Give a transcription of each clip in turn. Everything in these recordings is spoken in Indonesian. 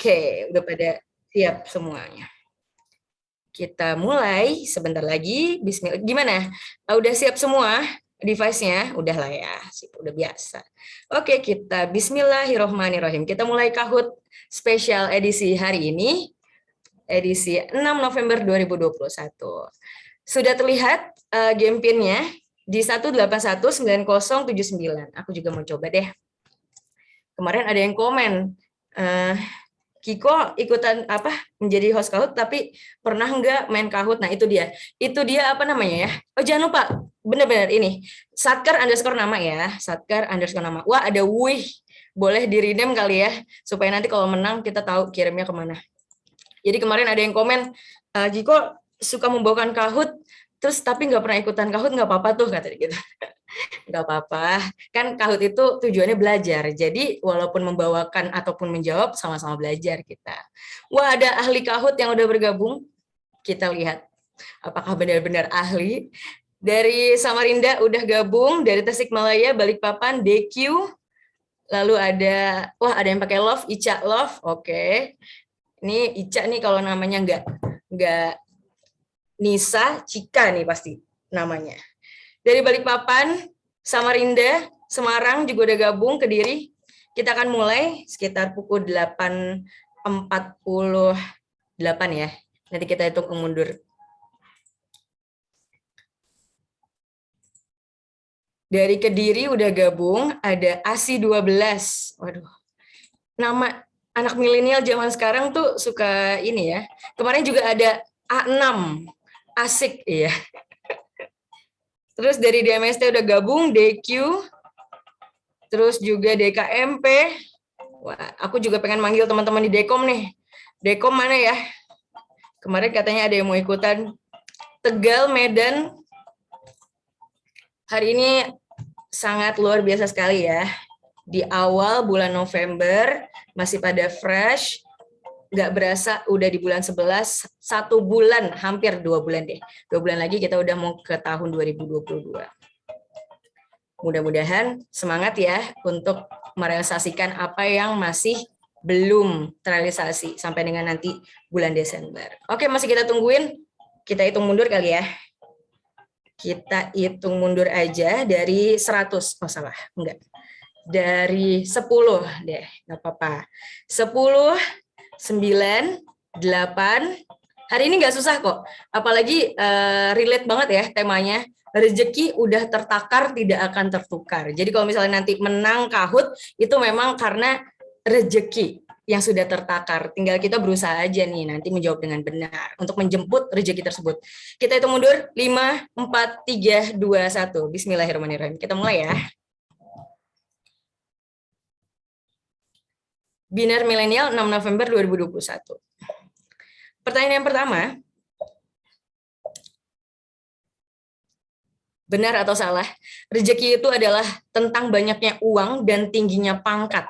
Oke, udah pada siap semuanya. Kita mulai sebentar lagi. Bismillah. Gimana? Udah siap semua device-nya? Udah lah ya, udah biasa. Oke, kita Bismillahirrohmanirrohim. Kita mulai Kahoot spesial edisi hari ini, edisi 6 November 2021. Sudah terlihat game pin-nya di 1819079. Aku juga mau coba deh. Kemarin ada yang komen, Kiko ikutan menjadi host Kahoot tapi pernah nggak main Kahoot? Nah itu dia apa namanya ya? Oh jangan lupa, benar-benar ini Satkar_nama ya, Satkar_nama. Wah ada wih, boleh di rename kali ya supaya nanti kalau menang kita tahu kirimnya kemana. Jadi kemarin ada yang komen, Kiko suka membawakan Kahoot terus tapi nggak pernah ikutan Kahoot, nggak apa-apa tuh kata gitu. Nggak apa-apa, kan Kahoot itu tujuannya belajar. Jadi walaupun membawakan ataupun menjawab, sama-sama belajar kita. Wah, ada ahli Kahoot yang udah bergabung. Kita lihat apakah benar-benar ahli. Dari Samarinda udah gabung, dari Tasikmalaya, Balikpapan, DQ. Lalu ada yang pakai Love, Ica Love. Oke. Ini Ica nih kalau namanya nggak Nisa, Cika nih pasti namanya. Dari Balikpapan, Samarinda, Semarang juga udah gabung ke Kediri. Kita akan mulai sekitar pukul 8.48 ya. Nanti kita hitung mundur. Dari Kediri udah gabung, ada ASI 12. Waduh. Nama anak milenial zaman sekarang tuh suka ini ya. Kemarin juga ada A6. Asik ya. Terus dari DMST udah gabung, DQ, terus juga DKMP. Wah, aku juga pengen manggil teman-teman di Dekom nih. Dekom mana ya? Kemarin katanya ada yang mau ikutan. Tegal, Medan. Hari ini sangat luar biasa sekali ya. Di awal bulan November, masih pada fresh. Nggak berasa udah di bulan 11, 1 bulan, hampir 2 bulan deh. 2 bulan lagi kita udah mau ke tahun 2022. Mudah-mudahan semangat ya untuk merealisasikan apa yang masih belum terrealisasi sampai dengan nanti bulan Desember. Oke, masih kita tungguin. Kita hitung mundur kali ya. Kita hitung mundur aja dari 100. Oh salah, enggak. Dari 10 deh, nggak apa-apa. 10, 9, 8. Hari ini nggak susah kok. Apalagi relate banget ya temanya. Rezeki udah tertakar, tidak akan tertukar. Jadi kalau misalnya nanti menang Kahoot, itu memang karena rezeki yang sudah tertakar. Tinggal kita berusaha aja nih nanti menjawab dengan benar untuk menjemput rezeki tersebut. Kita hitung mundur 5, 4, 3, 2, 1. Bismillahirrahmanirrahim. Kita mulai ya. Binar Milenial 6 November 2021. Pertanyaan yang pertama, benar atau salah? Rezeki itu adalah tentang banyaknya uang dan tingginya pangkat.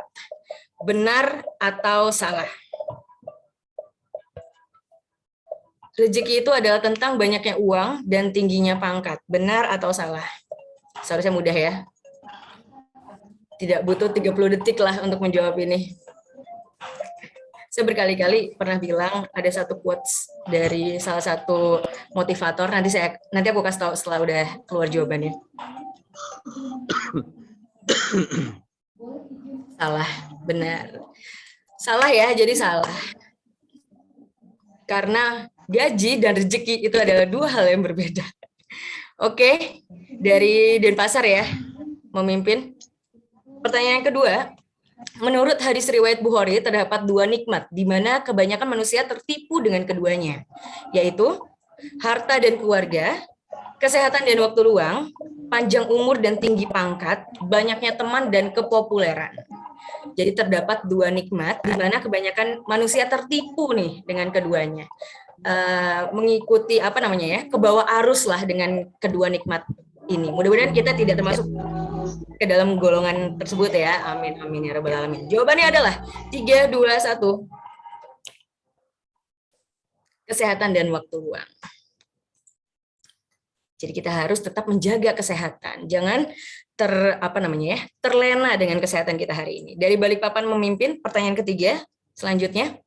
Benar atau salah? Rezeki itu adalah tentang banyaknya uang dan tingginya pangkat. Benar atau salah? Seharusnya mudah ya. Tidak butuh 30 detik lah untuk menjawab ini. Saya berkali-kali pernah bilang ada satu quotes dari salah satu motivator. Nanti aku kasih tahu setelah udah keluar jawabannya. Salah, benar. Salah ya, jadi salah. Karena gaji dan rezeki itu adalah dua hal yang berbeda. Oke, dari Denpasar ya, memimpin. Pertanyaan yang kedua. Menurut hadis riwayat Bukhari terdapat 2 nikmat di mana kebanyakan manusia tertipu dengan keduanya, yaitu harta dan keluarga, kesehatan dan waktu luang, panjang umur dan tinggi pangkat, banyaknya teman dan kepopuleran. Jadi terdapat 2 nikmat di mana kebanyakan manusia tertipu nih dengan keduanya. Mengikuti kebawa arus lah dengan kedua nikmat ini. Mudah-mudahan kita tidak termasuk ke dalam golongan tersebut ya. Amin amin ya rabbal alamin. Jawabannya adalah 3, 2, 1. Kesehatan dan waktu luang. Jadi kita harus tetap menjaga kesehatan. Jangan terlena dengan kesehatan kita hari ini. Dari Balikpapan memimpin, pertanyaan ketiga, Selanjutnya,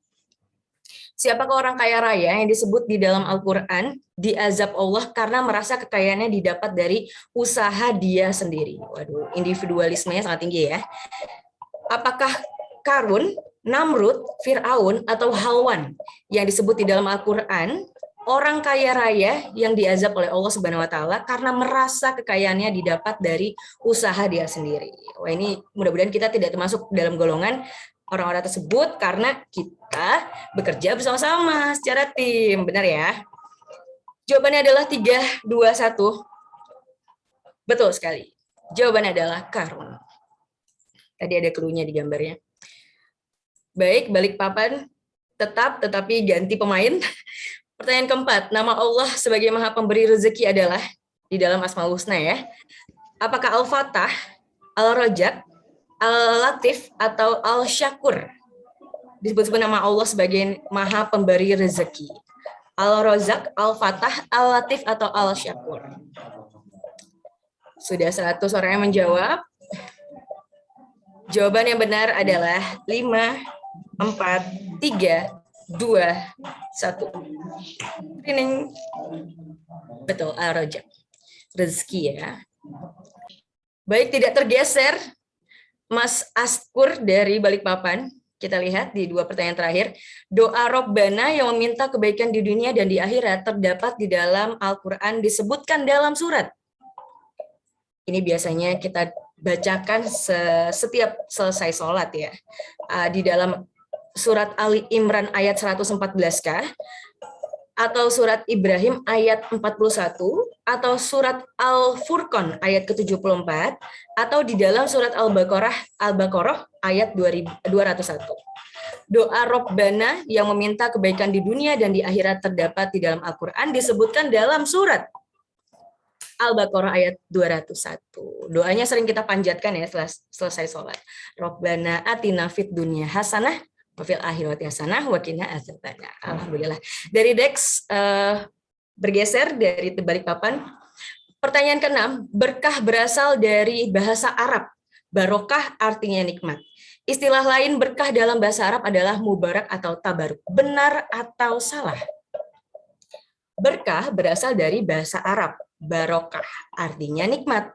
siapakah orang kaya raya yang disebut di dalam Al-Quran diazab Allah karena merasa kekayaannya didapat dari usaha dia sendiri? Waduh, individualismenya sangat tinggi ya. Apakah Karun, Namrud, Fir'aun, atau Halwan yang disebut di dalam Al-Quran orang kaya raya yang diazab oleh Allah Subhanahu Wa Taala karena merasa kekayaannya didapat dari usaha dia sendiri? Wah, ini mudah-mudahan kita tidak termasuk dalam golongan orang-orang tersebut karena kita bekerja bersama-sama secara tim, benar ya? Jawabannya adalah 3, 2, 1. Betul sekali. Jawabannya adalah Karun. Tadi ada clue-nya di gambarnya. Baik, Balikpapan tetapi ganti pemain. Pertanyaan keempat, nama Allah sebagai Maha Pemberi rezeki adalah di dalam Asmaul Husna ya. Apakah Al-Fatah, Al-Rajak, Al-Latif, atau Al-Syakur? Disebut-sebut nama Allah sebagai Maha Pemberi rezeki. Al-Razak, Al-Fatah, Al-Latif, atau Al-Syakur? Sudah 100 orang yang menjawab. Jawaban yang benar adalah 5, 4, 3, 2, 1. Ini betul, Al-Rajak. Rezeki ya. Baik, tidak tergeser Mas Askur dari Balikpapan. Kita lihat di 2 pertanyaan terakhir. Doa Robbana yang meminta kebaikan di dunia dan di akhirat terdapat di dalam Al-Quran disebutkan dalam surat. Ini biasanya kita bacakan setiap selesai sholat ya. Di dalam surat Ali Imran ayat 114-kah? Atau surat Ibrahim ayat 41, atau surat Al-Furqan ayat ke-74, atau di dalam surat Al-Baqarah ayat 201. Doa Robbana yang meminta kebaikan di dunia dan di akhirat terdapat di dalam Al-Quran disebutkan dalam surat Al-Baqarah ayat 201. Doanya sering kita panjatkan ya setelah selesai sholat. Robbana atina fid dunya hasanah wafil akhirati hasanah wa qina adzabannar. Alhamdulillah. Dari Dex bergeser dari Balikpapan. Pertanyaan ke-6, berkah berasal dari bahasa Arab. Barokah artinya nikmat. Istilah lain berkah dalam bahasa Arab adalah mubarak atau tabaruk. Benar atau salah? Berkah berasal dari bahasa Arab. Barokah artinya nikmat.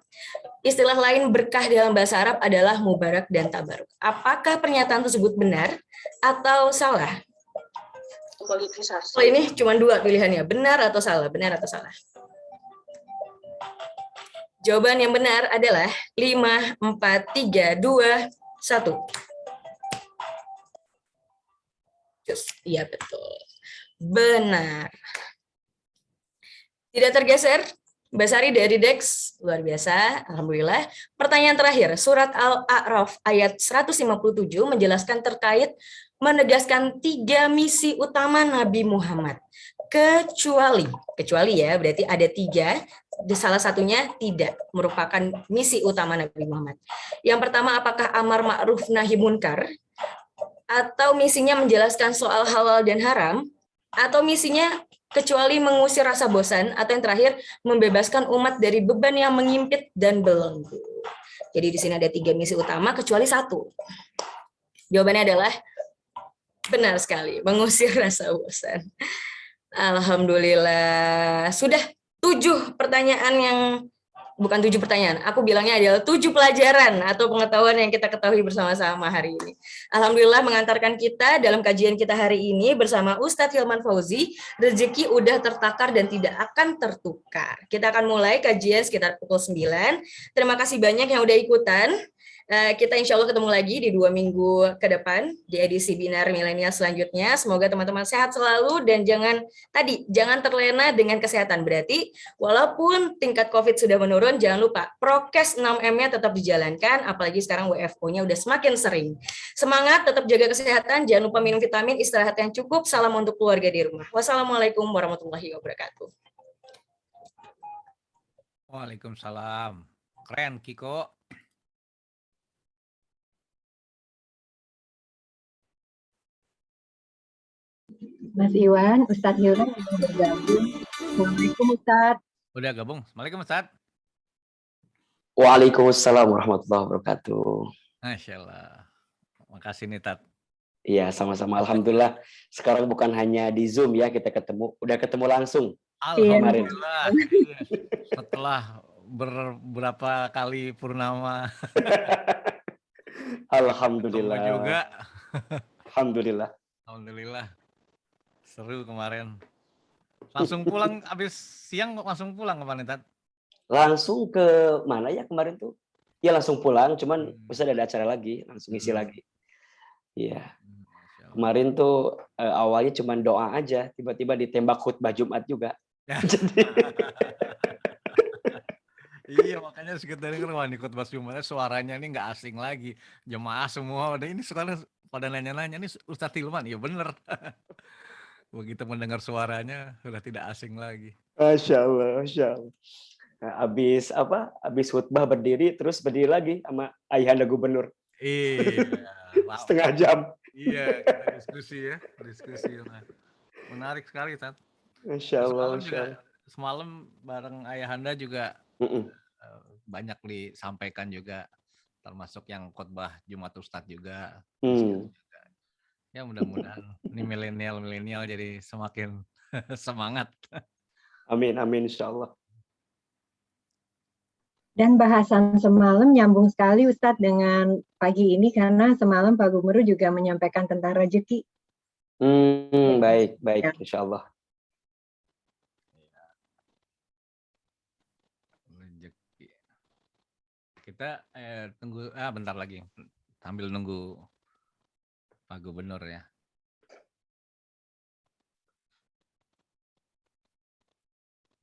Istilah lain berkah dalam bahasa Arab adalah mubarak dan tabaruk. Apakah pernyataan tersebut benar atau salah? Oh, ini cuma 2 pilihannya, benar atau salah, benar atau salah. Jawaban yang benar adalah 5, 4, 3, 2, 1. Iya betul. Benar. Tidak tergeser. Mbak Sari dari Dex, luar biasa, alhamdulillah. Pertanyaan terakhir, surat Al-A'raf ayat 157 menjelaskan terkait menegaskan 3 misi utama Nabi Muhammad. Kecuali ya, berarti ada 3, salah satunya tidak merupakan misi utama Nabi Muhammad. Yang pertama, apakah amar ma'ruf nahi munkar? Atau misinya menjelaskan soal halal dan haram? Atau misinya kecuali mengusir rasa bosan, atau yang terakhir membebaskan umat dari beban yang mengimpit dan belenggu. Jadi di sini ada 3 misi utama kecuali 1. Jawabannya adalah benar sekali, mengusir rasa bosan. Alhamdulillah. Sudah 7 pertanyaan yang bukan 7 pertanyaan, aku bilangnya adalah 7 pelajaran atau pengetahuan yang kita ketahui bersama-sama hari ini. Alhamdulillah mengantarkan kita dalam kajian kita hari ini bersama Ustadz Hilman Fauzi, rezeki udah tertakar dan tidak akan tertukar. Kita akan mulai kajian sekitar pukul 9. Terima kasih banyak yang udah ikutan. Kita insya Allah ketemu lagi di 2 minggu ke depan di edisi Binar Milenial selanjutnya. Semoga teman-teman sehat selalu dan jangan terlena dengan kesehatan. Berarti walaupun tingkat COVID sudah menurun, jangan lupa prokes 6M-nya tetap dijalankan, apalagi sekarang WFO-nya udah semakin sering. Semangat, tetap jaga kesehatan, jangan lupa minum vitamin, istirahat yang cukup. Salam untuk keluarga di rumah. Wassalamualaikum warahmatullahi wabarakatuh. Waalaikumsalam. Keren, Kiko. Mas Iwan, Ustadz Hilman yang bergabung. Assalamualaikum Ustadz. Udah gabung. Assalamualaikum Ustadz. Waalaikumsalam warahmatullahi wabarakatuh. Masya Allah. Makasih nih Tat. Iya, sama-sama. Alhamdulillah. Sekarang bukan hanya di Zoom ya kita ketemu, udah ketemu langsung. Iya. Alhamdulillah. Iya. Setelah beberapa kali purnama ketemu Alhamdulillah. juga. Alhamdulillah. Alhamdulillah. Seru kemarin. Langsung pulang habis siang langsung pulang kemarin, Tat. Langsung ke mana ya kemarin tuh? Ya langsung pulang, cuman Ustaz ada acara lagi, langsung isi lagi. Iya. Masya Allah. Kemarin tuh awalnya cuman doa aja, tiba-tiba ditembak khutbah Jumat juga. Jadi Iya, makanya sekitar denger wah nih khotbah Jumatnya suaranya ini nggak asing lagi. Jemaah semua udah ini sekarang pada nanya-nanya nih Ustadz Hilman. Iya bener. Begitu mendengar suaranya sudah tidak asing lagi. Masya Allah, Masya Allah. Nah, abis khutbah berdiri, terus berdiri lagi sama ayahanda gubernur. Iya. Setengah jam. Iya, kita diskusi ya. Diskusi. Nah, menarik sekali, Tat. Masya Allah, Semalam Masya juga, Allah. semalam bareng ayahanda juga Mm-mm. banyak disampaikan juga. Termasuk yang khotbah Jumat Ustadz juga. Ya mudah-mudahan ini milenial jadi semakin semangat. Amin, amin, insya Allah. Dan bahasan semalam nyambung sekali Ustadz dengan pagi ini karena semalam Pak Gubernur juga menyampaikan tentang rezeki. Baik, baik, insya Allah. Rezeki. Kita tunggu bentar lagi sambil nunggu Pak Gubernur ya.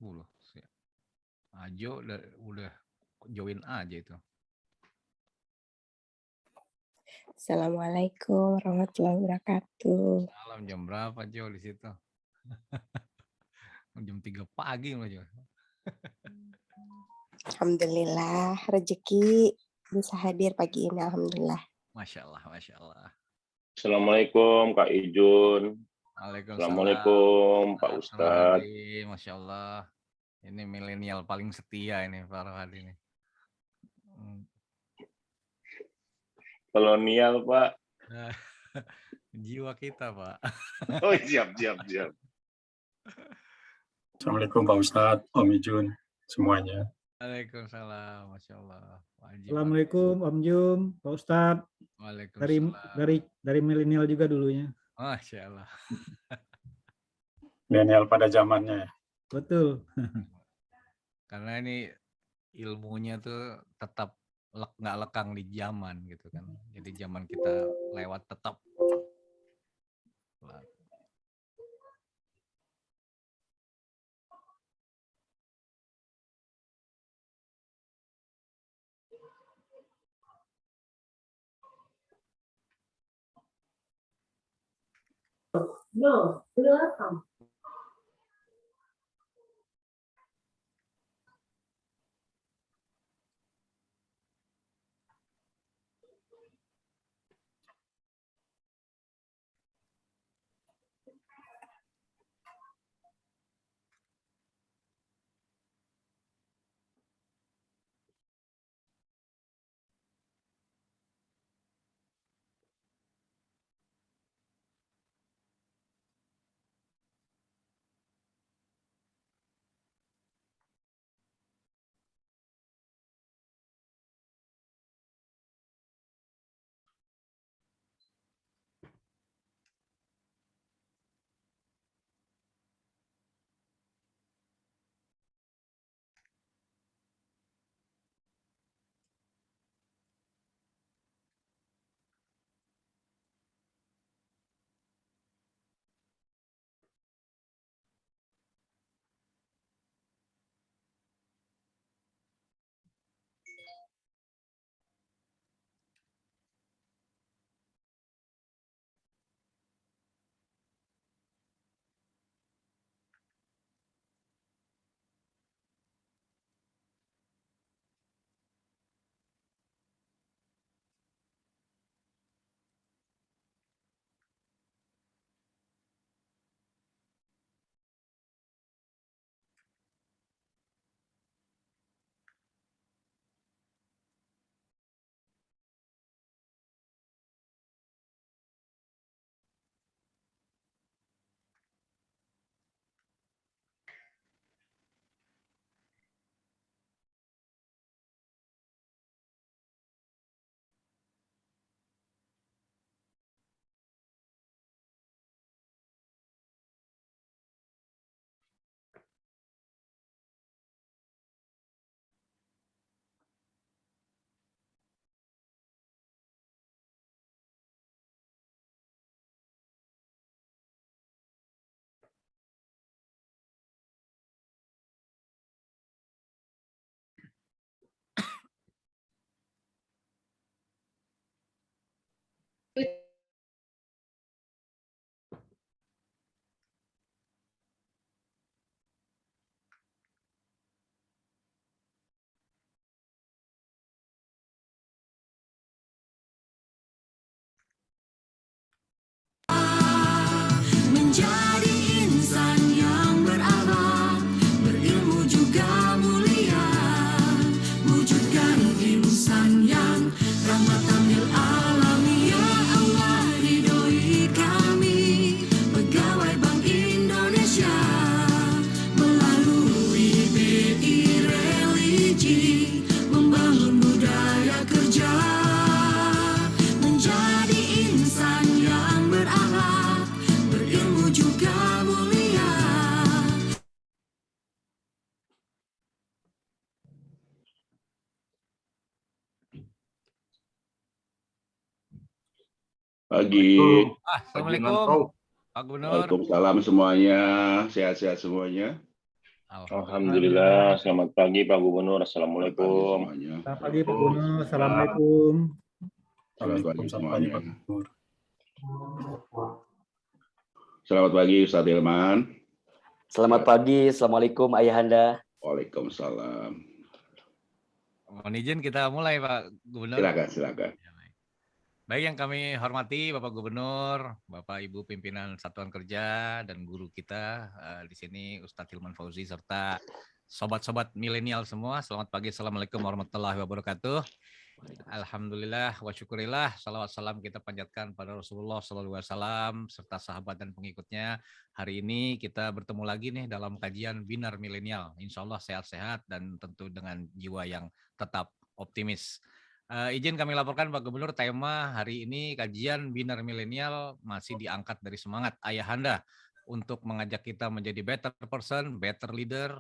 Loh, Ajo udah join aja itu. Assalamualaikum warahmatullahi wabarakatuh. Salam jam berapa Jo di situ? Jam 3 pagi loh Jo. Alhamdulillah rezeki bisa hadir pagi ini, alhamdulillah. Masya Allah, Masya Allah. Assalamualaikum Kak Ijun. Waalaikumsalam. Assalamualaikum Pak Ustadz. Masya Allah. Ini milenial paling setia ini Pak Rohad ini. Kolonial Pak. Jiwa kita Pak. Oh siap. Assalamualaikum Pak Ustadz, Om Ijun, semuanya. Waalaikumsalam, Masya Allah. Wajib. Assalamualaikum Om Jum, Pak Ustadz. Waalaikumsalam. Dari milenial juga dulunya. Masya Allah. Milenial pada zamannya. Betul. Karena ini ilmunya tuh tetap nggak lekang di zaman gitu kan. Jadi zaman kita lewat tetap. No, belakang. Pagi. Assalamualaikum Pak Gubernur. Waalaikumsalam semuanya. Sehat-sehat semuanya. Alhamdulillah. Selamat pagi Pak Gubernur. Selamat pagi Assalamualaikum. semuanya. Selamat pagi Pak Gubernur. Assalamualaikum. Selamat pagi semuanya. Pak Gubernur. Selamat pagi Ustadz Hilman. Selamat pagi, Assalamualaikum Ayahanda. Waalaikumsalam. Mohon izin kita mulai Pak Gubernur. Silakan. Baik yang kami hormati Bapak Gubernur, Bapak Ibu pimpinan Satuan Kerja dan guru kita di sini Ustadz Hilman Fauzi serta sobat-sobat milenial semua. Selamat pagi, Assalamualaikum warahmatullahi wabarakatuh. Alhamdulillah wa syukurillah, salawat salam kita panjatkan pada Rasulullah SAW serta sahabat dan pengikutnya. Hari ini kita bertemu lagi nih dalam kajian Binar Milenial. Insya Allah sehat-sehat dan tentu dengan jiwa yang tetap optimis. Izin kami laporkan Pak Gubernur, tema hari ini kajian Binar Milenial masih diangkat dari semangat Ayahanda untuk mengajak kita menjadi better person, better leader,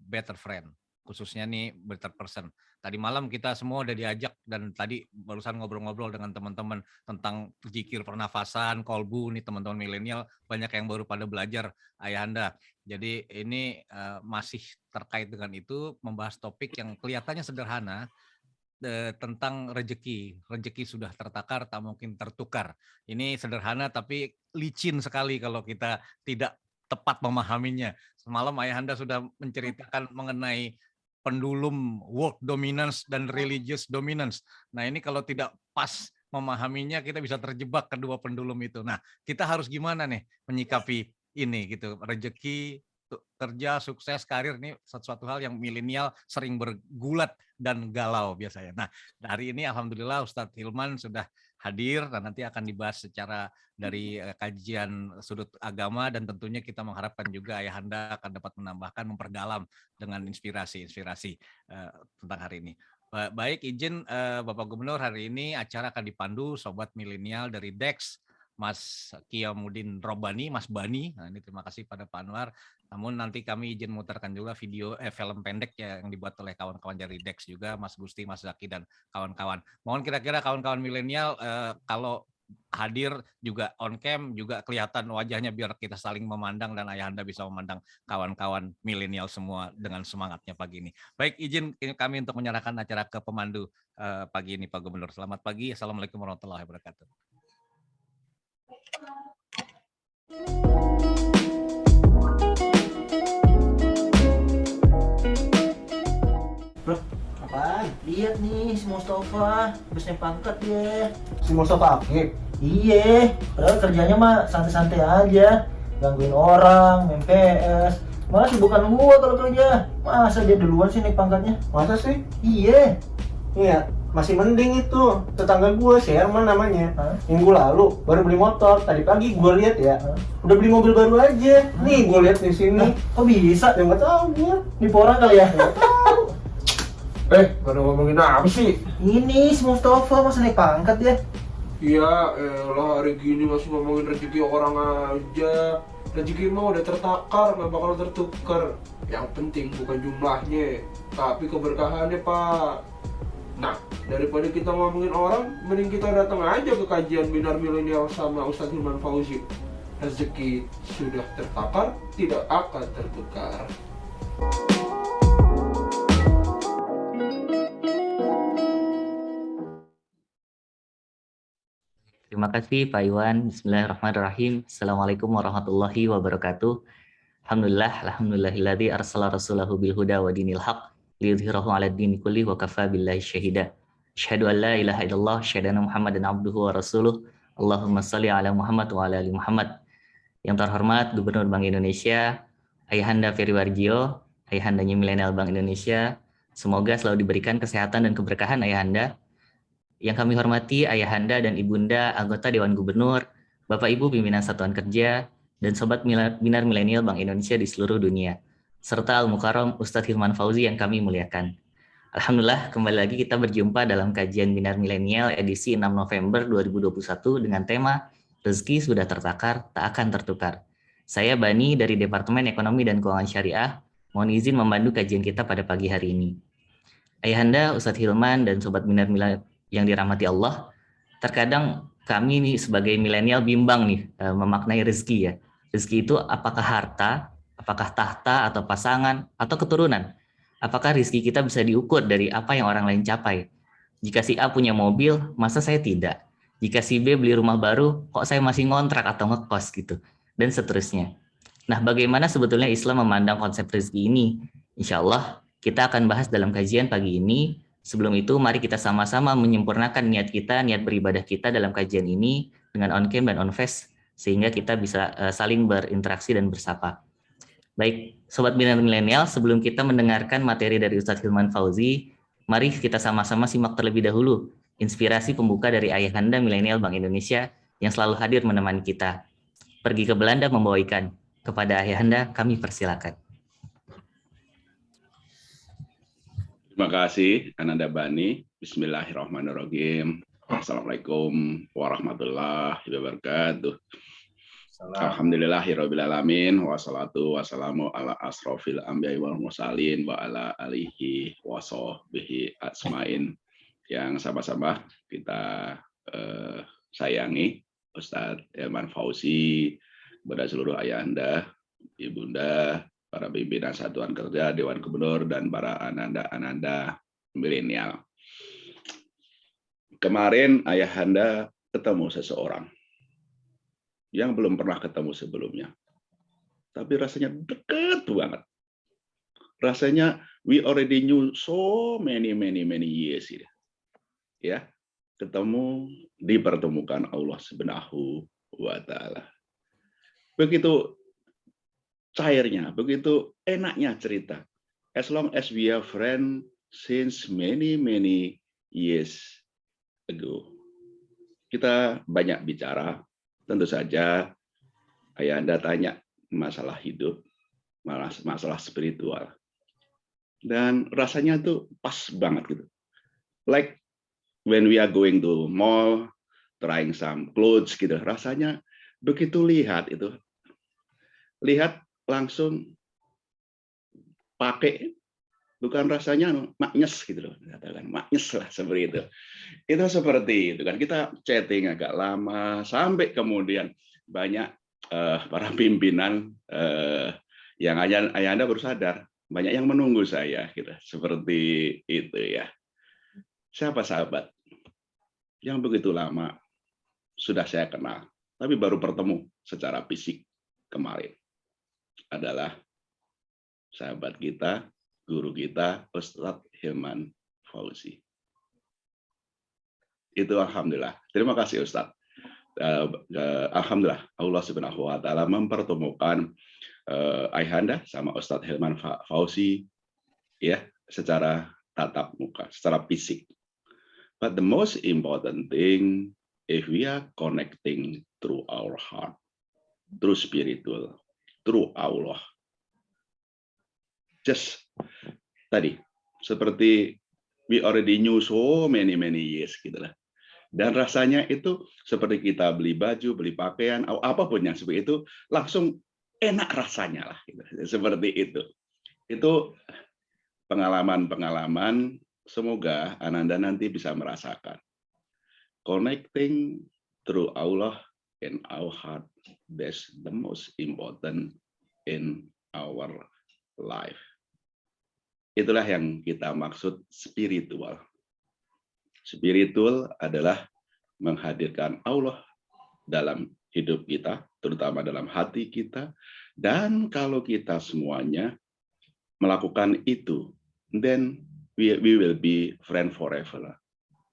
better friend. Khususnya nih better person. Tadi malam kita semua udah diajak dan tadi barusan ngobrol-ngobrol dengan teman-teman tentang zikir pernafasan, kolbu nih teman-teman milenial banyak yang baru pada belajar Ayahanda. Jadi ini masih terkait dengan itu membahas topik yang kelihatannya sederhana tentang rejeki. Rejeki sudah tertakar tak mungkin tertukar. Ini sederhana tapi licin sekali kalau kita tidak tepat memahaminya. Semalam Ayahanda sudah menceritakan mengenai pendulum work dominance dan religious dominance. Nah ini kalau tidak pas memahaminya kita bisa terjebak kedua pendulum itu. Nah kita harus gimana nih menyikapi ini gitu, rejeki, kerja, sukses, karir ini sesuatu hal yang milenial sering bergulat dan galau biasanya. Nah hari ini alhamdulillah Ustadz Hilman sudah hadir dan nanti akan dibahas secara dari kajian sudut agama dan tentunya kita mengharapkan juga Ayahanda akan dapat menambahkan, memperdalam dengan inspirasi-inspirasi tentang hari ini. Baik, izin Bapak Gubernur, hari ini acara akan dipandu Sobat Milenial dari DEX, Mas Kiamudin Robani, Mas Bani. Nah, ini terima kasih pada Pak Anwar. Namun nanti kami izin memutarkan juga film pendek yang dibuat oleh kawan-kawan dari DEX juga, Mas Gusti, Mas Zaki dan kawan-kawan. Mohon kira-kira kawan-kawan milenial kalau hadir juga on cam juga kelihatan wajahnya biar kita saling memandang dan Ayahanda bisa memandang kawan-kawan milenial semua dengan semangatnya pagi ini. Baik, izin kami untuk menyerahkan acara ke pemandu pagi ini Pak Gubernur. Selamat pagi. Assalamualaikum warahmatullahi wabarakatuh. Bro, apaan? Lihat nih si Mustafa, habis naik pangkat dia. Si Mustafa Akif? Iya, padahal kerjanya mah santai-santai aja, gangguin orang, main PS. Malah bukan gua kalau kerja. Masa dia duluan sih naik pangkatnya? Masa sih? Iya. Iya, masih mending itu. Tetangga gua, si Herman namanya. Minggu lalu baru beli motor. Tadi pagi gua lihat ya, udah beli mobil baru aja. Nih gua lihat di sini. Kok bisa? Ya nggak tahu gua. Nipu orang kali ya? Baru ngomongin apa sih? Ini si Mustafa masa naik pangkat ya? Iya, elah hari gini masih ngomongin rezeki orang aja. Rezeki mah udah tertakar, nggak bakal tertukar. Yang penting bukan jumlahnya, tapi keberkahannya, Pak. Nah, daripada kita ngomongin orang, mending kita datang aja ke kajian Binar Milenial sama Ustadz Hilman Fauzi. Rezeki sudah tertakar, tidak akan tertukar. Terima kasih Pak Iwan. Bismillahirrahmanirrahim. Assalamualaikum warahmatullahi wabarakatuh. Alhamdulillahilladzi arsala rasulahu bil huda wa dinil haq liyudhhirahu 'ala ad-dini kulli wa kafa billahi syahida. Asyhadu an la ilaha illallah, asyhadu anna Muhammadan abduhu wa rasuluh. Allahumma shalli ala Muhammad wa ala ali Muhammad. Yang terhormat Gubernur Bank Indonesia, Ayahanda Ferry Warjio, Ayahandanya Milenial Bank Indonesia, semoga selalu diberikan kesehatan dan keberkahan Ayahanda. Yang kami hormati Ayahanda dan Ibunda anggota Dewan Gubernur, Bapak Ibu pimpinan Satuan Kerja, dan Sobat Binar Milenial Bank Indonesia di seluruh dunia, serta Al-Mukarram Ustadz Hilman Fauzi yang kami muliakan. Alhamdulillah, kembali lagi kita berjumpa dalam kajian Binar Milenial edisi 6 November 2021 dengan tema Rezeki sudah tertakar, tak akan tertukar. Saya Bani dari Departemen Ekonomi dan Keuangan Syariah, mohon izin membantu kajian kita pada pagi hari ini. Ayahanda, Ustadz Hilman, dan Sobat Binar Milenial yang dirahmati Allah, terkadang kami nih sebagai milenial bimbang nih memaknai rezeki ya. Rezeki itu apakah harta, apakah tahta atau pasangan atau keturunan? Apakah rezeki kita bisa diukur dari apa yang orang lain capai? Jika si A punya mobil, masa saya tidak? Jika si B beli rumah baru, kok saya masih ngontrak atau ngekos gitu? Dan seterusnya. Nah, bagaimana sebetulnya Islam memandang konsep rezeki ini? Insya Allah kita akan bahas dalam kajian pagi ini. Sebelum itu, mari kita sama-sama menyempurnakan niat kita, niat beribadah kita dalam kajian ini dengan on-cam dan on-face, sehingga kita bisa saling berinteraksi dan bersapa. Baik, Sobat Milenial, sebelum kita mendengarkan materi dari Ustadz Hilman Fauzi, mari kita sama-sama simak terlebih dahulu inspirasi pembuka dari Ayahanda Milenial Bank Indonesia yang selalu hadir menemani kita. Pergi ke Belanda membawa ikan. Kepada Ayahanda, kami persilakan. Terima kasih, Ananda Bani. Bismillahirrahmanirrahim. Assalamualaikum warahmatullahi wabarakatuh. Alhamdulillahirabbil alamin wassalatu wassalamu ala asrofil anbiya'i wal mursalin wa ala alihi wa sahbihi ajmain. Yang sama-sama kita sayangi Ustadz Hilman Fauzi, kepada seluruh ayahanda, ibunda, para pimpinan satuan kerja, Dewan Gubernur, dan para ananda-ananda milenial. Kemarin ayahanda ketemu seseorang yang belum pernah ketemu sebelumnya. Tapi rasanya dekat banget. Rasanya we already knew so many years. Ya, ketemu, dipertemukan Allah Subhanahu wa Ta'ala. Begitu cairnya, begitu enaknya cerita. As long as we are friends since many years ago. Kita banyak bicara, tentu saja ayahanda tanya masalah hidup, masalah spiritual. Dan rasanya tuh pas banget gitu. Like when we are going to mall, trying some clothes gitu, rasanya begitu lihat itu, lihat langsung pakai, bukan rasanya maknyes gitu loh, katakan maknyes lah seperti itu. Itu seperti itu kan, kita chatting agak lama sampai kemudian banyak para pimpinan yang ayahanda baru sadar, banyak yang menunggu saya gitu, seperti itu ya. Siapa sahabat yang begitu lama sudah saya kenal, tapi baru bertemu secara fisik kemarin adalah sahabat kita, guru kita, Ustadz Hilman Fauzi. Itu alhamdulillah. Terima kasih Ustadz. Alhamdulillah Allah Subhanahu wa Ta'ala mempertemukan ayahanda sama Ustadz Hilman Fauzi ya secara tatap muka, secara fisik. But the most important thing, if we are connecting through our heart, through spiritual, through Allah. Just tadi, seperti we already knew so many years gitu lah. Dan rasanya itu seperti kita beli baju, beli pakaian, apapun yang seperti itu, langsung enak rasanya lah. Gitu. Seperti itu. Itu pengalaman-pengalaman, semoga Ananda nanti bisa merasakan. Connecting through Allah in our heart, that's the most important in our life. Itulah yang kita maksud spiritual. Spiritual adalah menghadirkan Allah dalam hidup kita, terutama dalam hati kita. Dan kalau kita semuanya melakukan itu, then we will be friend forever.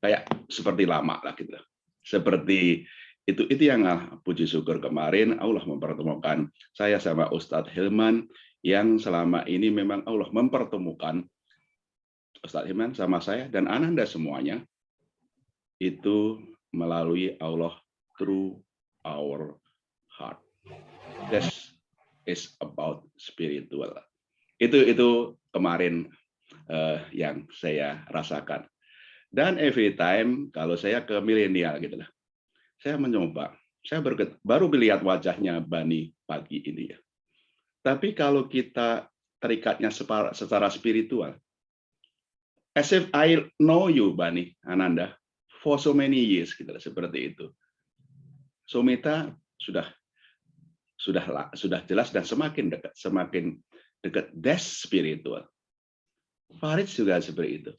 Kayak seperti lama lah gitu. Seperti itu yang puji syukur kemarin Allah mempertemukan saya sama Ustadz Hilman, yang selama ini memang Allah mempertemukan Ustadz Hilman sama saya dan ananda semuanya itu melalui Allah through our heart. That is about spiritual. Itu kemarin yang saya rasakan. Dan every time kalau saya ke milenial gitu lah, saya mencoba. Saya baru melihat wajahnya Bani pagi ini ya. Tapi kalau kita terikatnya secara spiritual, as if I know you Bani Ananda for so many years gitu lah, seperti itu. Sumita sudah jelas dan semakin dekat. That's spiritual. Farid juga seperti itu.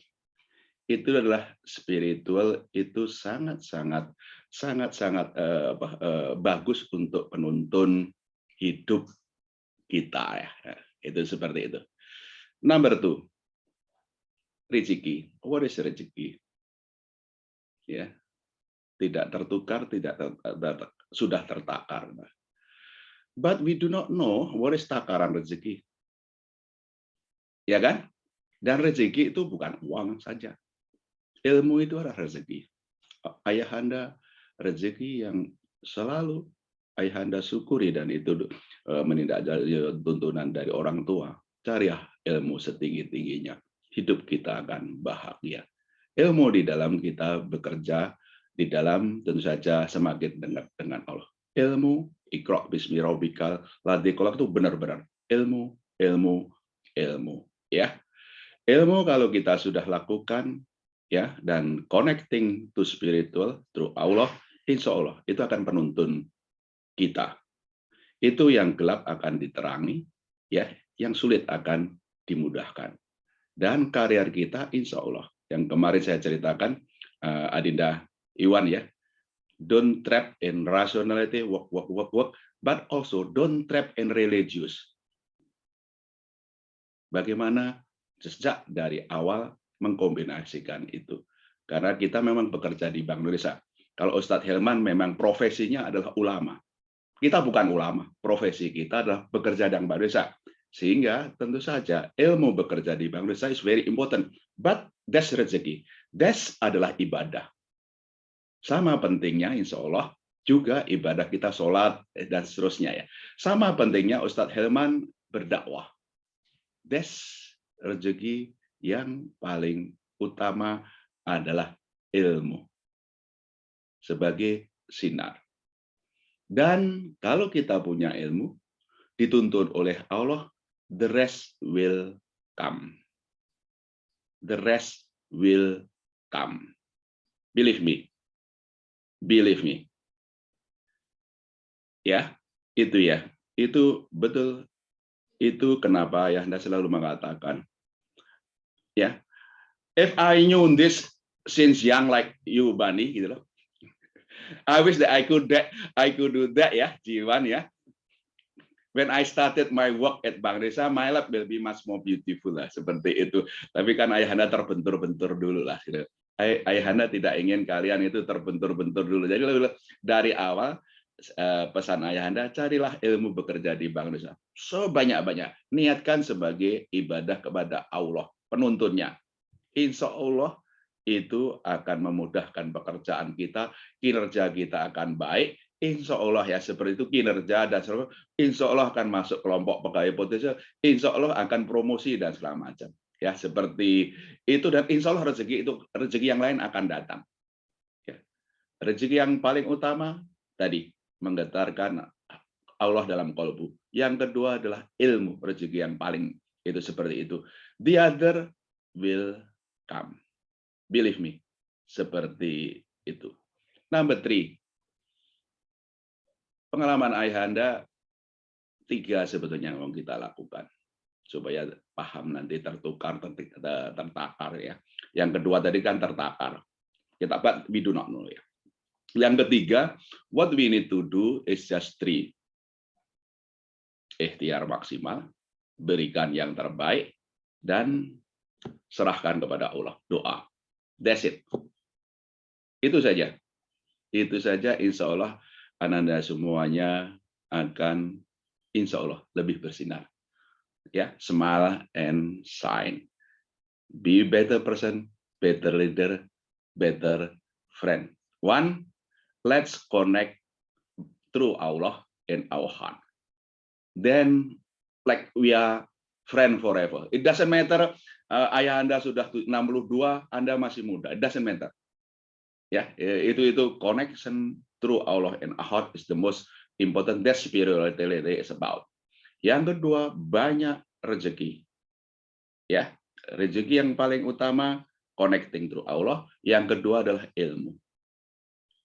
Itu adalah spiritual, itu sangat bagus untuk penuntun hidup kita, ya. Itu seperti itu. Number 2, rezeki. What is rezeki? Ya, tidak tertukar, sudah tertakar. But we do not know what is takaran rezeki. Ya kan? Dan rezeki itu bukan uang saja. Ilmu itu adalah rezeki. Ayahanda rezeki yang selalu ayahanda syukuri, dan itu menindaklanjuti tuntunan dari orang tua. Carilah ilmu setinggi-tingginya. Hidup kita akan bahagia. Ilmu di dalam kita bekerja, di dalam tentu saja semakin dekat dengan Allah. Ilmu, Iqra bismi rabbikal ladzi khalaq, itu benar-benar ilmu. Ya. Ilmu kalau kita sudah lakukan, ya, dan connecting to spiritual through Allah, insya Allah itu akan penuntun kita. Itu yang gelap akan diterangi, ya, yang sulit akan dimudahkan. Dan karier kita insya Allah, yang kemarin saya ceritakan, Adinda Iwan, ya, don't trap in rationality, work, but also don't trap in religious. Bagaimana sejak dari awal mengkombinasikan itu, karena kita memang bekerja di Bank Indonesia. Kalau Ustadz Hilman memang profesinya adalah ulama, kita bukan ulama, profesi kita adalah bekerja di Bank Indonesia, sehingga tentu saja ilmu bekerja di Bank Indonesia is very important, but that's rezeki, that's adalah ibadah. Sama pentingnya insya Allah juga ibadah kita, sholat dan seterusnya, ya. Sama pentingnya Ustadz Hilman berdakwah, that's rezeki yang paling utama adalah ilmu sebagai sinar. Dan kalau kita punya ilmu dituntun oleh Allah, the rest will come. The rest will come. Believe me. Ya, itu ya. Itu betul. Itu kenapa ya Anda selalu mengatakan, ya, if I knew this since young like you, Bani, gitu loh. I wish that I could do that, ya, Jiwan, ya. When I started my work at Bank Indonesia, my life will be much more beautiful lah, seperti itu. Tapi kan ayahanda terbentur-bentur dulu lah, gitu. Ayahanda tidak ingin kalian itu terbentur-bentur dulu. Jadi dari awal pesan ayahanda, carilah ilmu bekerja di Bank Indonesia sebanyak-banyak, niatkan sebagai ibadah kepada Allah, penuntunnya. Insya Allah itu akan memudahkan pekerjaan kita, kinerja kita akan baik, insya Allah, ya, seperti itu kinerja dan sebagainya. Insya Allah akan masuk kelompok pegawai potensial, insya Allah akan promosi dan segala macam, ya, seperti itu. Dan insya Allah rezeki yang lain akan datang, ya. Rezeki yang paling utama tadi menggetarkan Allah dalam kolbu. Yang kedua adalah ilmu, rezeki yang paling itu seperti itu. The other will come. Believe me, seperti itu. Number 3. Pengalaman ayahanda 3 sebetulnya yang kita lakukan supaya paham nanti tertakar, ya. Yang kedua tadi kan tertakar. Kita we do not know, ya. Yang ketiga, what we need to do is just 3. Ikhtiar maksimal, berikan yang terbaik, dan serahkan kepada Allah, doa. That's it. Itu saja. Itu saja, insya Allah Anda semuanya akan insya Allah lebih bersinar. Ya, smile and shine. Be better person, better leader, better friend. 1, let's connect through Allah in our heart. Then, like we are friend forever. It doesn't matter ayah Anda sudah 62, Anda masih muda. It doesn't matter. Ya, itu connection through Allah and our heart is the most important. That spirituality is about. Yang kedua, banyak rezeki. Ya, rezeki yang paling utama connecting through Allah. Yang kedua adalah ilmu.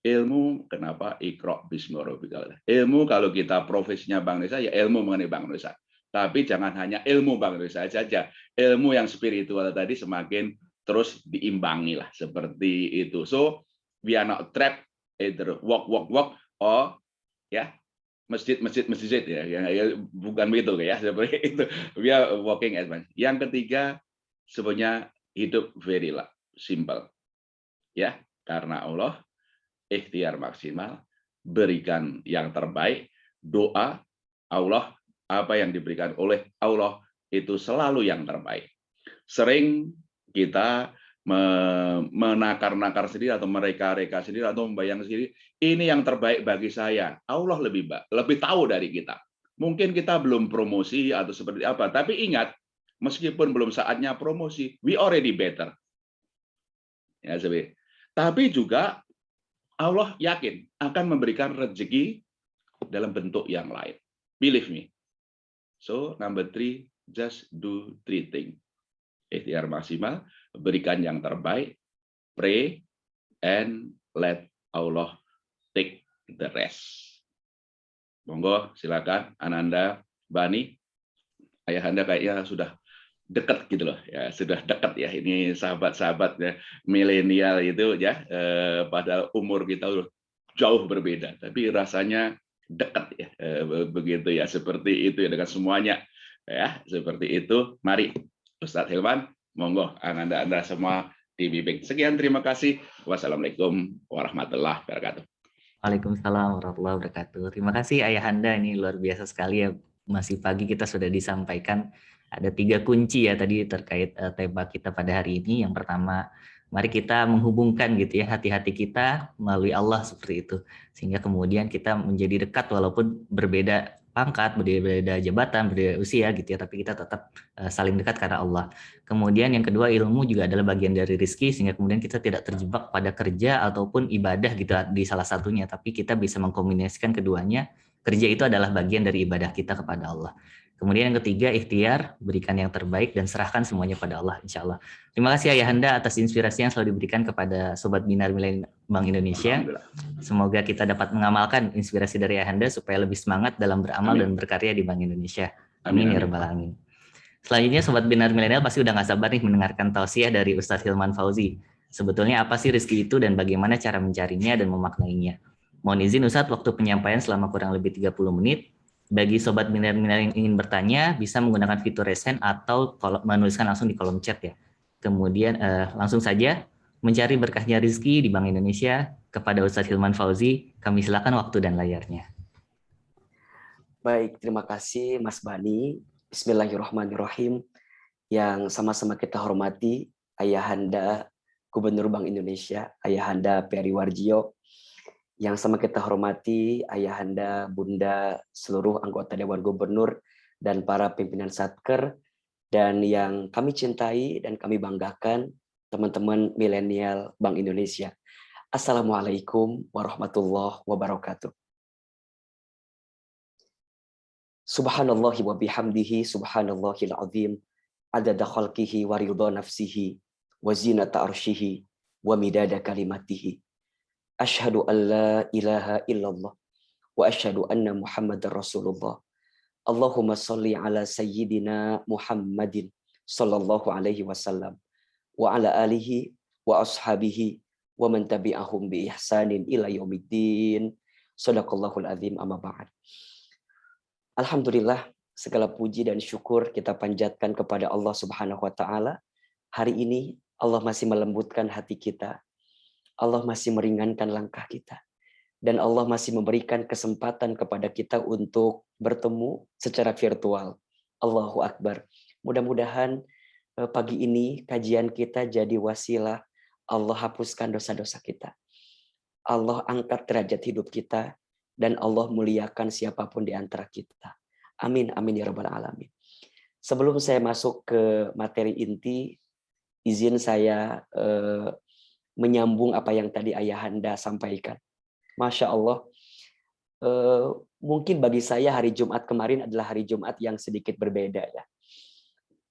Ilmu, kenapa? Iqra' bismi rabbikal. Ilmu kalau kita profesinya Bank Indonesia, ya ilmu mengenai Bank Indonesia. Tapi jangan hanya ilmu Bank Indonesia saja. Ilmu yang spiritual tadi semakin terus diimbangi lah, seperti itu. So, we are not trapped, either walk, or ya masjid ya, bukan begitu ya, seperti itu. We are walking as one. Yang ketiga, sebenarnya hidup very simple. Ya, karena Allah, ikhtiar maksimal, berikan yang terbaik, doa Allah, apa yang diberikan oleh Allah itu selalu yang terbaik. Sering kita menakar-nakar sendiri atau mereka-reka sendiri atau membayang sendiri, ini yang terbaik bagi saya. Allah lebih tahu dari kita. Mungkin kita belum promosi atau seperti apa, tapi ingat, meskipun belum saatnya promosi, we already better. Ya, tapi juga Allah yakin akan memberikan rezeki dalam bentuk yang lain. Believe me. So, number 3, just do 3 things. Ikhtiar maksimal, berikan yang terbaik, pray, and let Allah take the rest. Monggo, silakan Ananda, Bani. Ayahanda kayaknya sudah dekat gitu loh ya, sudah dekat ya, ini sahabat-sahabat ya milenial itu ya, pada umur kita jauh berbeda tapi rasanya dekat ya, begitu ya, seperti itu ya dengan semuanya ya, seperti itu. Mari Ustadz Hilman, monggo Anda semua dibimbing. Sekian, terima kasih. Wassalamualaikum warahmatullahi wabarakatuh. Waalaikumsalam warahmatullahi wabarakatuh. Terima kasih Ayahanda, ini luar biasa sekali ya, masih pagi kita sudah disampaikan ada 3 kunci ya tadi terkait tema kita pada hari ini. Yang pertama, mari kita menghubungkan gitu ya hati-hati kita melalui Allah seperti itu, sehingga kemudian kita menjadi dekat walaupun berbeda pangkat, berbeda jabatan, berbeda usia gitu ya, tapi kita tetap saling dekat karena Allah. Kemudian yang kedua, ilmu juga adalah bagian dari rezeki, sehingga kemudian kita tidak terjebak pada kerja ataupun ibadah gitu di salah satunya, tapi kita bisa mengkombinasikan keduanya. Kerja itu adalah bagian dari ibadah kita kepada Allah. Kemudian yang ketiga, ikhtiar, berikan yang terbaik dan serahkan semuanya pada Allah, insya Allah. Terima kasih Ayahanda atas inspirasi yang selalu diberikan kepada Sobat Binar Milenial Bank Indonesia. Semoga kita dapat mengamalkan inspirasi dari Ayahanda supaya lebih semangat dalam beramal dan berkarya di Bank Indonesia. Amin ya rabbal alamin. Selanjutnya Sobat Binar Milenial pasti udah gak sabar nih mendengarkan tausiah dari Ustadz Hilman Fauzi. Sebetulnya apa sih rezeki itu dan bagaimana cara mencarinya dan memaknainya? Mohon izin Ustadz, waktu penyampaian selama kurang lebih 30 menit. Bagi Sobat Binar yang ingin bertanya, bisa menggunakan fitur raise hand atau menuliskan langsung di kolom chat ya. Kemudian langsung saja mencari berkahnya rezeki di Bank Indonesia kepada Ustadz Hilman Fauzi. Kami silakan waktu dan layarnya. Baik, terima kasih Mas Bani. Bismillahirrahmanirrahim. Yang sama-sama kita hormati Ayahanda Gubernur Bank Indonesia, Ayahanda Peri Warjio. Yang sama kita hormati Ayahanda, Bunda, seluruh anggota Dewan Gubernur dan para pimpinan Satker, dan yang kami cintai dan kami banggakan teman-teman milenial Bank Indonesia. Assalamualaikum warahmatullahi wabarakatuh. Subhanallahi wa bihamdihi, subhanallahil azim, adada khalqihi wa ridha nafsihi, wa zinata arshihi, wa midada kalimatihi. Asyhadu an la ilaha illallah wa asyhadu anna Muhammadar Rasulullah. Allahumma shalli ala sayyidina Muhammadin sallallahu alaihi wasallam wa ala alihi wa ashabihi wa man tabi'ahum bi ihsanin ila yaumiddin. Shadaqallahul azim, amma ba'd. Alhamdulillah, segala puji dan syukur kita panjatkan kepada Allah Subhanahu wa taala. Hari ini Allah masih melembutkan hati kita. Allah masih meringankan langkah kita. Dan Allah masih memberikan kesempatan kepada kita untuk bertemu secara virtual. Allahu Akbar. Mudah-mudahan pagi ini kajian kita jadi wasilah Allah hapuskan dosa-dosa kita. Allah angkat derajat hidup kita. Dan Allah muliakan siapapun di antara kita. Amin, amin ya rabbal alamin. Sebelum saya masuk ke materi inti, izin saya menyambung apa yang tadi Ayahanda sampaikan. Masya Allah, mungkin bagi saya hari Jumat kemarin adalah hari Jumat yang sedikit berbeda ya.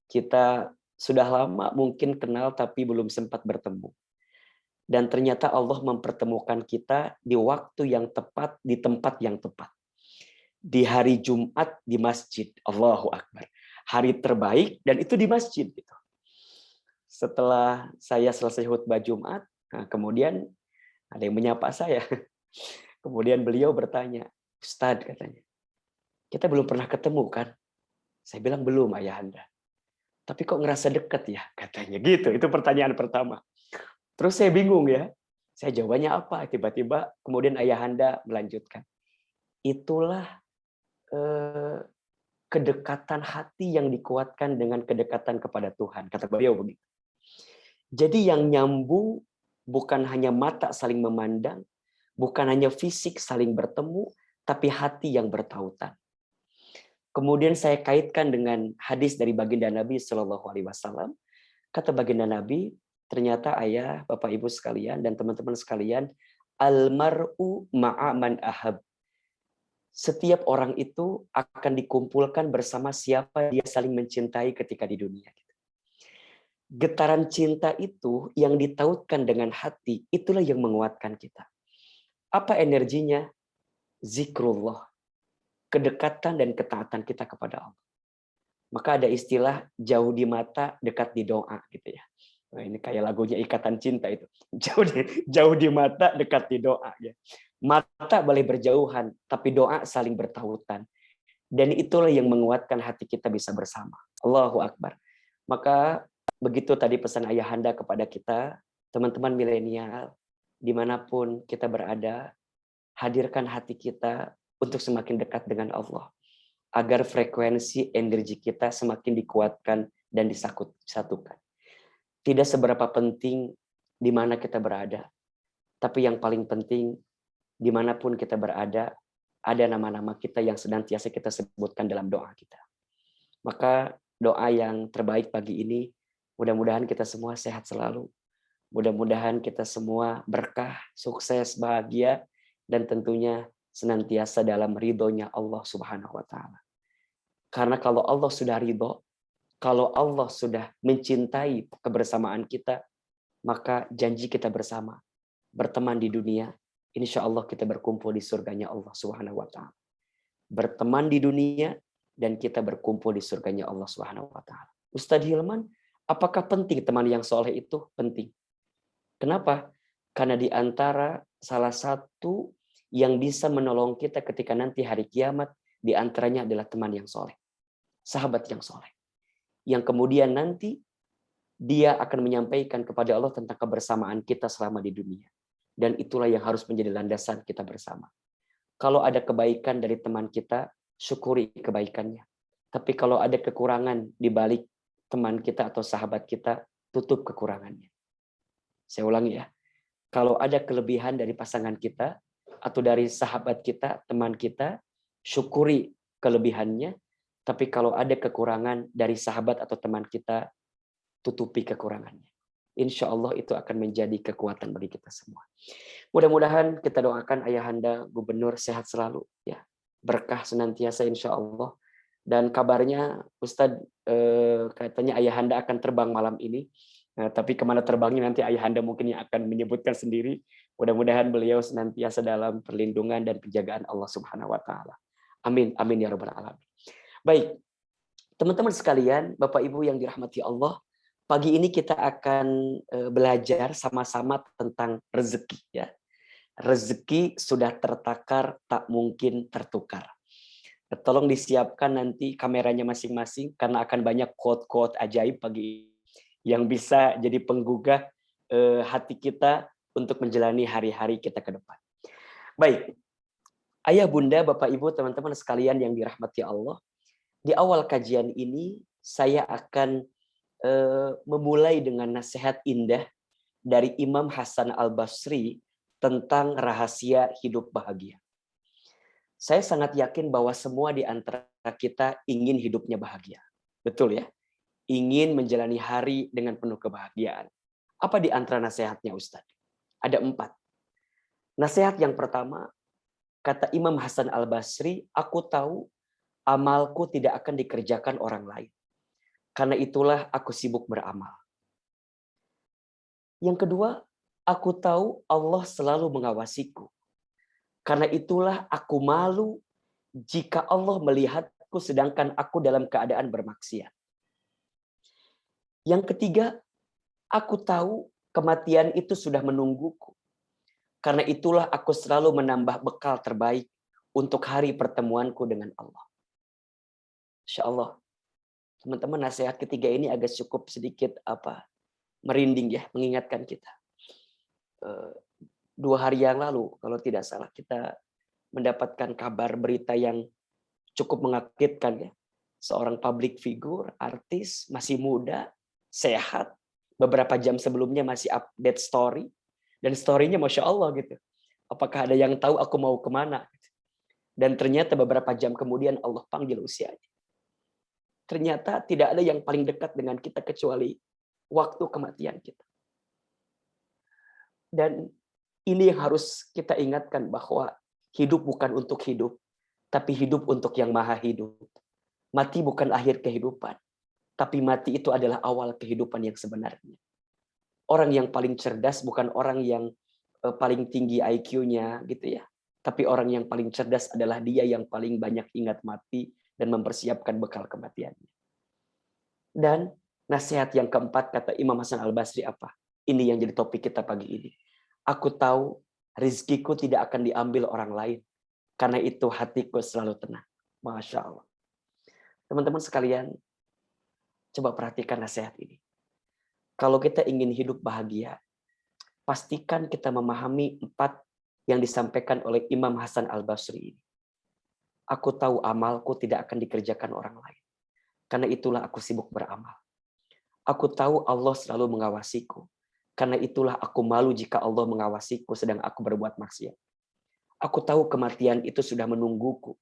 Kita sudah lama mungkin kenal tapi belum sempat bertemu. Dan ternyata Allah mempertemukan kita di waktu yang tepat, di tempat yang tepat. Di hari Jumat di masjid. Allahu Akbar. Hari terbaik dan itu di masjid. Gitu. Setelah saya selesai khutbah Jumat, kemudian ada yang menyapa saya. Kemudian beliau bertanya, Ustadz katanya, kita belum pernah ketemu kan? Saya bilang belum ayahanda. Tapi kok ngerasa dekat ya katanya gitu. Itu pertanyaan pertama. Terus saya bingung ya. Saya jawabannya apa? Tiba-tiba kemudian ayahanda melanjutkan. Itulah kedekatan hati yang dikuatkan dengan kedekatan kepada Tuhan. Kata beliau begitu. Jadi yang nyambung bukan hanya mata saling memandang, bukan hanya fisik saling bertemu, tapi hati yang bertautan. Kemudian saya kaitkan dengan hadis dari baginda Nabi Shallallahu Alaihi Wasallam. Kata baginda Nabi, ternyata ayah, bapak, ibu sekalian, dan teman-teman sekalian, almar'u ma'aman ahab. Setiap orang itu akan dikumpulkan bersama siapa dia saling mencintai ketika di dunia. Getaran cinta itu yang ditautkan dengan hati, itulah yang menguatkan kita. Apa energinya? Zikrullah. Kedekatan dan ketaatan kita kepada Allah. Maka ada istilah jauh di mata, dekat di doa gitu ya. Nah, ini kayak lagunya Ikatan Cinta itu. Jauh di mata, dekat di doa ya. Mata boleh berjauhan, tapi doa saling bertautan. Dan itulah yang menguatkan hati kita bisa bersama. Allahu Akbar. Maka begitu tadi pesan ayahanda kepada kita, teman-teman milenial, dimanapun kita berada, hadirkan hati kita untuk semakin dekat dengan Allah. Agar frekuensi energi kita semakin dikuatkan dan disatukan. Tidak seberapa penting di mana kita berada, tapi yang paling penting dimanapun kita berada, ada nama-nama kita yang senantiasa kita sebutkan dalam doa kita. Maka doa yang terbaik pagi ini, mudah-mudahan kita semua sehat selalu. Mudah-mudahan kita semua berkah, sukses, bahagia, dan tentunya senantiasa dalam ridhonya Allah Subhanahu wa Ta'ala. Karena kalau Allah sudah ridho, kalau Allah sudah mencintai kebersamaan kita, maka janji kita bersama, berteman di dunia, insya Allah kita berkumpul di surganya Allah Subhanahu wa Ta'ala. Berteman di dunia dan kita berkumpul di surganya Allah Subhanahu wa Ta'ala. Ustadz Hilman, apakah penting teman yang soleh itu? Penting. Kenapa? Karena di antara salah satu yang bisa menolong kita ketika nanti hari kiamat, di antaranya adalah teman yang soleh, sahabat yang soleh, yang kemudian nanti dia akan menyampaikan kepada Allah tentang kebersamaan kita selama di dunia. Dan itulah yang harus menjadi landasan kita bersama. Kalau ada kebaikan dari teman kita, syukuri kebaikannya. Tapi kalau ada kekurangan di balik teman kita atau sahabat kita, tutup kekurangannya. Saya ulangi ya. Kalau ada kelebihan dari pasangan kita, atau dari sahabat kita, teman kita, syukuri kelebihannya. Tapi kalau ada kekurangan dari sahabat atau teman kita, tutupi kekurangannya. Insya Allah itu akan menjadi kekuatan bagi kita semua. Mudah-mudahan kita doakan ayahanda gubernur sehat selalu, ya, berkah senantiasa insya Allah. Dan kabarnya Ustadz katanya ayahanda akan terbang malam ini. Nah, tapi kemana terbangnya nanti ayahanda mungkin yang akan menyebutkan sendiri. Mudah-mudahan beliau senantiasa dalam perlindungan dan penjagaan Allah Subhanahu wa Ta'ala. Amin, amin ya rabbal alamin. Baik, teman-teman sekalian, Bapak Ibu yang dirahmati Allah, pagi ini kita akan belajar sama-sama tentang rezeki. Ya. Rezeki sudah tertakar, tak mungkin tertukar. Tolong disiapkan nanti kameranya masing-masing, karena akan banyak quote-quote ajaib pagi ini yang bisa jadi penggugah hati kita untuk menjalani hari-hari kita ke depan. Baik, ayah bunda, bapak ibu, teman-teman sekalian yang dirahmati Allah, di awal kajian ini saya akan memulai dengan nasihat indah dari Imam Hasan Al-Basri tentang rahasia hidup bahagia. Saya sangat yakin bahwa semua di antara kita ingin hidupnya bahagia. Betul ya? Ingin menjalani hari dengan penuh kebahagiaan. Apa di antara nasihatnya Ustaz? Ada 4. Nasihat yang pertama, kata Imam Hasan Al-Basri, aku tahu amalku tidak akan dikerjakan orang lain. Karena itulah aku sibuk beramal. Yang kedua, Aku tahu Allah selalu mengawasiku. Karena itulah aku malu jika Allah melihatku sedangkan aku dalam keadaan bermaksiat. Yang ketiga, aku tahu kematian itu sudah menungguku. Karena itulah aku selalu menambah bekal terbaik untuk hari pertemuanku dengan Allah. Insya Allah. Teman-teman, nasihat ketiga ini agak cukup sedikit merinding ya, mengingatkan kita. 2 hari yang lalu, kalau tidak salah, kita mendapatkan kabar berita yang cukup mengagetkan ya. Seorang public figure, artis, masih muda, sehat. Beberapa jam sebelumnya masih update story. Dan story-nya Masya Allah gitu. Apakah ada yang tahu aku mau kemana? Dan ternyata beberapa jam kemudian Allah panggil usianya. Ternyata tidak ada yang paling dekat dengan kita kecuali waktu kematian kita. Dan ini yang harus kita ingatkan bahwa hidup bukan untuk hidup, tapi hidup untuk yang maha hidup. Mati bukan akhir kehidupan, tapi mati itu adalah awal kehidupan yang sebenarnya. Orang yang paling cerdas bukan orang yang paling tinggi IQ-nya gitu ya. Tapi orang yang paling cerdas adalah dia yang paling banyak ingat mati dan mempersiapkan bekal kematiannya. Dan nasihat yang keempat kata Imam Hasan Al-Basri apa? Ini yang jadi topik kita pagi ini. Aku tahu rizkiku tidak akan diambil orang lain. Karena itu hatiku selalu tenang. Masya Allah. Teman-teman sekalian, coba perhatikan nasihat ini. Kalau kita ingin hidup bahagia, pastikan kita memahami 4 yang disampaikan oleh Imam Hasan Al-Basri ini. Aku tahu amalku tidak akan dikerjakan orang lain. Karena itulah aku sibuk beramal. Aku tahu Allah selalu mengawasiku. Karena itulah aku malu jika Allah mengawasiku sedang aku berbuat maksiat. Aku tahu kematian itu sudah menungguku.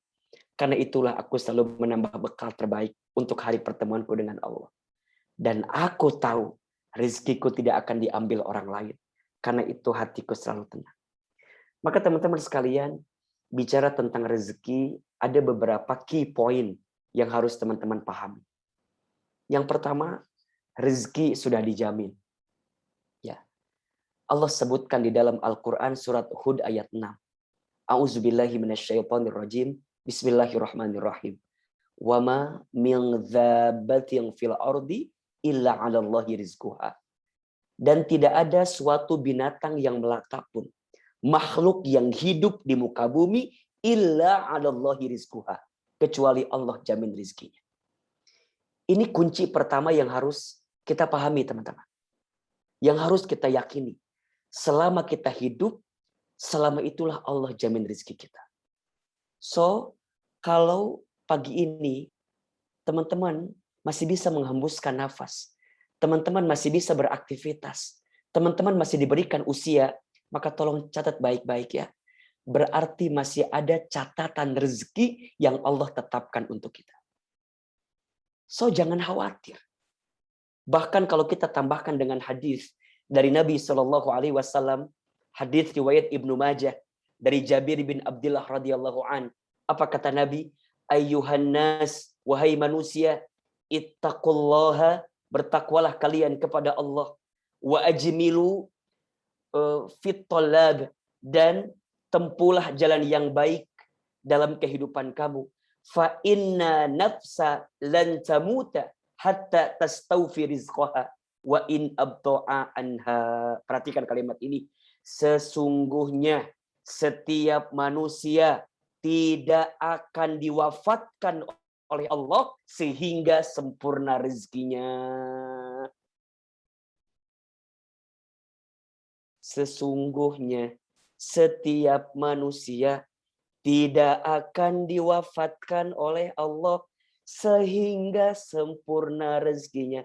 Karena itulah aku selalu menambah bekal terbaik untuk hari pertemuanku dengan Allah. Dan aku tahu rizkiku tidak akan diambil orang lain. Karena itu hatiku selalu tenang. Maka teman-teman sekalian, bicara tentang rezeki, ada beberapa key point yang harus teman-teman pahami. Yang pertama, rezeki sudah dijamin. Ya. Allah sebutkan di dalam Al-Quran surat Hud ayat 6. A'udzubillahi minasyaitonirrajim. Bismillahirrahmanirrahim. Wa ma min dzabbatin fil ardi illa 'alallahi rizquha. Dan tidak ada suatu binatang yang melata pun, makhluk yang hidup di muka bumi illa 'alallahi rizquha, kecuali Allah jamin rizkinya. Ini kunci pertama yang harus kita pahami, teman-teman. Yang harus kita yakini. Selama kita hidup, selama itulah Allah jamin rizki kita. So, kalau pagi ini teman-teman masih bisa menghembuskan nafas, teman-teman masih bisa beraktivitas, teman-teman masih diberikan usia, maka tolong catat baik-baik ya. Berarti masih ada catatan rezeki yang Allah tetapkan untuk kita. So, jangan khawatir. Bahkan kalau kita tambahkan dengan hadis dari Nabi SAW, hadis riwayat Ibnu Majah dari Jabir bin Abdullah radhiyallahu an. Apa kata Nabi? Ayyuhan nas, wahai manusia, ittaqullaha, bertakwalah kalian kepada Allah, wa ajmilu fit talab, dan tempuhlah jalan yang baik dalam kehidupan kamu. Fa inna nafsa lan tamuta hatta tastawfi rizqaha wa in abta'a anha. Perhatikan kalimat ini. Sesungguhnya setiap manusia tidak akan diwafatkan oleh Allah sehingga sempurna rezekinya. Sesungguhnya setiap manusia tidak akan diwafatkan oleh Allah sehingga sempurna rezekinya.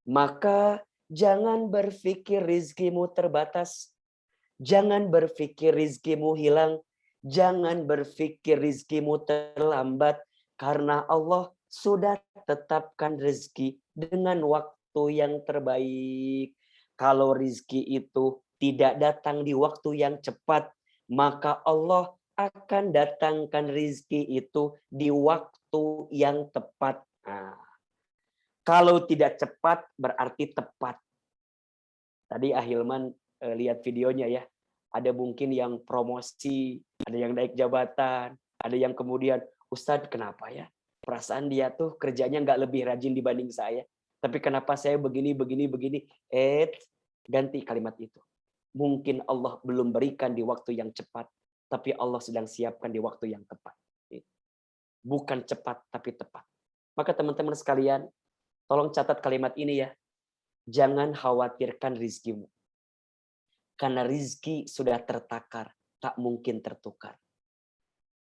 Maka jangan berpikir rezekimu terbatas. Jangan berpikir rezekimu hilang. Jangan berpikir rezekimu terlambat. Karena Allah sudah tetapkan rezeki dengan waktu yang terbaik. Kalau rezeki itu tidak datang di waktu yang cepat, maka Allah akan datangkan rezeki itu di waktu yang tepat. Nah, kalau tidak cepat berarti tepat. Tadi Ahilman lihat videonya ya. Ada mungkin yang promosi, ada yang naik jabatan, ada yang kemudian, Ustadz kenapa ya? Perasaan dia tuh kerjanya nggak lebih rajin dibanding saya. Tapi kenapa saya begini. Ganti kalimat itu. Mungkin Allah belum berikan di waktu yang cepat, tapi Allah sedang siapkan di waktu yang tepat. Bukan cepat, tapi tepat. Maka teman-teman sekalian, tolong catat kalimat ini ya. Jangan khawatirkan rizkimu. Karena rizki sudah tertakar, tak mungkin tertukar.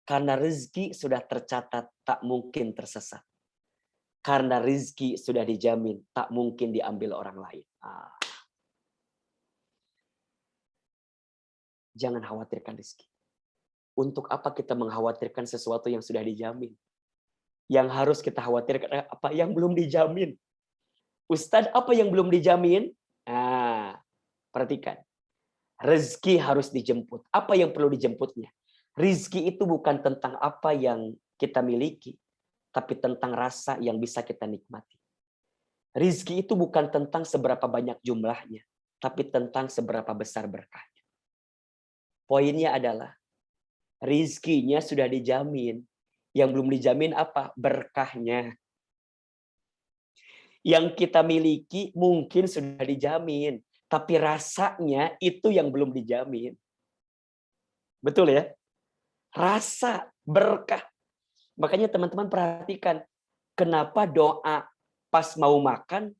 Karena rizki sudah tercatat, tak mungkin tersesat. Karena rizki sudah dijamin, tak mungkin diambil orang lain. Jangan khawatirkan rizki. Untuk apa kita mengkhawatirkan sesuatu yang sudah dijamin? Yang harus kita khawatirkan apa yang belum dijamin? Ustadz, apa yang belum dijamin? Perhatikan. Rezeki harus dijemput. Apa yang perlu dijemputnya? Rizki itu bukan tentang apa yang kita miliki, tapi tentang rasa yang bisa kita nikmati. Rizki itu bukan tentang seberapa banyak jumlahnya, tapi tentang seberapa besar berkahnya. Poinnya adalah, rizkinya sudah dijamin. Yang belum dijamin apa? Berkahnya. Yang kita miliki mungkin sudah dijamin, tapi rasanya itu yang belum dijamin. Betul ya? Rasa berkah. Makanya teman-teman perhatikan, kenapa doa pas mau makan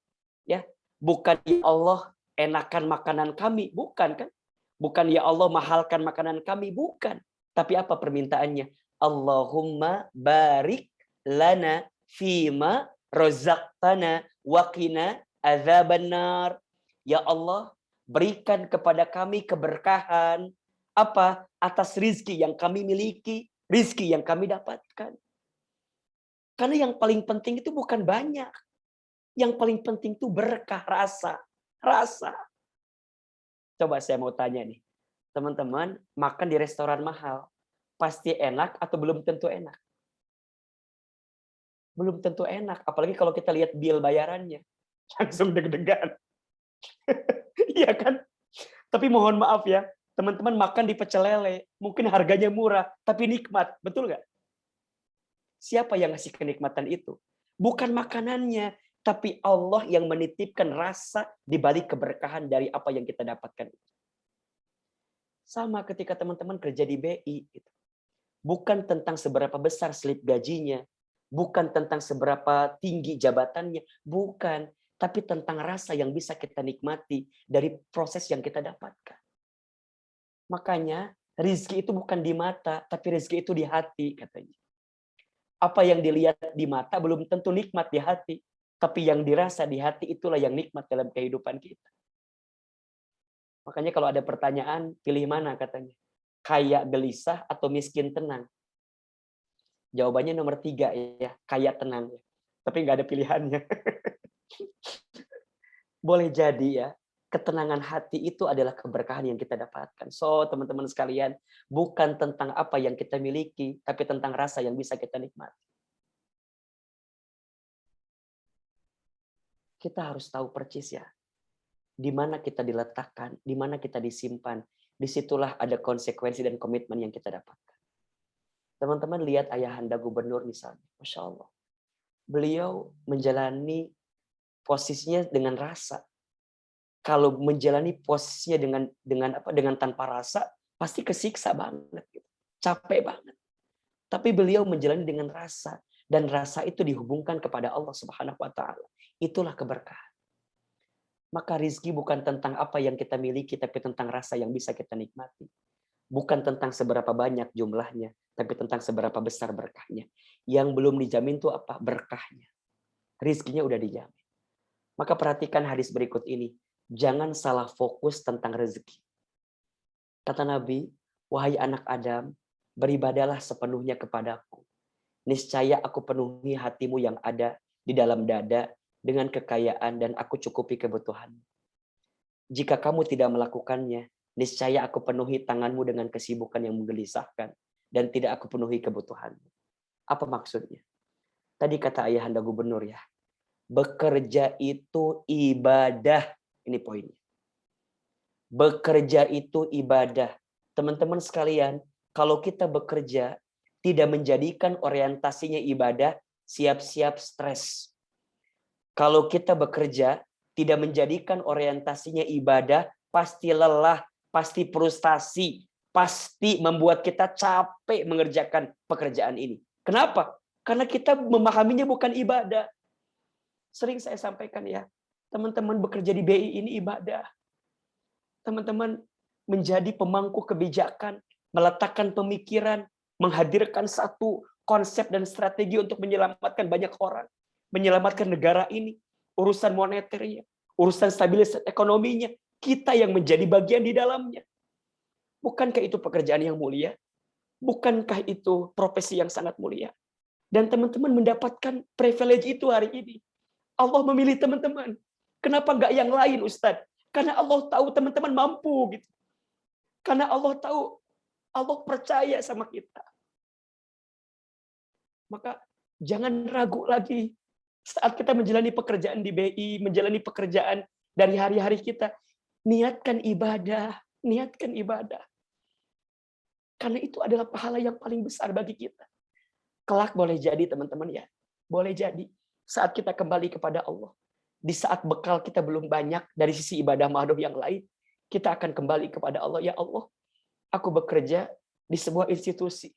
ya, bukan ya Allah enakan makanan kami, bukan kan? Bukan ya Allah mahalkan makanan kami, bukan. Tapi apa permintaannya? Allahumma barik lana fima rozaqtana waqina azabannar. Ya Allah, berikan kepada kami keberkahan apa? Atas rizki yang kami miliki, rizki yang kami dapatkan. Karena yang paling penting itu bukan banyak. Yang paling penting itu berkah, rasa. Coba saya mau tanya nih. Teman-teman, makan di restoran mahal, pasti enak atau belum tentu enak? Belum tentu enak. Apalagi kalau kita lihat bill bayarannya. Langsung deg-degan. Iya kan? Tapi mohon maaf ya, teman-teman makan di pecel lele, mungkin harganya murah, tapi nikmat. Betul nggak? Siapa yang ngasih kenikmatan itu? Bukan makanannya, tapi Allah yang menitipkan rasa di balik keberkahan dari apa yang kita dapatkan. Sama ketika teman-teman kerja di BI. Bukan tentang seberapa besar slip gajinya, bukan tentang seberapa tinggi jabatannya, bukan. Tapi tentang rasa yang bisa kita nikmati dari proses yang kita dapatkan. Makanya rizki itu bukan di mata, tapi rizki itu di hati katanya. Apa yang dilihat di mata belum tentu nikmat di hati, tapi yang dirasa di hati itulah yang nikmat dalam kehidupan kita. Makanya kalau ada pertanyaan, pilih mana katanya? Kaya gelisah atau miskin tenang? Jawabannya nomor 3 ya, kaya tenang. Tapi nggak ada pilihannya. Boleh jadi ya, ketenangan hati itu adalah keberkahan yang kita dapatkan. So, teman-teman sekalian, bukan tentang apa yang kita miliki, tapi tentang rasa yang bisa kita nikmati. Kita harus tahu persis ya, di mana kita diletakkan, di mana kita disimpan. Disitulah ada konsekuensi dan komitmen yang kita dapatkan. Teman-teman lihat ayahanda gubernur misalnya, Masya Allah. Beliau menjalani posisinya dengan rasa. Kalau menjalani posisinya dengan tanpa rasa, pasti kesiksa banget, gitu. Capek banget. Tapi beliau menjalani dengan rasa, dan rasa itu dihubungkan kepada Allah Subhanahu Wa Taala. Itulah keberkahan. Maka rizki bukan tentang apa yang kita miliki, tapi tentang rasa yang bisa kita nikmati. Bukan tentang seberapa banyak jumlahnya, tapi tentang seberapa besar berkahnya. Yang belum dijamin itu apa? Berkahnya. Rizkinya udah dijamin. Maka perhatikan hadis berikut ini. Jangan salah fokus tentang rezeki. Kata Nabi, wahai anak Adam, beribadalah sepenuhnya kepadaku. Niscaya aku penuhi hatimu yang ada di dalam dada dengan kekayaan dan aku cukupi kebutuhanmu. Jika kamu tidak melakukannya, niscaya aku penuhi tanganmu dengan kesibukan yang menggelisahkan dan tidak aku penuhi kebutuhanmu. Apa maksudnya? Tadi kata ayahanda gubernur ya, bekerja itu ibadah. Ini poinnya. Bekerja itu ibadah. Teman-teman sekalian, kalau kita bekerja tidak menjadikan orientasinya ibadah, siap-siap stres. Kalau kita bekerja tidak menjadikan orientasinya ibadah, pasti lelah, pasti frustasi, pasti membuat kita capek mengerjakan pekerjaan ini. Kenapa? Karena kita memahaminya bukan ibadah. Sering saya sampaikan ya, teman-teman bekerja di BI ini ibadah. Teman-teman menjadi pemangku kebijakan, meletakkan pemikiran, menghadirkan satu konsep dan strategi untuk menyelamatkan banyak orang, menyelamatkan negara ini, urusan moneternya, urusan stabilitas ekonominya, kita yang menjadi bagian di dalamnya. Bukankah itu pekerjaan yang mulia? Bukankah itu profesi yang sangat mulia? Dan teman-teman mendapatkan privilege itu hari ini. Allah memilih teman-teman. Kenapa enggak yang lain, Ustadz? Karena Allah tahu teman-teman mampu gitu. Karena Allah tahu, Allah percaya sama kita. Maka jangan ragu lagi saat kita menjalani pekerjaan di BI, menjalani pekerjaan dari hari-hari kita. Niatkan ibadah, niatkan ibadah. Karena itu adalah pahala yang paling besar bagi kita. Kelak boleh jadi teman-teman ya, boleh jadi saat kita kembali kepada Allah. Di saat bekal kita belum banyak dari sisi ibadah ma'ruf yang lain, kita akan kembali kepada Allah. Ya Allah, aku bekerja di sebuah institusi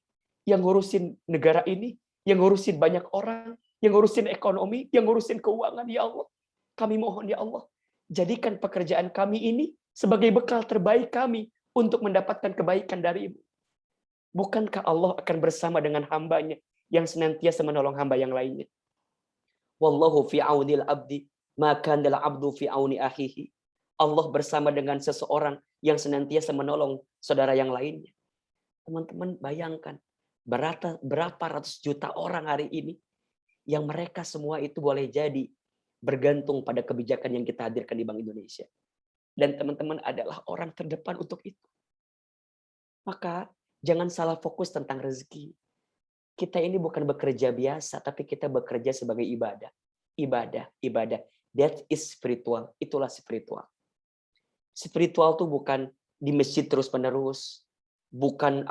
yang ngurusin negara ini, yang ngurusin banyak orang, yang ngurusin ekonomi, yang ngurusin keuangan. Ya Allah, kami mohon ya Allah, jadikan pekerjaan kami ini sebagai bekal terbaik kami untuk mendapatkan kebaikan dari-Mu. Bukankah Allah akan bersama dengan hambanya yang senantiasa menolong hamba yang lainnya? Wallahu fi aunil abdi, maka adalah abdu fi auni akhihi. Allah bersama dengan seseorang yang senantiasa menolong saudara yang lainnya. Teman-teman bayangkan, berapa ratus juta orang hari ini yang mereka semua itu boleh jadi bergantung pada kebijakan yang kita hadirkan di Bank Indonesia. Dan teman-teman adalah orang terdepan untuk itu. Maka jangan salah fokus tentang rezeki. Kita ini bukan bekerja biasa, tapi kita bekerja sebagai ibadah. Ibadah. That is spiritual. Itulah spiritual. Spiritual tuh bukan di masjid terus-menerus. Bukan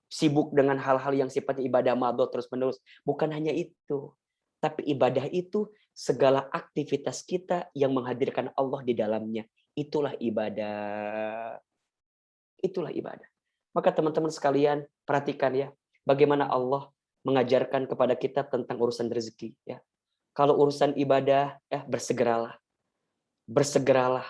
sibuk dengan hal-hal yang sifatnya ibadah madho terus-menerus. Bukan hanya itu. Tapi ibadah itu segala aktivitas kita yang menghadirkan Allah di dalamnya. Itulah ibadah. Itulah ibadah. Maka teman-teman sekalian, perhatikan ya, bagaimana Allah mengajarkan kepada kita tentang urusan rezeki. Ya. Kalau urusan ibadah, ya bersegeralah. Bersegeralah.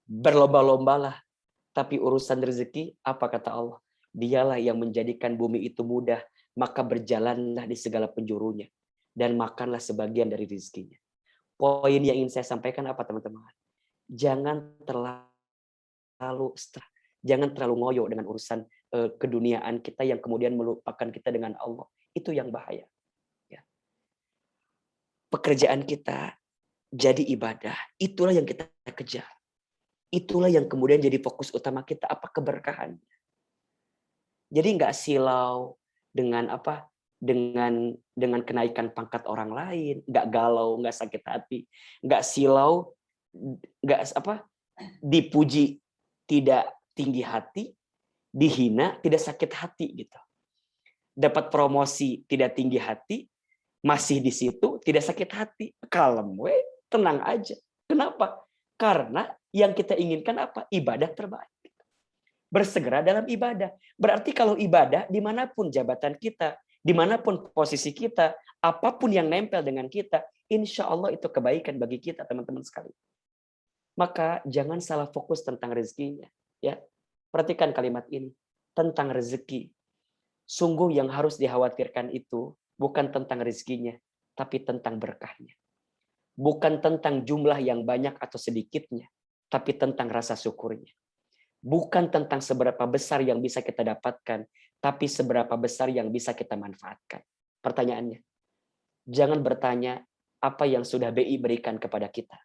Berlomba-lombalah. Tapi urusan rezeki, apa kata Allah? Dialah yang menjadikan bumi itu mudah, maka berjalanlah di segala penjurunya. Dan makanlah sebagian dari rezekinya. Poin yang ingin saya sampaikan apa teman-teman? Jangan terlalu ngoyo dengan urusan keduniaan kita yang kemudian melupakan kita dengan Allah. Itu yang bahaya. Ya. Pekerjaan kita jadi ibadah. Itulah yang kita kejar. Itulah yang kemudian jadi fokus utama kita. Apa keberkahannya? Jadi nggak silau dengan dengan kenaikan pangkat orang lain, nggak galau, nggak sakit hati, nggak silau, dipuji tidak tinggi hati, dihina tidak sakit hati gitu. Dapat promosi tidak tinggi hati, masih di situ tidak sakit hati, kalem tenang aja. Kenapa? Karena yang kita inginkan apa? Ibadah terbaik. Bersegera dalam ibadah. Berarti kalau ibadah dimanapun jabatan kita, dimanapun posisi kita, apapun yang nempel dengan kita, insya Allah itu kebaikan bagi kita teman-teman sekalian. Maka jangan salah fokus tentang rezekinya. Ya, perhatikan kalimat ini tentang rezeki. Sungguh yang harus dikhawatirkan itu bukan tentang rezekinya, tapi tentang berkahnya. Bukan tentang jumlah yang banyak atau sedikitnya, tapi tentang rasa syukurnya. Bukan tentang seberapa besar yang bisa kita dapatkan, tapi seberapa besar yang bisa kita manfaatkan. Pertanyaannya, jangan bertanya apa yang sudah BI berikan kepada kita,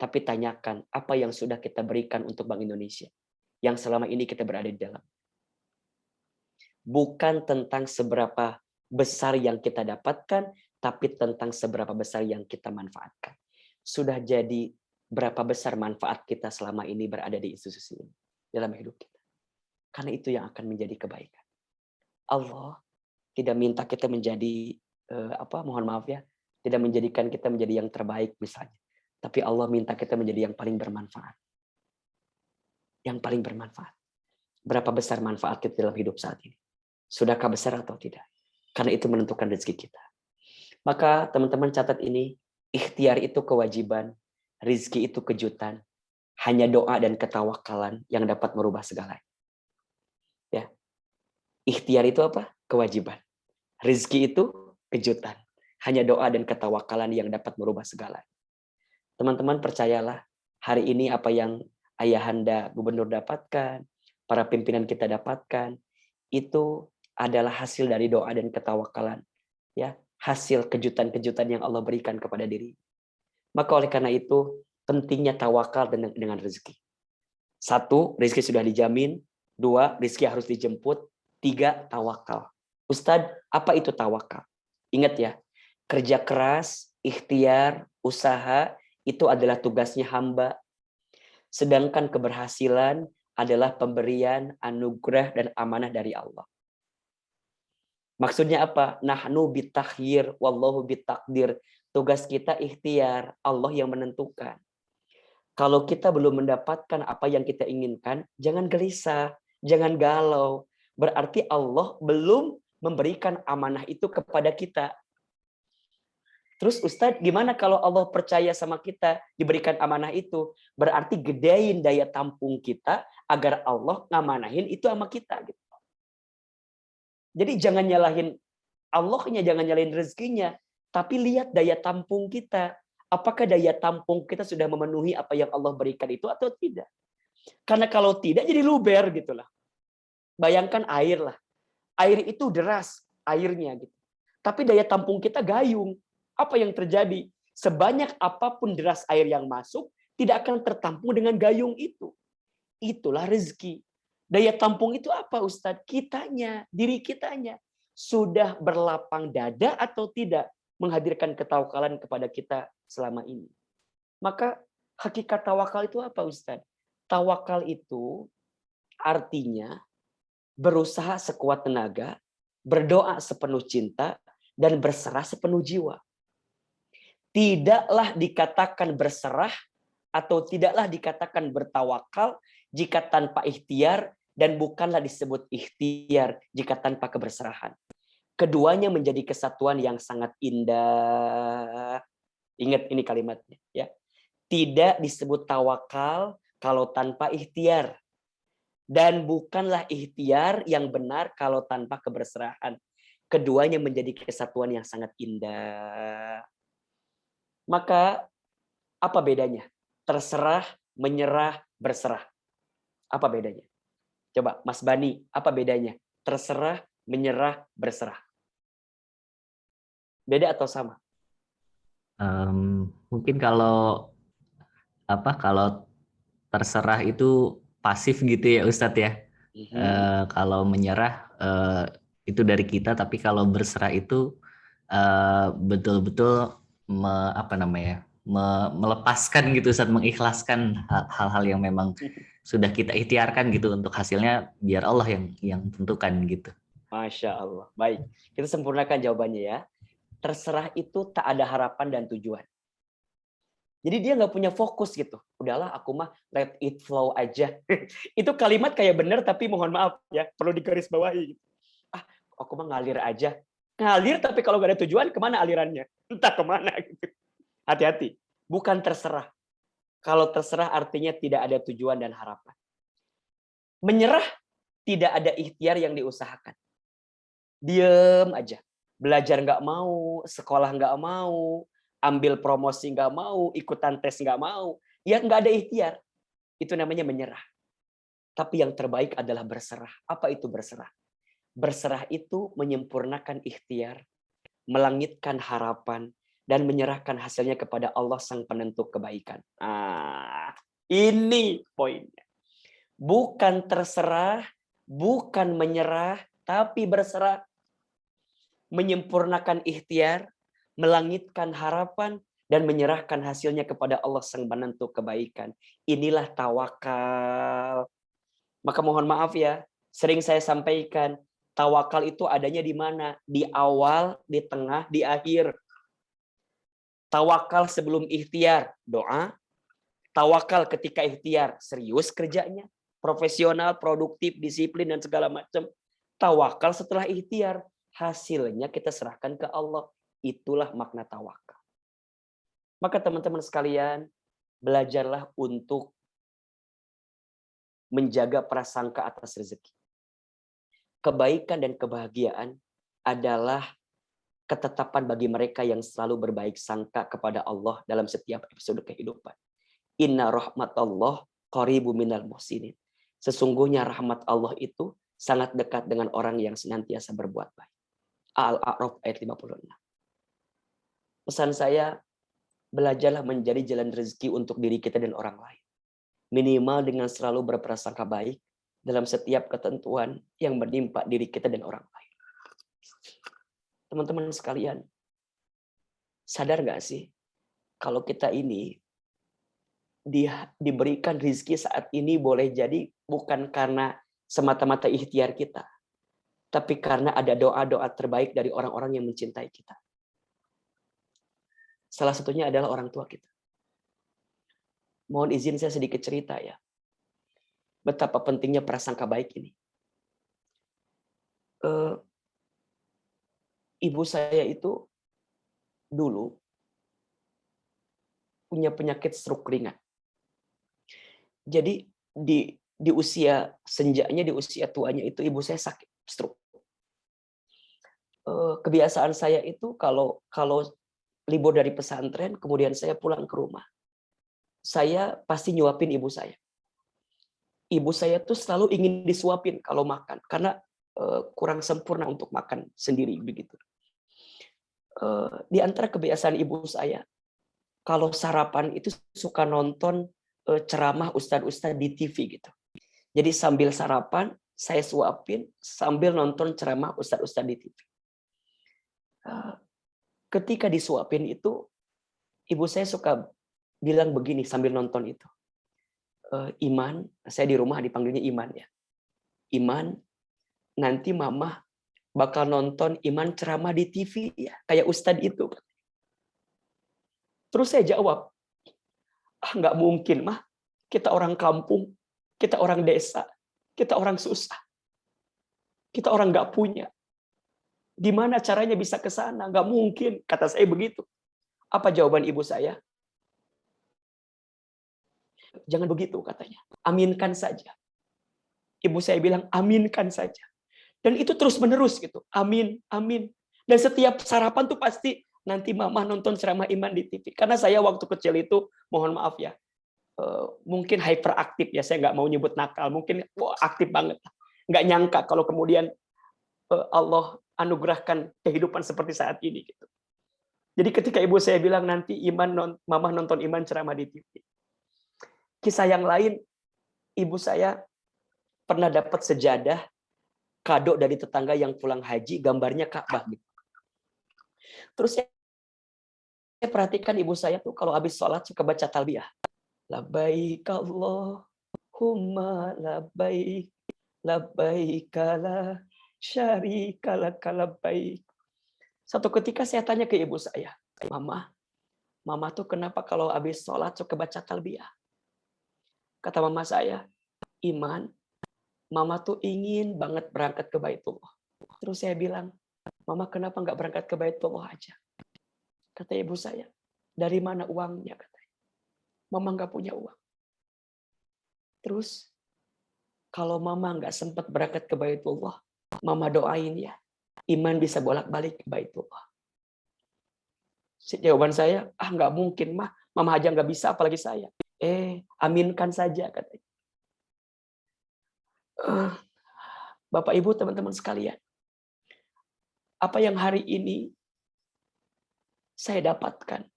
tapi tanyakan apa yang sudah kita berikan untuk Bank Indonesia yang selama ini kita berada di dalam. Bukan tentang seberapa besar yang kita dapatkan, tapi tentang seberapa besar yang kita manfaatkan. Sudah jadi berapa besar manfaat kita selama ini berada di institusi ini dalam hidup kita. Karena itu yang akan menjadi kebaikan. Allah tidak minta kita menjadi mohon maaf ya, tidak menjadikan kita menjadi yang terbaik misalnya. Tapi Allah minta kita menjadi yang paling bermanfaat. Yang paling bermanfaat. Berapa besar manfaat kita dalam hidup saat ini? Sudahkah besar atau tidak? Karena itu menentukan rezeki kita. Maka teman-teman catat ini, ikhtiar itu kewajiban, rizki itu kejutan. Hanya doa dan ketawakalan yang dapat merubah segalanya. Ya. Ikhtiar itu apa? Kewajiban. Rizki itu kejutan. Hanya doa dan ketawakalan yang dapat merubah segalanya. Teman-teman percayalah, hari ini apa yang ayahanda gubernur dapatkan, para pimpinan kita dapatkan, itu adalah hasil dari doa dan ketawakalan. Ya, hasil kejutan-kejutan yang Allah berikan kepada diri. Maka oleh karena itu, pentingnya tawakal dengan rezeki. 1, rezeki sudah dijamin. 2, rezeki harus dijemput. 3, tawakal. Ustadz, apa itu tawakal? Ingat ya, kerja keras, ikhtiar, usaha, itu adalah tugasnya hamba. Sedangkan keberhasilan adalah pemberian, anugerah, dan amanah dari Allah. Maksudnya apa? Nahnu bitakhir, wallahu bitakdir. Tugas kita ikhtiar, Allah yang menentukan. Kalau kita belum mendapatkan apa yang kita inginkan, jangan gelisah, jangan galau. Berarti Allah belum memberikan amanah itu kepada kita. Terus Ustadz, gimana kalau Allah percaya sama kita, diberikan amanah itu? Berarti gedein daya tampung kita agar Allah ngamanahin itu sama kita. Gitu. Jadi jangan nyalahin Allahnya, jangan nyalahin rezekinya. Tapi lihat daya tampung kita. Apakah daya tampung kita sudah memenuhi apa yang Allah berikan itu atau tidak? Karena kalau tidak jadi luber gitu lah. Bayangkan air lah. Air itu deras airnya gitu. Tapi daya tampung kita gayung. Apa yang terjadi? Sebanyak apapun deras air yang masuk, tidak akan tertampung dengan gayung itu. Itulah rezeki. Daya tampung itu apa Ustadz? Kitanya, diri kitanya. Sudah berlapang dada atau tidak menghadirkan ketawakalan kepada kita selama ini. Maka hakikat tawakal itu apa Ustadz? Tawakal itu artinya berusaha sekuat tenaga, berdoa sepenuh cinta, dan berserah sepenuh jiwa. Tidaklah dikatakan berserah atau tidaklah dikatakan bertawakal jika tanpa ikhtiar, dan bukanlah disebut ikhtiar jika tanpa keberserahan. Keduanya menjadi kesatuan yang sangat indah. Ingat ini kalimatnya ya. Tidak disebut tawakal kalau tanpa ikhtiar, dan bukanlah ikhtiar yang benar kalau tanpa keberserahan. Keduanya menjadi kesatuan yang sangat indah. Maka apa bedanya? Terserah, menyerah, berserah. Apa bedanya? Coba Mas Bani, apa bedanya? Terserah, menyerah, berserah. Beda atau sama? Mungkin kalau terserah itu pasif gitu ya Ustadz ya. Kalau menyerah itu dari kita, tapi kalau berserah itu betul-betul melepaskan gitu Ustadz, mengikhlaskan hal-hal yang memang sudah kita ikhtiarkan gitu, untuk hasilnya biar Allah yang tentukan gitu. Masya Allah. Baik, kita sempurnakan jawabannya ya. Terserah itu tak ada harapan dan tujuan. Jadi dia nggak punya fokus gitu. Udahlah aku mah let it flow aja. Itu kalimat kayak bener tapi mohon maaf ya, perlu digarisbawahi. Aku mah ngalir aja. Ngalir tapi kalau nggak ada tujuan, kemana alirannya? Entah kemana gitu. Hati-hati. Bukan terserah. Kalau terserah artinya tidak ada tujuan dan harapan. Menyerah tidak ada ikhtiar yang diusahakan. Diem aja. Belajar nggak mau, sekolah nggak mau, ambil promosi nggak mau, ikutan tes nggak mau. Ya nggak ada ikhtiar. Itu namanya menyerah. Tapi yang terbaik adalah berserah. Apa itu berserah? Berserah itu menyempurnakan ikhtiar, melangitkan harapan, dan menyerahkan hasilnya kepada Allah sang penentu kebaikan. Ini poinnya. Bukan terserah, bukan menyerah, tapi berserah. Menyempurnakan ikhtiar, melangitkan harapan, dan menyerahkan hasilnya kepada Allah sang penentu kebaikan. Inilah tawakal. Maka mohon maaf ya, sering saya sampaikan, tawakal itu adanya di mana? Di awal, di tengah, di akhir. Tawakal sebelum ikhtiar, doa. Tawakal ketika ikhtiar, serius kerjanya, profesional, produktif, disiplin, dan segala macam. Tawakal setelah ikhtiar, hasilnya kita serahkan ke Allah. Itulah makna tawakal. Maka teman-teman sekalian, belajarlah untuk menjaga prasangka atas rezeki. Kebaikan dan kebahagiaan adalah ketetapan bagi mereka yang selalu berbaik sangka kepada Allah dalam setiap episode kehidupan. Inna rahmatallah qaribu minal muhsinin. Sesungguhnya rahmat Allah itu sangat dekat dengan orang yang senantiasa berbuat baik. Al-A'raf ayat 56. Pesan saya, belajarlah menjadi jalan rezeki untuk diri kita dan orang lain. Minimal dengan selalu berprasangka baik dalam setiap ketentuan yang menimpa diri kita dan orang lain. Teman-teman sekalian, sadar gak sih kalau kita ini diberikan rezeki saat ini boleh jadi bukan karena semata-mata ikhtiar kita, tapi karena ada doa-doa terbaik dari orang-orang yang mencintai kita. Salah satunya adalah orang tua kita. Mohon izin saya sedikit cerita ya. Betapa pentingnya prasangka baik ini. Ibu saya itu dulu punya penyakit stroke ringan. Jadi di usia senjanya, di usia tuanya itu ibu saya sakit stroke. Kebiasaan saya itu kalau libur dari pesantren, kemudian saya pulang ke rumah, saya pasti nyuapin ibu saya. Ibu saya tuh selalu ingin disuapin kalau makan, karena kurang sempurna untuk makan sendiri begitu. Di antara kebiasaan ibu saya, kalau sarapan itu suka nonton ceramah ustadz-ustadz di TV gitu. Jadi sambil sarapan, saya suapin sambil nonton ceramah ustadz-ustadz di TV. Ketika disuapin itu, ibu saya suka bilang begini sambil nonton itu. Iman, saya di rumah dipanggilnya Iman ya. Iman, nanti mama bakal nonton Iman ceramah di TV ya, kayak ustadz itu. Terus saya jawab, nggak mungkin mah, kita orang kampung, kita orang desa, kita orang susah, kita orang nggak punya. Gimana caranya bisa ke sana? Nggak mungkin, kata saya begitu. Apa jawaban ibu saya? Jangan begitu katanya, aminkan saja. Ibu saya bilang aminkan saja. Dan itu terus menerus gitu, amin, amin. Dan setiap sarapan tuh pasti nanti mama nonton ceramah Iman di TV. Karena saya waktu kecil itu, mohon maaf ya, mungkin hyperaktif ya, saya nggak mau nyebut nakal, mungkin aktif banget. Nggak nyangka kalau kemudian Allah anugerahkan kehidupan seperti saat ini gitu. Jadi ketika ibu saya bilang nanti mama nonton Iman ceramah di TV. Kisah yang lain, ibu saya pernah dapat sejadah kado dari tetangga yang pulang haji, gambarnya Ka'bah gitu. Terus saya perhatikan ibu saya tuh kalau habis sholat suka baca talbiyah. Labbaik Allahumma labbaik, labbaik la syarika lak labbaik. Satu ketika saya tanya ke ibu saya, mama tuh kenapa kalau habis sholat suka baca talbiyah? Kata mama saya, Iman, mama tuh ingin banget berangkat ke Baitullah. Terus saya bilang, mama kenapa nggak berangkat ke Baitullah aja? Kata ibu saya, dari mana uangnya? Katanya, mama nggak punya uang. Terus, kalau mama nggak sempat berangkat ke Baitullah, mama doain ya, Iman bisa bolak-balik ke Baitullah. Jawaban saya, nggak mungkin mah, mama aja nggak bisa, apalagi saya. Aminkan saja katanya. Bapak Ibu teman-teman sekalian, apa yang hari ini saya dapatkan,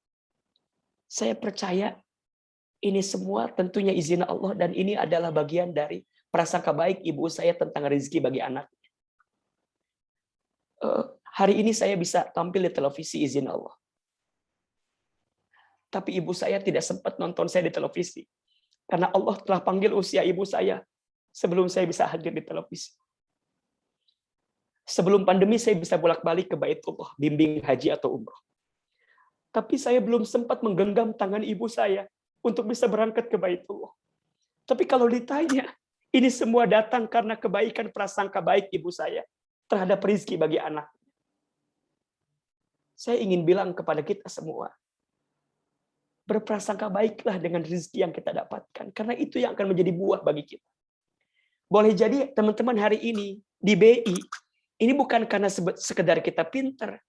saya percaya ini semua tentunya izin Allah, dan ini adalah bagian dari prasangka baik ibu saya tentang rezeki bagi anaknya. Hari ini saya bisa tampil di televisi izin Allah. Tapi ibu saya tidak sempat nonton saya di televisi. Karena Allah telah panggil usia ibu saya sebelum saya bisa hadir di televisi. Sebelum pandemi saya bisa bolak-balik ke Baitullah, bimbing haji atau umroh. Tapi saya belum sempat menggenggam tangan ibu saya untuk bisa berangkat ke Baitullah. Tapi kalau ditanya, ini semua datang karena kebaikan prasangka baik ibu saya terhadap rezeki bagi anak. Saya ingin bilang kepada kita semua, berprasangka baiklah dengan rezeki yang kita dapatkan, karena itu yang akan menjadi buah bagi kita. Boleh jadi teman-teman hari ini di BI, ini bukan karena sekedar kita pintar,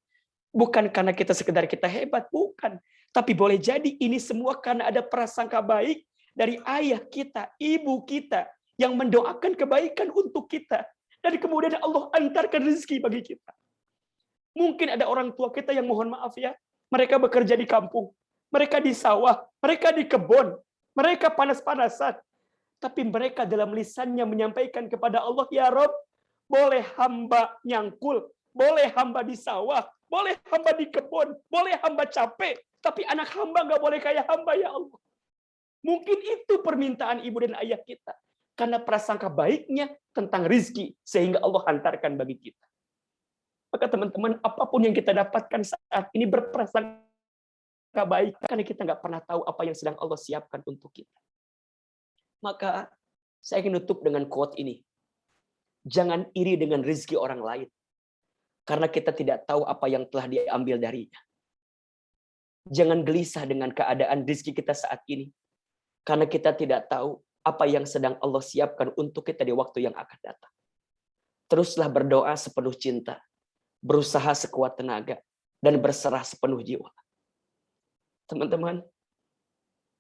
bukan karena kita sekedar kita hebat, bukan. Tapi boleh jadi ini semua karena ada prasangka baik dari ayah kita, ibu kita, yang mendoakan kebaikan untuk kita. Dan kemudian Allah antarkan rezeki bagi kita. Mungkin ada orang tua kita yang mohon maaf ya, mereka bekerja di kampung, mereka di sawah, mereka di kebun, mereka panas-panasan. Tapi mereka dalam lisannya menyampaikan kepada Allah, ya Rob, boleh hamba nyangkul, boleh hamba di sawah, boleh hamba di kebun, boleh hamba capek, tapi anak hamba nggak boleh kayak hamba ya Allah. Mungkin itu permintaan ibu dan ayah kita. Karena prasangka baiknya tentang rizki, sehingga Allah hantarkan bagi kita. Maka teman-teman, apapun yang kita dapatkan saat ini berprasangka baik, karena kita nggak pernah tahu apa yang sedang Allah siapkan untuk kita. Maka saya ingin tutup dengan quote ini. Jangan iri dengan rezeki orang lain. Karena kita tidak tahu apa yang telah diambil darinya. Jangan gelisah dengan keadaan rezeki kita saat ini. Karena kita tidak tahu apa yang sedang Allah siapkan untuk kita di waktu yang akan datang. Teruslah berdoa sepenuh cinta. Berusaha sekuat tenaga. Dan berserah sepenuh jiwa. Teman-teman,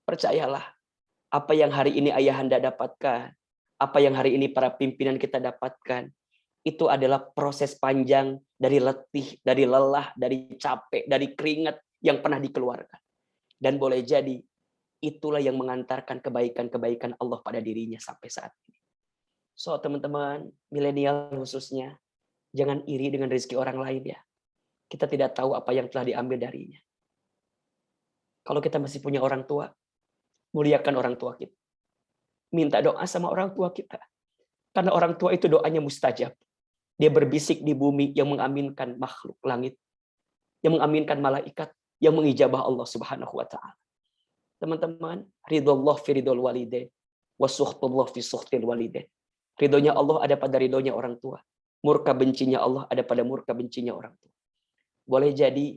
percayalah. Apa yang hari ini ayahanda dapatkan. Apa yang hari ini para pimpinan kita dapatkan, itu adalah proses panjang dari letih, dari lelah, dari capek, dari keringat yang pernah dikeluarkan. Dan boleh jadi, itulah yang mengantarkan kebaikan-kebaikan Allah pada dirinya sampai saat ini. So teman-teman, milenial khususnya, jangan iri dengan rezeki orang lain ya. Kita tidak tahu apa yang telah diambil darinya. Kalau kita masih punya orang tua, muliakan orang tua kita. Minta doa sama orang tua kita. Karena orang tua itu doanya mustajab. Dia berbisik di bumi yang mengaminkan makhluk langit. Yang mengaminkan malaikat. Yang mengijabah Allah subhanahu wa ta'ala. Teman-teman, ridullah fi ridul walidain. Wa suhtullah fi suhtil walidain. Ridhonya Allah ada pada ridhonya orang tua. Murka bencinya Allah ada pada murka bencinya orang tua. Boleh jadi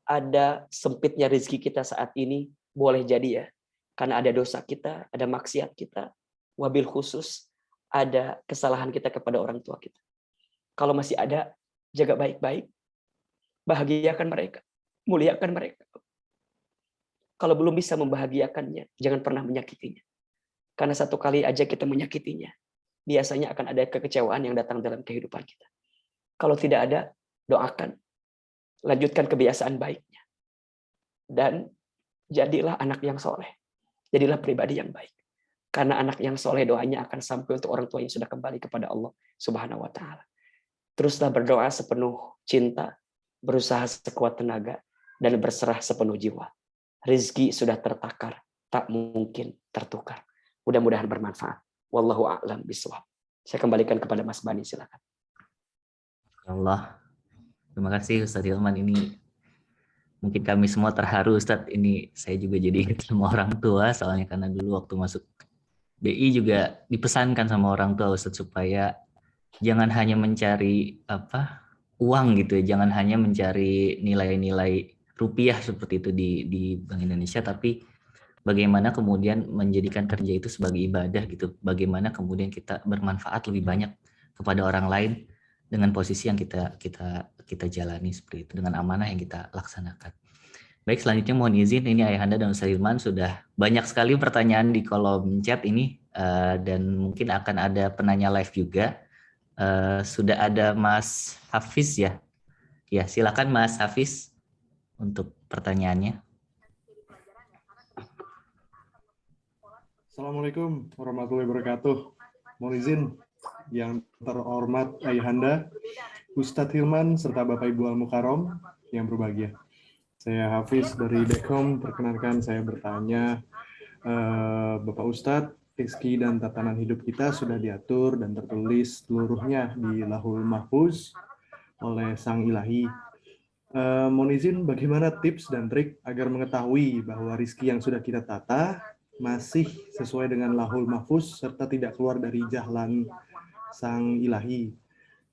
ada sempitnya rezeki kita saat ini. Boleh jadi ya. Karena ada dosa kita, ada maksiat kita, wabil khusus ada kesalahan kita kepada orang tua kita. Kalau masih ada, jaga baik-baik, bahagiakan mereka, muliakan mereka. Kalau belum bisa membahagiakannya, jangan pernah menyakitinya. Karena satu kali aja kita menyakitinya, biasanya akan ada kekecewaan yang datang dalam kehidupan kita. Kalau tidak ada, doakan, lanjutkan kebiasaan baiknya. Dan jadilah anak yang soleh. Jadilah pribadi yang baik. Karena anak yang soleh doanya akan sampai untuk orang tua yang sudah kembali kepada Allah Subhanahu wa ta'ala. Teruslah berdoa sepenuh cinta, berusaha sekuat tenaga, dan berserah sepenuh jiwa. Rizki sudah tertakar, tak mungkin tertukar. Mudah-mudahan bermanfaat. Wallahu a'lam bishawab. Saya kembalikan kepada Mas Bani, silakan. Allah. Terima kasih Ustaz Hilman, ini mungkin kami semua terharu Ustadz, ini saya juga jadi ingat sama orang tua, soalnya karena dulu waktu masuk BI juga dipesankan sama orang tua Ustadz supaya jangan hanya mencari uang gitu ya, jangan hanya mencari nilai-nilai rupiah seperti itu di Bank Indonesia, tapi bagaimana kemudian menjadikan kerja itu sebagai ibadah gitu, bagaimana kemudian kita bermanfaat lebih banyak kepada orang lain dengan posisi yang kita jalani seperti itu, dengan amanah yang kita laksanakan. Baik, selanjutnya mohon izin, ini Ayahanda dan Ustaz Hilman sudah banyak sekali pertanyaan di kolom chat ini, dan mungkin akan ada penanya live juga. Sudah ada Mas Hafiz ya. Ya, silakan Mas Hafiz untuk pertanyaannya. Assalamualaikum warahmatullahi wabarakatuh. Mohon izin yang terhormat Ayahanda, Ustadz Hilman, serta Bapak Ibu Al-Mukarram yang berbahagia. Saya Hafiz dari Dekom. Perkenankan saya bertanya, Bapak Ustadz, rezeki dan tatanan hidup kita sudah diatur dan tertulis seluruhnya di Lahul Mahfuz oleh Sang Ilahi. Mohon izin, bagaimana tips dan trik agar mengetahui bahwa rezeki yang sudah kita tata masih sesuai dengan Lahul Mahfuz serta tidak keluar dari jalan Sang Ilahi?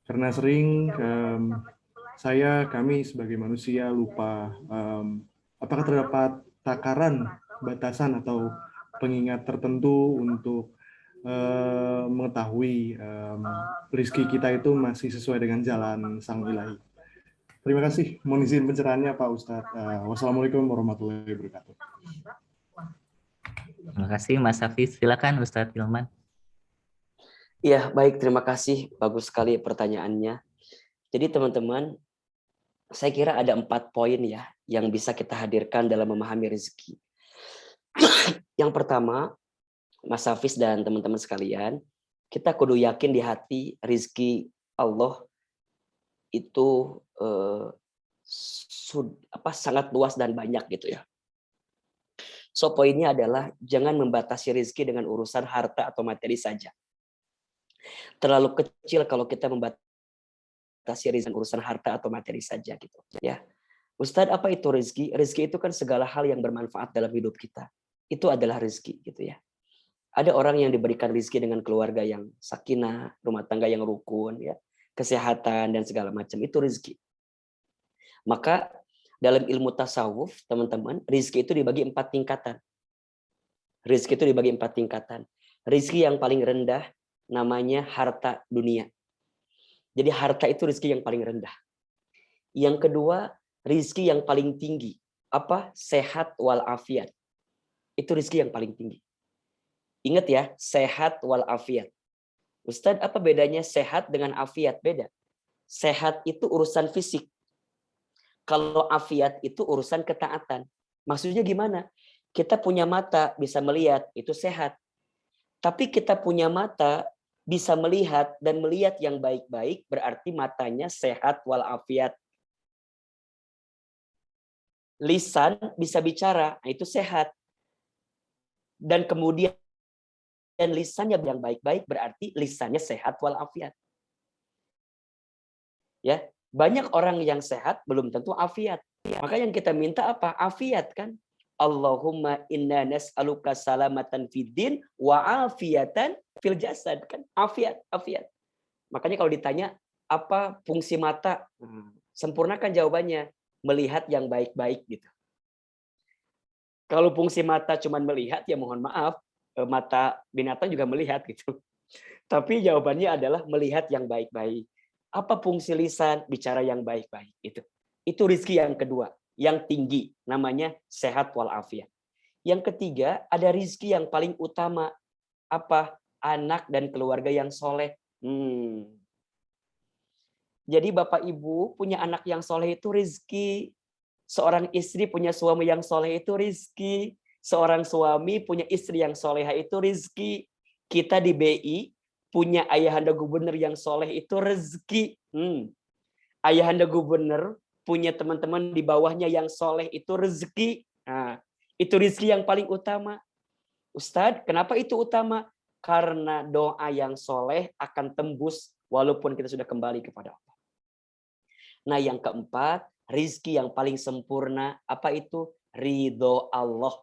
Karena sering kami sebagai manusia lupa apakah terdapat takaran, batasan atau pengingat tertentu untuk mengetahui rezeki kita itu masih sesuai dengan jalan Sang Ilahi. Terima kasih. Mohon izin pencerahannya Pak Ustadz. Wassalamualaikum warahmatullahi wabarakatuh. Terima kasih Mas Hafiz. Silakan Ustadz Hilman. Iya, baik. Terima kasih. Bagus sekali pertanyaannya. Jadi teman-teman, saya kira ada 4 poin ya yang bisa kita hadirkan dalam memahami rezeki. Yang pertama, Mas Hafiz dan teman-teman sekalian, kita kudu yakin di hati rezeki Allah itu sangat luas dan banyak gitu ya. So poinnya adalah jangan membatasi rezeki dengan urusan harta atau materi saja. Terlalu kecil kalau kita membatasi rezeki dengan urusan harta atau materi saja gitu ya. Ustadz, apa itu rezeki? Rezeki itu kan segala hal yang bermanfaat dalam hidup kita. Itu adalah rezeki gitu ya. Ada orang yang diberikan rezeki dengan keluarga yang sakinah, rumah tangga yang rukun ya, kesehatan dan segala macam, itu rezeki. Maka dalam ilmu tasawuf, teman-teman, rezeki itu dibagi 4 tingkatan. Rezeki itu dibagi 4 tingkatan. Rezeki yang paling rendah namanya harta dunia. Jadi harta itu rezeki yang paling rendah. Yang kedua, rezeki yang paling tinggi. Apa? Sehat wal afiat. Itu rezeki yang paling tinggi. Ingat ya, sehat wal afiat. Ustadz, apa bedanya sehat dengan afiat? Beda. Sehat itu urusan fisik. Kalau afiat itu urusan ketaatan. Maksudnya gimana? Kita punya mata bisa melihat, itu sehat. Tapi kita punya mata bisa melihat dan melihat yang baik-baik, berarti matanya sehat wal afiat. Lisan bisa bicara, itu sehat. Dan kemudian lisannya yang baik-baik, berarti lisannya sehat wal afiat. Ya, banyak orang yang sehat belum tentu afiat. Maka yang kita minta apa? Afiat kan? Allahumma inna nas'aluka salamatan fid din wa afiatan fil jasad kan? Afiat. Makanya kalau ditanya apa fungsi mata? Sempurnakan jawabannya, melihat yang baik-baik gitu. Kalau fungsi mata cuma melihat, ya mohon maaf, mata binatang juga melihat gitu. Tapi jawabannya adalah melihat yang baik-baik. Apa fungsi lisan? Bicara yang baik-baik itu. Itu rezeki yang kedua, yang tinggi, namanya sehat wal afiat. Yang ketiga, ada rezeki yang paling utama. Apa? Anak dan keluarga yang soleh. Jadi Bapak Ibu punya anak yang soleh itu rezeki. Seorang istri punya suami yang soleh itu rezeki. Seorang suami punya istri yang soleha itu rezeki. Kita di BI punya ayahanda gubernur yang soleh itu rezeki. Ayahanda gubernur punya teman-teman di bawahnya yang soleh itu rezeki. Nah, itu rezeki yang paling utama. Ustadz, kenapa itu utama? Karena doa yang soleh akan tembus walaupun kita sudah kembali kepada Allah. Nah, yang keempat, rizki yang paling sempurna, apa itu? Ridho Allah.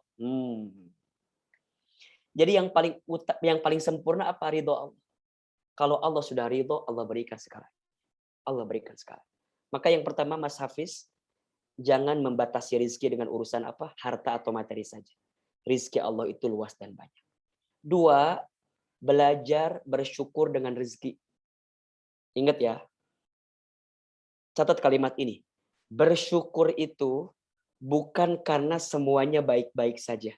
Jadi yang paling sempurna apa? Ridho Allah. Kalau Allah sudah ridho, Allah berikan sekarang. Allah berikan sekarang. Maka yang pertama, Mas Hafiz, jangan membatasi rizki dengan urusan apa? Harta atau materi saja. Rizki Allah itu luas dan banyak. 2, belajar bersyukur dengan rizki. Ingat ya, catat kalimat ini. Bersyukur itu bukan karena semuanya baik-baik saja.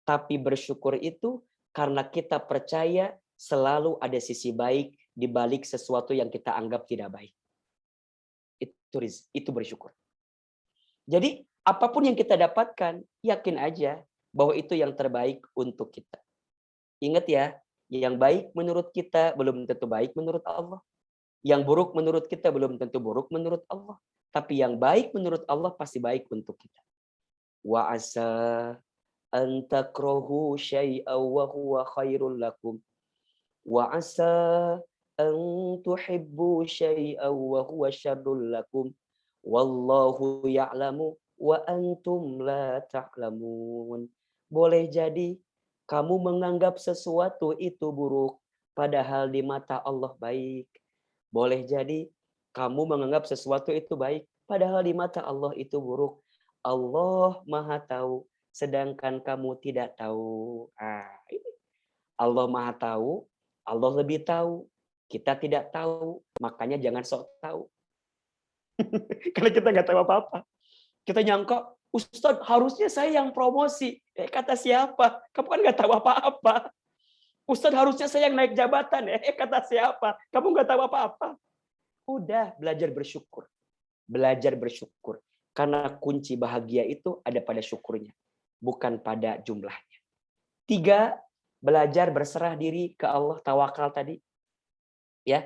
Tapi bersyukur itu karena kita percaya selalu ada sisi baik di balik sesuatu yang kita anggap tidak baik. Itu bersyukur. Jadi apapun yang kita dapatkan, yakin aja bahwa itu yang terbaik untuk kita. Ingat ya, yang baik menurut kita belum tentu baik menurut Allah. Yang buruk menurut kita belum tentu buruk menurut Allah. Tapi yang baik menurut Allah pasti baik untuk kita. Wa asa an takrahu syai'aw wa huwa khairul lakum. Wa asa an tuhibbu syai'aw wa huwa syarrul lakum. Wallahu ya'lamu wa antum la ta'lamun. Boleh jadi kamu menganggap sesuatu itu buruk, padahal di mata Allah baik. Boleh jadi kamu menganggap sesuatu itu baik, padahal di mata Allah itu buruk. Allah Maha tahu, sedangkan kamu tidak tahu. Ini. Allah Maha tahu, Allah lebih tahu. Kita tidak tahu, makanya jangan sok tahu. Karena kita nggak tahu apa-apa. Kita nyangka, Ustadz harusnya saya yang promosi. Kata siapa? Kamu kan nggak tahu apa-apa. Ustadz harusnya saya yang naik jabatan. Kata siapa? Kamu nggak tahu apa-apa. Udah, belajar bersyukur. Belajar bersyukur. Karena kunci bahagia itu ada pada syukurnya. Bukan pada jumlahnya. 3, belajar berserah diri ke Allah, tawakal tadi. Ya,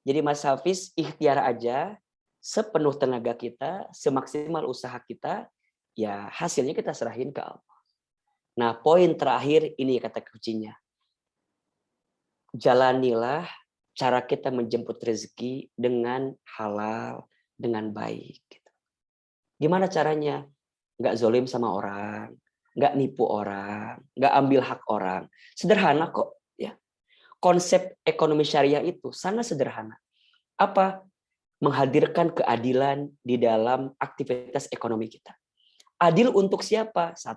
jadi Mas Hafiz ikhtiar aja. Sepenuh tenaga kita, semaksimal usaha kita, ya hasilnya kita serahin ke Allah. Nah, poin terakhir ini kata kuncinya. Jalanilah cara kita menjemput rezeki dengan halal, dengan baik. Gimana caranya? Nggak zolim sama orang, nggak nipu orang, nggak ambil hak orang. Sederhana kok. Ya. Konsep ekonomi syariah itu sangat sederhana. Apa? Menghadirkan keadilan di dalam aktivitas ekonomi kita. Adil untuk siapa? 1,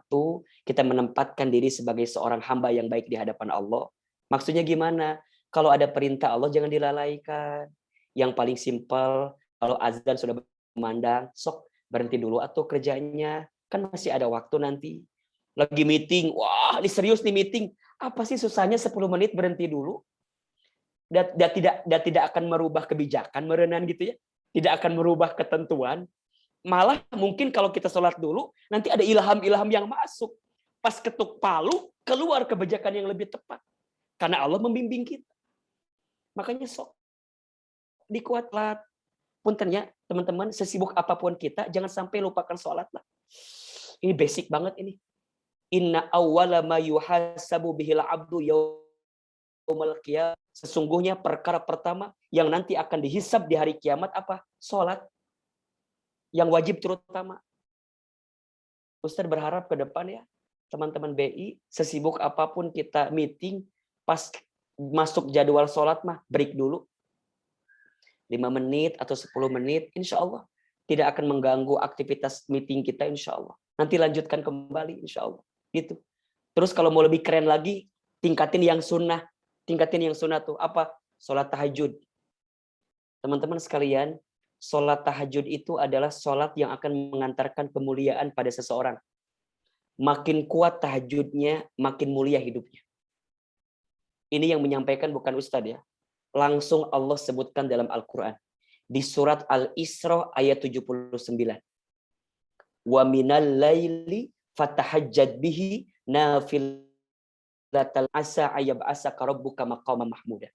kita menempatkan diri sebagai seorang hamba yang baik di hadapan Allah. Maksudnya gimana? Kalau ada perintah Allah jangan dilalaikan. Yang paling simpel, kalau azan sudah berkumandang, sok berhenti dulu atau kerjanya. Kan masih ada waktu nanti. Lagi meeting, wah ini serius nih meeting. Apa sih susahnya 10 menit berhenti dulu? Dan tidak akan merubah kebijakan merenan gitu ya. Tidak akan merubah ketentuan. Malah mungkin kalau kita sholat dulu, nanti ada ilham-ilham yang masuk. Pas ketuk palu, keluar kebijakan yang lebih tepat. Karena Allah membimbing kita. Makanya sok dikuatlah. Puntennya teman-teman, sesibuk apapun kita, jangan sampai lupakan sholat lah. Ini basic banget ini. Inna awwala ma yuhasabu bihil abdu yaumal qiyamah. Sesungguhnya perkara pertama yang nanti akan dihisab di hari kiamat apa? Sholat. Yang wajib terutama. Ustaz berharap ke depan ya, teman-teman BI, sesibuk apapun kita meeting, pas masuk jadwal sholat mah, break dulu. 5 menit atau 10 menit, insya Allah. Tidak akan mengganggu aktivitas meeting kita, insya Allah. Nanti lanjutkan kembali, insya Allah. Gitu. Terus kalau mau lebih keren lagi, tingkatin yang sunnah. Tingkatin yang sunnah tuh apa? Sholat tahajud. Teman-teman sekalian, sholat tahajud itu adalah sholat yang akan mengantarkan kemuliaan pada seseorang. Makin kuat tahajudnya, makin mulia hidupnya. Ini yang menyampaikan bukan Ustadz ya. Langsung Allah sebutkan dalam Al-Quran. Di surat Al-Isra ayat 79. Wa minal laili fatahajjad bihi nafil asa ayyab'asaka rabbuka maqama mahmuda.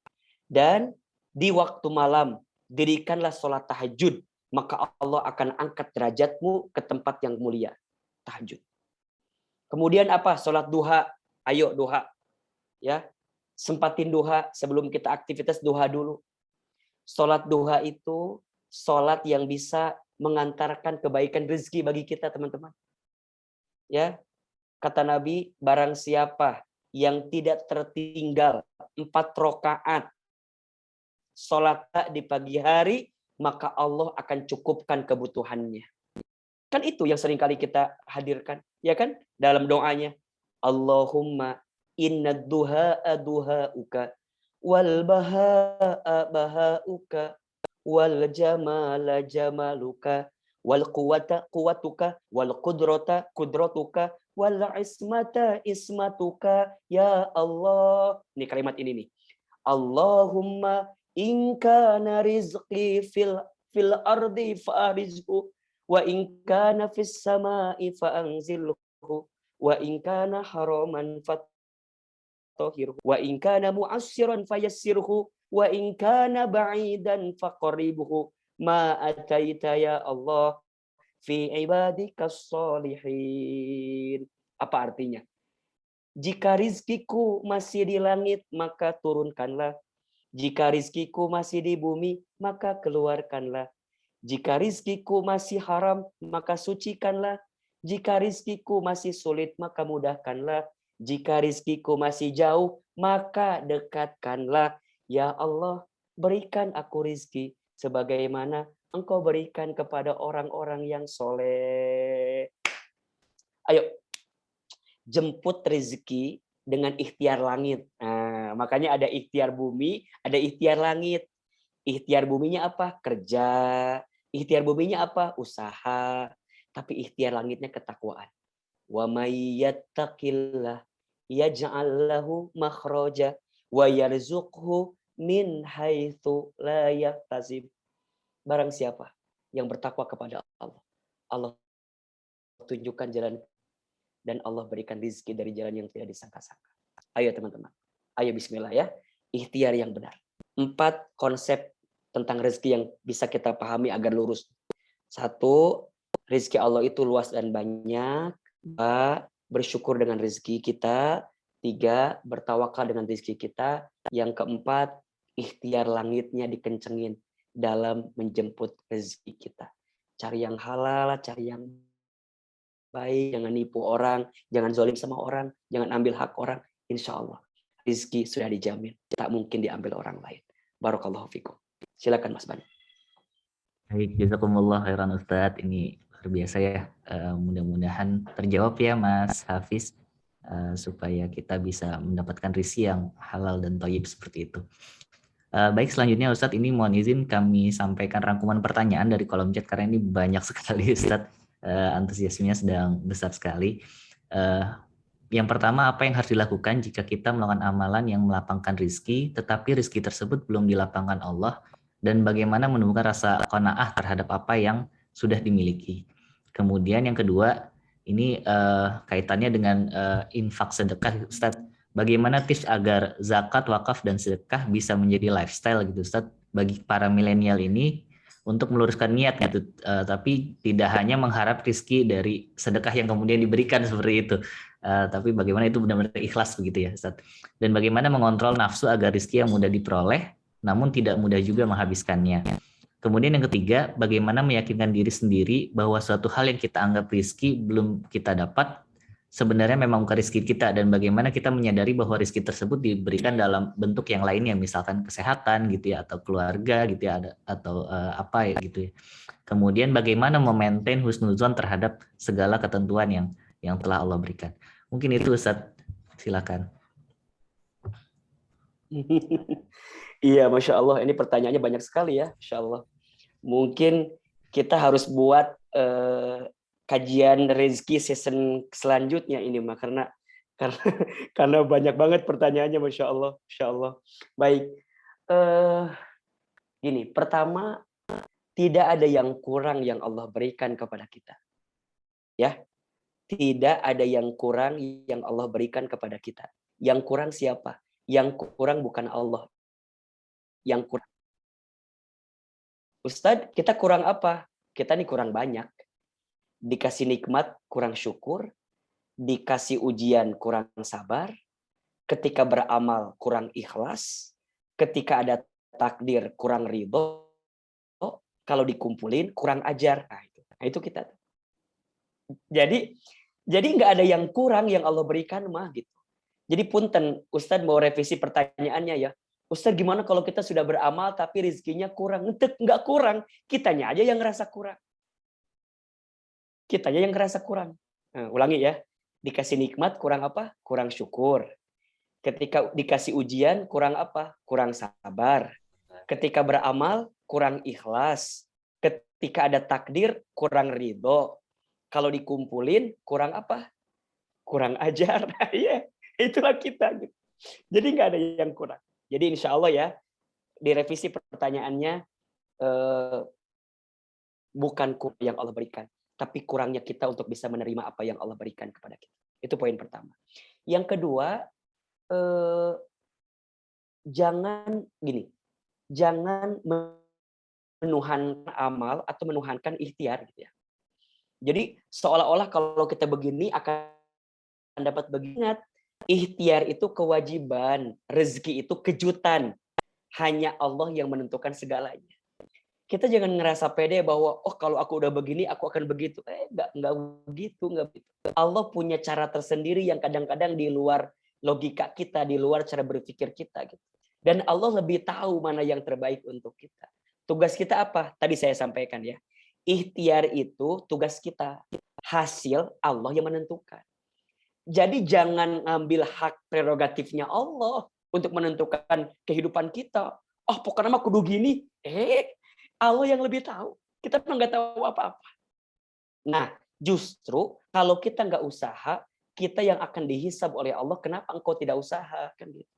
Dan di waktu malam dirikanlah sholat tahajud, maka Allah akan angkat derajatmu ke tempat yang mulia. Tahajud. Kemudian apa? Sholat duha. Ayo duha. Ya, sempatin duha sebelum kita aktivitas duha dulu. Sholat duha itu sholat yang bisa mengantarkan kebaikan rezeki bagi kita teman-teman. Ya, kata Nabi, barang siapa yang tidak tertinggal 4 rakaat sholat di pagi hari, maka Allah akan cukupkan kebutuhannya. Kan itu yang sering kali kita hadirkan, ya kan? Dalam doanya, Allahumma inna duha'a duha'uka, wal baha'a baha'uka, wal jamala jamaluka, wal quwata quwatuka, wal qudrata qudratuka, wal ismata ismatuka, ya Allah. Ini kalimat ini nih. Allahumma in kana rizqi fil ardi fa'rizhu, wa in kana fis sama'i fa'anzilhu, wa in kana haraman fatahhirhu, wa in kana mu'assiran fayassirhu, wa in kana ba'idan faqribhu, ma ataita ya Allah fi ibadikas sholihin. Apa artinya? Jika rizkiku masih di langit, maka turunkanlah. Jika rizkiku masih di bumi, maka keluarkanlah. Jika rizkiku masih haram, maka sucikanlah. Jika rizkiku masih sulit, maka mudahkanlah. Jika rizkiku masih jauh, maka dekatkanlah. Ya Allah, berikan aku rizki sebagaimana Engkau berikan kepada orang-orang yang soleh. Ayo, jemput rezeki dengan ikhtiar langit. Nah, makanya ada ikhtiar bumi, ada ikhtiar langit. Ikhtiar buminya apa? Kerja. Ikhtiar buminya apa? Usaha. Tapi ikhtiar langitnya ketakwaan. Wa may yattaqillah yaj'al lahu makhraja wa yarzuqhu min haitsu la yahtasib. Barang siapa yang bertakwa kepada Allah, Allah tunjukkan jalan dan Allah berikan rizki dari jalan yang tidak disangka-sangka. Ayo teman-teman, ayo bismillah ya. Ikhtiar yang benar. 4 konsep tentang rezeki yang bisa kita pahami agar lurus. 1, rezeki Allah itu luas dan banyak. 2, bersyukur dengan rezeki kita. 3, bertawakal dengan rezeki kita. Yang keempat, ikhtiar langitnya dikencengin dalam menjemput rezeki kita. Cari yang halal, cari yang baik, jangan nipu orang, jangan zalim sama orang, jangan ambil hak orang. Insya Allah rizki sudah dijamin, tak mungkin diambil orang lain. Barakallahu fikum. Silakan Mas Bani. Baik, jazakumullah khairan Ustadz. Ini luar biasa ya. Mudah-mudahan terjawab ya Mas Hafiz, supaya kita bisa mendapatkan rizki yang halal dan thayyib seperti itu. Baik, selanjutnya Ustadz, ini mohon izin kami sampaikan rangkuman pertanyaan dari kolom chat karena ini banyak sekali Ustadz. Antusiasmenya sedang besar sekali. Yang pertama, apa yang harus dilakukan jika kita melakukan amalan yang melapangkan rizki, tetapi rizki tersebut belum dilapangkan Allah, dan bagaimana menumbuhkan rasa qanaah terhadap apa yang sudah dimiliki. Kemudian yang kedua, ini kaitannya dengan infak sedekah Ustadz. Bagaimana tips agar zakat, wakaf, dan sedekah bisa menjadi lifestyle gitu Ustadz bagi para milenial ini, untuk meluruskan niat gitu, tapi tidak hanya mengharap rizki dari sedekah yang kemudian diberikan seperti itu, tapi bagaimana itu benar-benar ikhlas begitu ya Ustaz. Dan bagaimana mengontrol nafsu agar rizki yang mudah diperoleh, namun tidak mudah juga menghabiskannya. Kemudian yang ketiga, bagaimana meyakinkan diri sendiri bahwa suatu hal yang kita anggap rizki belum kita dapat, sebenarnya memang bukan rezeki kita, dan bagaimana kita menyadari bahwa rezeki tersebut diberikan dalam bentuk yang lainnya, misalkan kesehatan gitu ya, atau keluarga gitu ya, atau apa ya gitu ya. Kemudian bagaimana memaintain husnuzon terhadap segala ketentuan yang telah Allah berikan. Mungkin itu Ustaz, silakan. Iya, Masya Allah, ini pertanyaannya banyak sekali ya, Masya Allah. Mungkin kita harus buat kajian rezeki season selanjutnya ini mah, karena banyak banget pertanyaannya, Masya Allah, Masya Allah. Baik, gini, pertama, tidak ada yang kurang yang Allah berikan kepada kita, ya. Tidak ada yang kurang yang Allah berikan kepada kita. Yang kurang siapa? Yang kurang bukan Allah. Yang kurang, Ustadz, kita kurang apa? Kita nih kurang banyak. Dikasih nikmat kurang syukur, dikasih ujian kurang sabar, ketika beramal kurang ikhlas, ketika ada takdir kurang ridho, kalau dikumpulin kurang ajar. Nah itu kita. Jadi nggak ada yang kurang yang Allah berikan mah gitu. Jadi punten, Ustadz mau revisi pertanyaannya ya. Ustadz, gimana kalau kita sudah beramal tapi rezekinya kurang? Nggak kurang, kitanya aja yang ngerasa kurang. Kitanya yang ngerasa kurang. Nah, ulangi ya. Dikasih nikmat kurang apa? Kurang syukur. Ketika dikasih ujian kurang apa? Kurang sabar. Ketika beramal kurang ikhlas. Ketika ada takdir kurang ridho. Kalau dikumpulin kurang apa? Kurang ajar. Ya, itulah kita. Jadi nggak ada yang kurang. Jadi insya Allah ya, direvisi pertanyaannya, bukan kurang yang Allah berikan, tapi kurangnya kita untuk bisa menerima apa yang Allah berikan kepada kita. Itu poin pertama. Yang kedua, jangan menuhankan amal atau menuhankan ikhtiar gitu ya. Jadi seolah-olah kalau kita begini akan dapat ingat, ikhtiar itu kewajiban, rezeki itu kejutan. Hanya Allah yang menentukan segalanya. Kita jangan ngerasa pede bahwa oh kalau aku udah begini aku akan begitu. Enggak begitu. Allah punya cara tersendiri yang kadang-kadang di luar logika kita, di luar cara berpikir kita gitu. Dan Allah lebih tahu mana yang terbaik untuk kita. Tugas kita apa? Tadi saya sampaikan ya. Ikhtiar itu tugas kita. Hasil Allah yang menentukan. Jadi jangan ngambil hak prerogatifnya Allah untuk menentukan kehidupan kita. Oh pokoknya mah kudu gini. Allah yang lebih tahu. Kita nggak tahu apa-apa. Nah justru kalau kita nggak usaha, kita yang akan dihisab oleh Allah. Kenapa engkau tidak usaha? Kan gitu.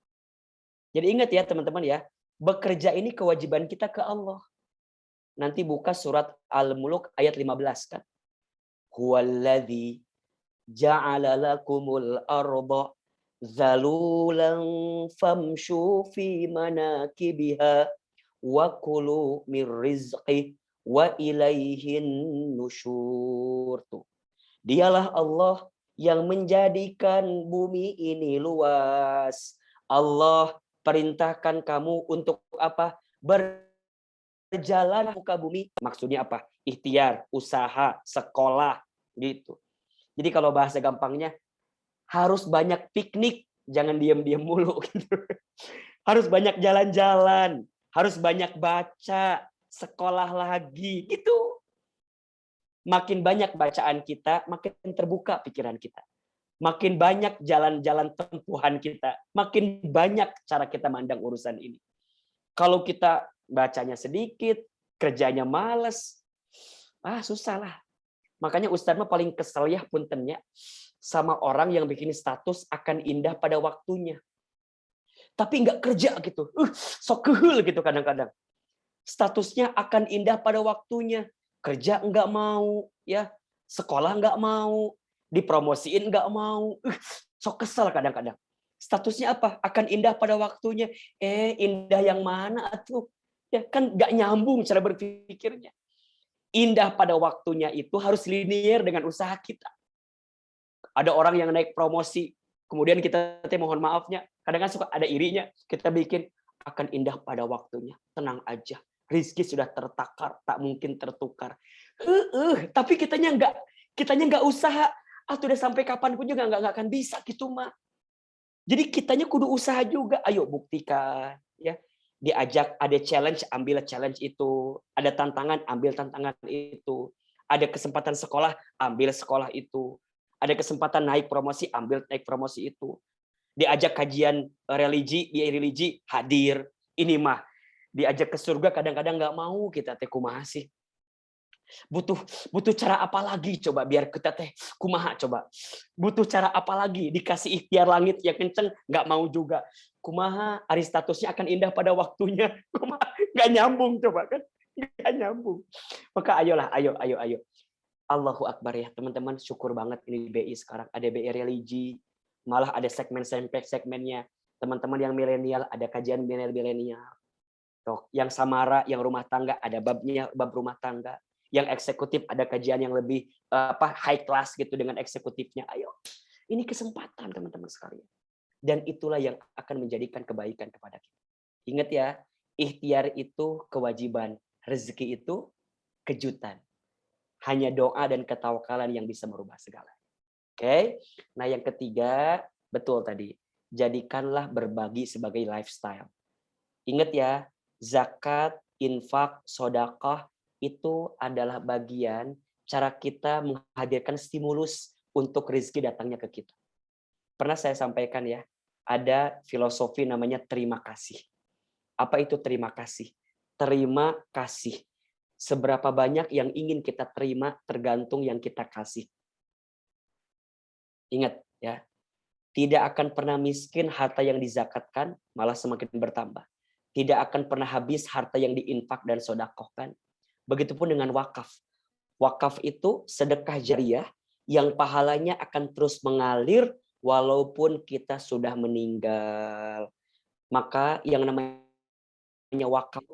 Jadi ingat ya teman-teman ya. Bekerja ini kewajiban kita ke Allah. Nanti buka surat Al-Mulk ayat 15 kan. Huwallazi ja'ala lakumul arda zalulan famshu fi manakibiha wa kulu mir rizqi wa ilaihin nusyur. Dialah Allah yang menjadikan bumi ini luas. Allah perintahkan kamu untuk apa? Berjalan muka bumi. Maksudnya apa? Ikhtiar, usaha, sekolah gitu. Jadi kalau bahasa gampangnya harus banyak piknik, jangan diam-diam mulu gitu. Harus banyak jalan-jalan, harus banyak baca, sekolah lagi gitu. Makin banyak bacaan kita, makin terbuka pikiran kita. Makin banyak jalan-jalan tempuhan kita, makin banyak cara kita mandang urusan ini. Kalau kita bacanya sedikit, kerjanya males, susah lah. Makanya Ustadz mah paling kesel ya puntennya sama orang yang bikin status akan indah pada waktunya. Tapi nggak kerja gitu. Sok kehul gitu kadang-kadang. Statusnya akan indah pada waktunya. Kerja nggak mau, ya. Sekolah nggak mau, dipromosiin nggak mau. Sok kesel kadang-kadang. Statusnya apa? Akan indah pada waktunya. Indah yang mana atuh? Ya kan nggak nyambung cara berpikirnya. Indah pada waktunya itu harus linear dengan usaha kita. Ada orang yang naik promosi, kemudian kita mohon maafnya, kadang-kadang suka ada irinya, kita bikin akan indah pada waktunya. Tenang aja, rizki sudah tertakar, tak mungkin tertukar. Tapi kitanya nggak usaha, udah sampai kapanpun juga nggak akan bisa gitu mah. Jadi kitanya kudu usaha juga, ayo buktikan, ya. Diajak ada challenge, ambil challenge itu. Ada tantangan, ambil tantangan itu. Ada kesempatan sekolah, ambil sekolah itu. Ada kesempatan naik promosi, ambil naik promosi itu. Diajak kajian religi, hadir. Ini mah diajak ke surga kadang-kadang nggak mau kita teh kumaha sih. Butuh cara apa lagi coba biar kita teh kumaha coba. Butuh cara apa lagi? Dikasih ikhtiar langit yang kenceng nggak mau juga. Kumaha ari statusnya akan indah pada waktunya. Kumaha nggak nyambung coba kan? Nggak nyambung. Maka ayolah, ayo. Allahu Akbar ya teman-teman, syukur banget ini BI sekarang ada BI religi, malah ada segmennya. Teman-teman yang milenial ada kajian milenial. Yang samara, yang rumah tangga ada bab rumah tangga. Yang eksekutif ada kajian yang lebih high class gitu dengan eksekutifnya. Ayo, ini kesempatan teman-teman sekalian. Dan itulah yang akan menjadikan kebaikan kepada kita. Ingat ya, ikhtiar itu kewajiban, rezeki itu kejutan. Hanya doa dan ketawakalan yang bisa merubah segala. Oke. Nah, yang ketiga, betul tadi. Jadikanlah berbagi sebagai lifestyle. Ingat ya, zakat, infak, sedekah itu adalah bagian cara kita menghadirkan stimulus untuk rezeki datangnya ke kita. Pernah saya sampaikan ya, ada filosofi namanya terima kasih. Apa itu terima kasih? Terima kasih. Seberapa banyak yang ingin kita terima tergantung yang kita kasih. Ingat ya, tidak akan pernah miskin harta yang dizakatkan, malah semakin bertambah. Tidak akan pernah habis harta yang diinfak dan sedekahkan. Begitupun dengan wakaf. Wakaf itu sedekah jariyah yang pahalanya akan terus mengalir walaupun kita sudah meninggal. Maka yang namanya wakaf,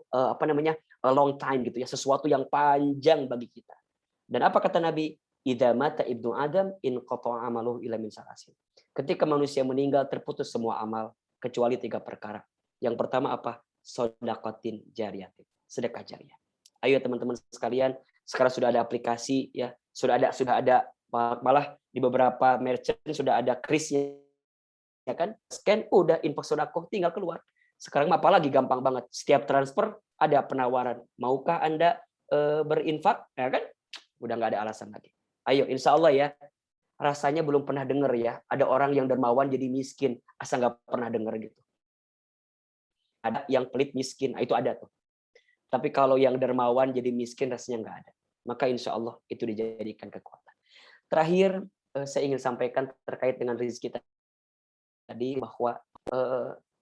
a long time gitu ya, sesuatu yang panjang bagi kita. Dan apa kata Nabi? Idza mata ibnu Adam in qata'a amaluhu illa min salasin. Ketika manusia meninggal terputus semua amal kecuali 3 perkara. Yang pertama apa? Shadaqatin jariyatin, sedekah jariah. Ayo teman-teman sekalian, sekarang sudah ada aplikasi ya, sudah ada malah di beberapa merchant sudah ada krisnya ya kan, scan udah infak sedekah tinggal keluar. Sekarang apalagi gampang banget, setiap transfer ada penawaran, maukah Anda berinfak ya kan, udah nggak ada alasan lagi. Ayo insya Allah ya, rasanya belum pernah dengar ya ada orang yang dermawan jadi miskin, asal nggak pernah dengar gitu. Ada yang pelit miskin, itu ada tuh. Tapi kalau yang dermawan jadi miskin rasanya nggak ada. Maka insya Allah itu dijadikan kekuatan. Terakhir saya ingin sampaikan terkait dengan rezeki kita tadi, bahwa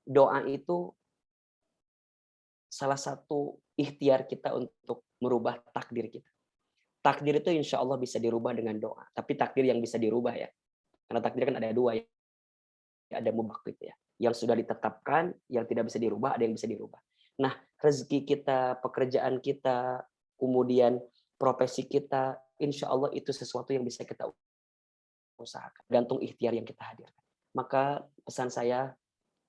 doa itu salah satu ikhtiar kita untuk merubah takdir kita. Takdir itu insya Allah bisa dirubah dengan doa. Tapi takdir yang bisa dirubah ya. Karena takdir kan ada 2 ya. Ada mubak gitu ya. Yang sudah ditetapkan, yang tidak bisa dirubah, ada yang bisa dirubah. Nah, rezeki kita, pekerjaan kita, kemudian profesi kita, insya Allah itu sesuatu yang bisa kita usahakan. Gantung ikhtiar yang kita hadirkan. Maka pesan saya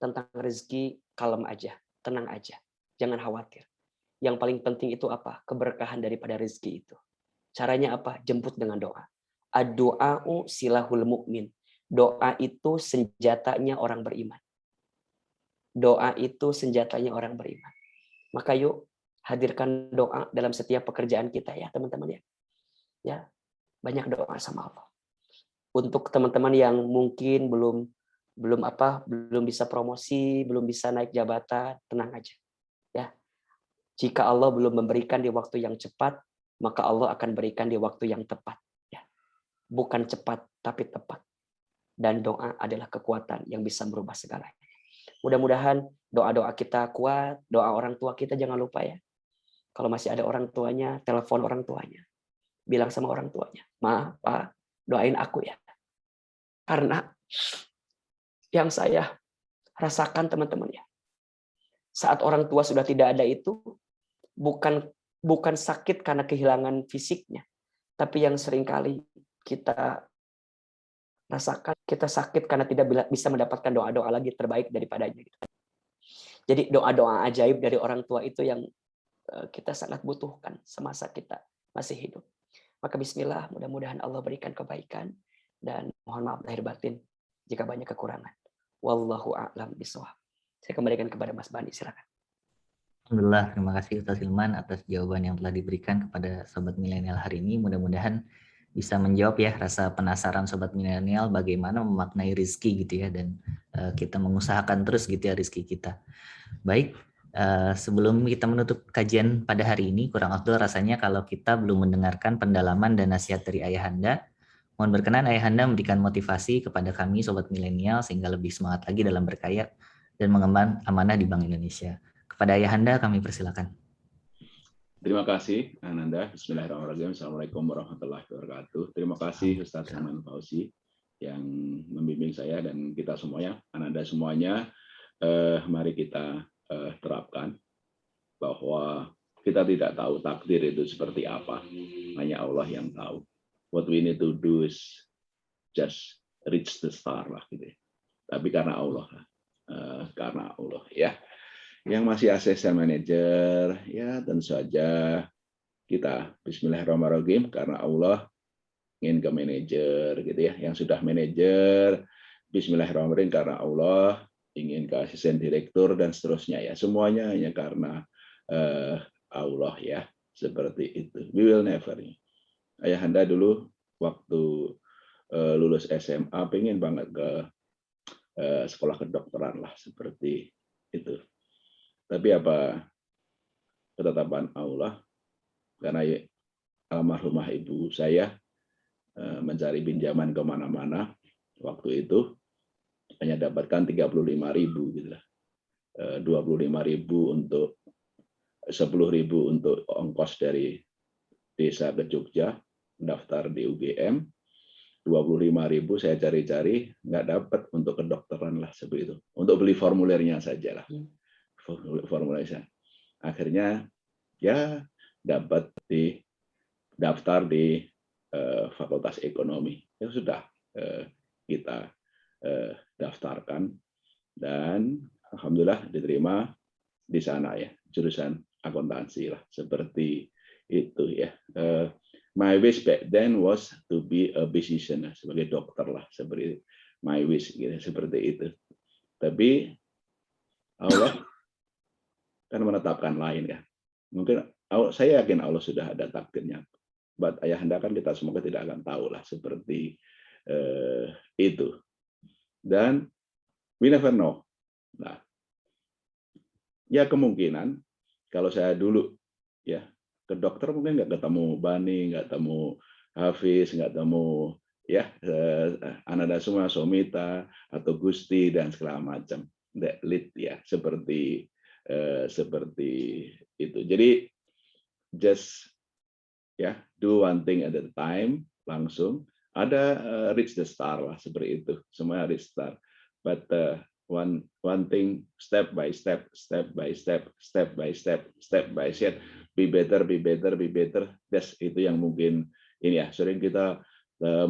tentang rezeki, kalem aja, tenang aja. Jangan khawatir. Yang paling penting itu apa? Keberkahan daripada rezeki itu. Caranya apa? Jemput dengan doa. Ad-du'a'u silahul mu'min. Doa itu senjatanya orang beriman. Doa itu senjatanya orang beriman. Maka yuk hadirkan doa dalam setiap pekerjaan kita ya teman-teman ya. Ya, banyak doa sama Allah. Untuk teman-teman yang mungkin belum bisa promosi, belum bisa naik jabatan, tenang aja. Ya. Jika Allah belum memberikan di waktu yang cepat, maka Allah akan berikan di waktu yang tepat. Ya. Bukan cepat tapi tepat. Dan doa adalah kekuatan yang bisa merubah segalanya. Mudah-mudahan doa-doa kita kuat, doa orang tua kita jangan lupa ya. Kalau masih ada orang tuanya, telepon orang tuanya. Bilang sama orang tuanya, "Ma, Pa, doain aku ya." Karena yang saya rasakan teman-teman ya, saat orang tua sudah tidak ada itu, bukan sakit karena kehilangan fisiknya, tapi yang seringkali kita rasakan, kita sakit karena tidak bisa mendapatkan doa-doa lagi terbaik daripadanya. Jadi doa-doa ajaib dari orang tua itu yang kita sangat butuhkan semasa kita masih hidup. Maka bismillah, mudah-mudahan Allah berikan kebaikan, dan mohon maaf lahir batin jika banyak kekurangan. Wallahu a'lam bishawab. Saya kembalikan kepada Mas Bani, silakan. Alhamdulillah, terima kasih Ustaz Hilman atas jawaban yang telah diberikan kepada Sobat Milenial hari ini. Mudah-mudahan bisa menjawab ya rasa penasaran Sobat Milenial bagaimana memaknai rizki gitu ya, dan kita mengusahakan terus gitu ya rizki kita. Baik, sebelum kita menutup kajian pada hari ini, kurang afdol rasanya kalau kita belum mendengarkan pendalaman dan nasihat dari Ayahanda. Mohon berkenan Ayahanda memberikan motivasi kepada kami Sobat Milenial sehingga lebih semangat lagi dalam berkarya dan mengemban amanah di Bank Indonesia. Kepada Ayahanda kami persilakan. Terima kasih Ananda. Bismillahirrahmanirrahim. Assalamualaikum warahmatullahi wabarakatuh. Terima kasih Ustaz Hilman Fauzi yang membimbing saya dan kita semuanya, Ananda semuanya. Mari kita terapkan bahwa kita tidak tahu takdir itu seperti apa. Hanya Allah yang tahu. What we need to do is just reach the star lah gitu. Tapi karena Allah ya. Yang masih asisten manajer, ya tentu saja kita bismillahirrahmanirrahim karena Allah ingin ke manajer gitu ya. Yang sudah manajer, bismillahirrahmanirrahim karena Allah ingin ke asisten direktur dan seterusnya ya. Semuanya hanya karena Allah ya, seperti itu. We will never. Ayahanda dulu waktu lulus SMA pengen banget ke sekolah kedokteran lah seperti itu. Tapi apa ketetapan Allah, karena almarhumah ibu saya mencari pinjaman kemana-mana waktu itu hanya dapatkan 35.000 gitu lah, 25.000 untuk 10.000 untuk ongkos dari desa ke Jogja daftar di UGM, 25.000 saya cari-cari nggak dapat untuk kedokteran lah seperti itu, untuk beli formulirnya saja lah. Formulirnya. Akhirnya ya dapat daftar di Fakultas Ekonomi. Ya sudah kita daftarkan dan alhamdulillah diterima di sana ya, jurusan akuntansi lah, seperti itu ya. My wish back then was to be a physician, sebagai dokter lah, seperti my wish gitu, seperti itu. Tapi Allah kan menetapkan lain ya. Mungkin saya yakin Allah sudah ada takdirnya. But ayahanda kan kita semoga tidak akan tahu lah seperti itu. Dan we never know. Nah, ya kemungkinan kalau saya dulu ya ke dokter mungkin nggak ketemu Bani, nggak ketemu Hafiz, nggak ketemu ya Ananda semua, Somita atau Gusti dan segala macam. That lead ya seperti itu. Jadi just ya do one thing at a time, langsung ada reach the star lah, seperti itu. Semua reach star. But one thing, step by step, step by step, step by step, step by step, be better, be better, be better. That's itu yang mungkin ini ya, sering kita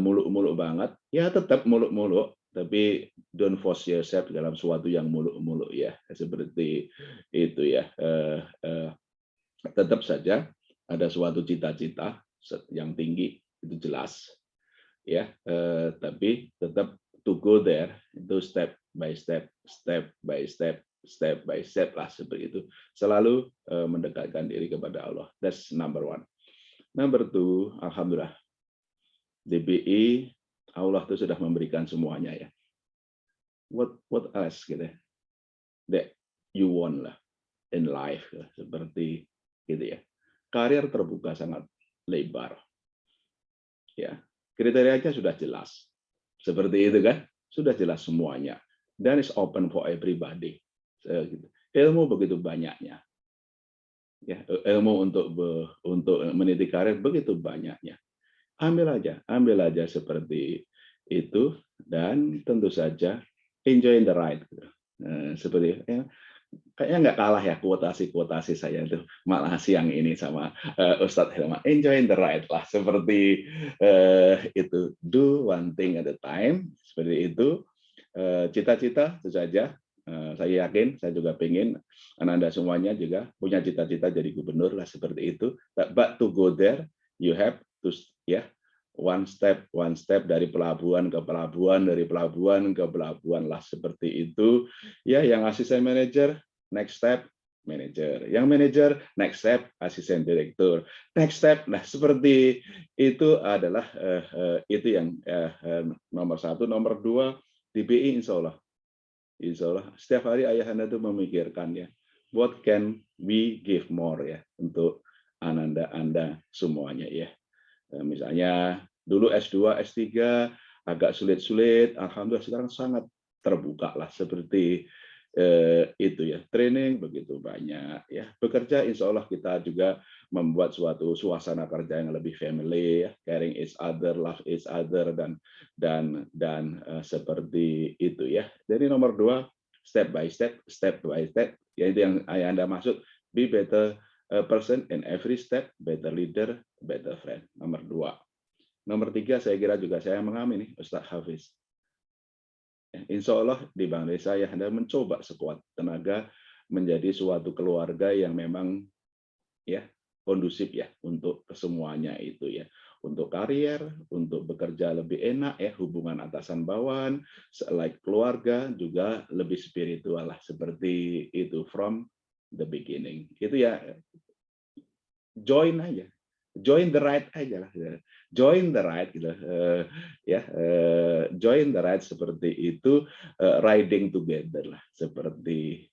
muluk-muluk banget. Ya tetap muluk-muluk, tapi don't force yourself dalam suatu yang muluk-muluk ya, seperti itu ya. Tetap saja ada suatu cita-cita yang tinggi, itu jelas ya, tapi tetap to go there itu step by step, step by step, step by step lah, seperti itu. Selalu mendekatkan diri kepada Allah. That's number one. Number two, alhamdulillah DBI Allah itu sudah memberikan semuanya ya. What else gitu ya? That you want lah in life lah, seperti gitu ya. Karir terbuka sangat lebar. Ya, kriterianya sudah jelas. Seperti itu kan? Sudah jelas semuanya. Dan is open for everybody. Ilmu begitu banyaknya. Ya, ilmu untuk meniti karir begitu banyaknya. Ambil aja seperti itu, dan tentu saja enjoy the ride. Seperti ya, kayaknya nggak kalah ya kuotasi saya itu, malah siang ini sama Ustadz Hilman. Enjoy the ride lah, seperti itu. Do one thing at a time, seperti itu. Cita-cita itu saja. Saya yakin, saya juga pengen Anda semuanya juga punya cita-cita jadi gubernur lah, seperti itu. But to go there, you have to ya one step dari pelabuhan ke pelabuhan, dari pelabuhan ke pelabuhan lah, seperti itu. Ya, yang asisten manajer, next step manager. Yang manager, next step asisten direktur. Next step, nah seperti itu adalah itu yang nomor satu. Nomor dua, DBI insya Allah setiap hari ayahanda itu memikirkan ya, what can we give more ya untuk anda semuanya ya. Misalnya dulu S2, S3 agak sulit-sulit, alhamdulillah sekarang sangat terbuka lah, seperti itu ya. Training begitu banyak ya. Bekerja insya Allah kita juga membuat suatu suasana kerja yang lebih family ya, caring each other, love each other, dan seperti itu ya. Jadi nomor dua, step by step ya, itu yang anda maksud, be better person in every step, better leader, better friend. Nomor dua. Nomor tiga, saya kira juga saya mengamini Ustadz Hafiz. Insya Allah di Bank Desa ya, Anda mencoba sekuat tenaga menjadi suatu keluarga yang memang ya kondusif ya untuk kesemuanya itu ya, untuk karier, untuk bekerja lebih enak ya, hubungan atasan bawahan, like keluarga juga lebih spiritual lah, seperti itu from the beginning. Itu ya, join aja. Join the ride aja lah, join the ride gitu join the ride, seperti itu, riding together lah, seperti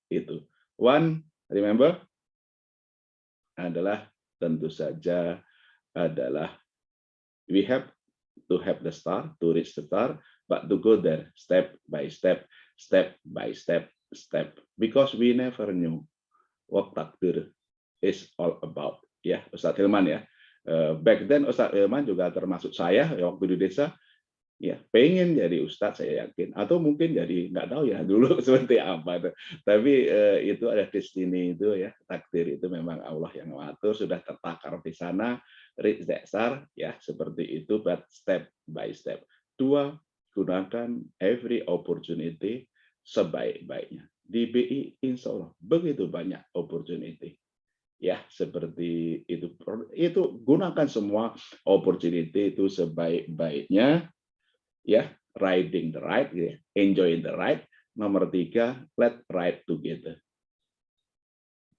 itu. One, remember adalah tentu saja adalah we have to have the star, to reach the star, but to go there step by step, step by step, because we never knew what takdir is all about. Ya, Ustadz Hilman ya. Back then Ustadz Hilman juga termasuk saya ya, waktu di desa ya pengen jadi ustadz saya yakin, atau mungkin jadi nggak tahu ya dulu seperti apa, tapi itu ada destiny itu ya, takdir itu memang Allah yang mengatur, sudah tertakar di sana, reach that star ya, seperti itu, but step by step. Dua, gunakan every opportunity sebaik-baiknya. Di BI insya Allah begitu banyak opportunity ya, seperti itu gunakan semua opportunity itu sebaik-baiknya ya, riding the ride, ya, enjoying the ride. Nomor 3, let ride together.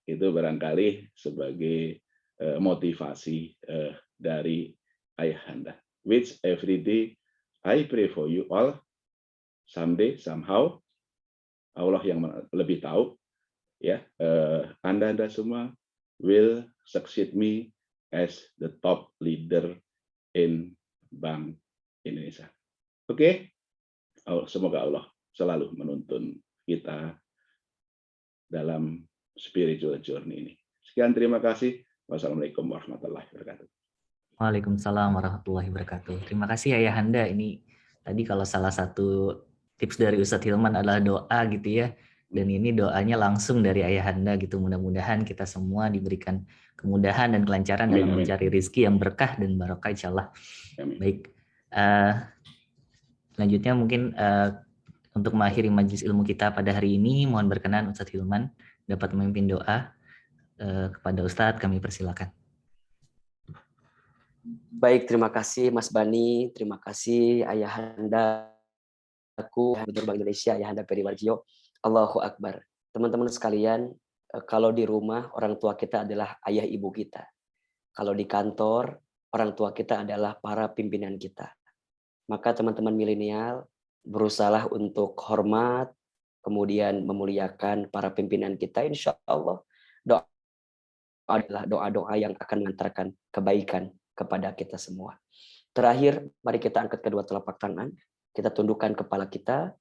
Itu barangkali sebagai motivasi dari Ayahanda, which every day I pray for you all, someday somehow Allah yang lebih tahu ya, Anda semua will succeed me as the top leader in Bank Indonesia. Oke, semoga Allah selalu menuntun kita dalam spiritual journey ini. Sekian, terima kasih. Wassalamualaikum warahmatullahi wabarakatuh. Waalaikumsalam warahmatullahi wabarakatuh. Terima kasih Ayahanda. Ini tadi kalau salah satu tips dari Ustadz Hilman adalah doa gitu ya. Dan ini doanya langsung dari Ayahanda gitu. Mudah-mudahan kita semua diberikan kemudahan dan kelancaran dalam mencari rezeki yang berkah dan barokah insyaallah. Baik. Selanjutnya mungkin untuk mengakhiri majelis ilmu kita pada hari ini, mohon berkenan Ustadz Hilman dapat memimpin doa kepada Ustadz, kami persilakan. Baik, terima kasih Mas Bani, terima kasih Ayahanda aku, Gubernur Bank Indonesia, Ayahanda Peri Warjio. Allahu Akbar. Teman-teman sekalian, kalau di rumah orang tua kita adalah ayah ibu kita. Kalau di kantor orang tua kita adalah para pimpinan kita. Maka teman-teman milenial berusahalah untuk hormat, kemudian memuliakan para pimpinan kita. Insya Allah doa adalah doa-doa yang akan mengantarkan kebaikan kepada kita semua. Terakhir, mari kita angkat kedua telapak tangan, kita tundukkan kepala kita,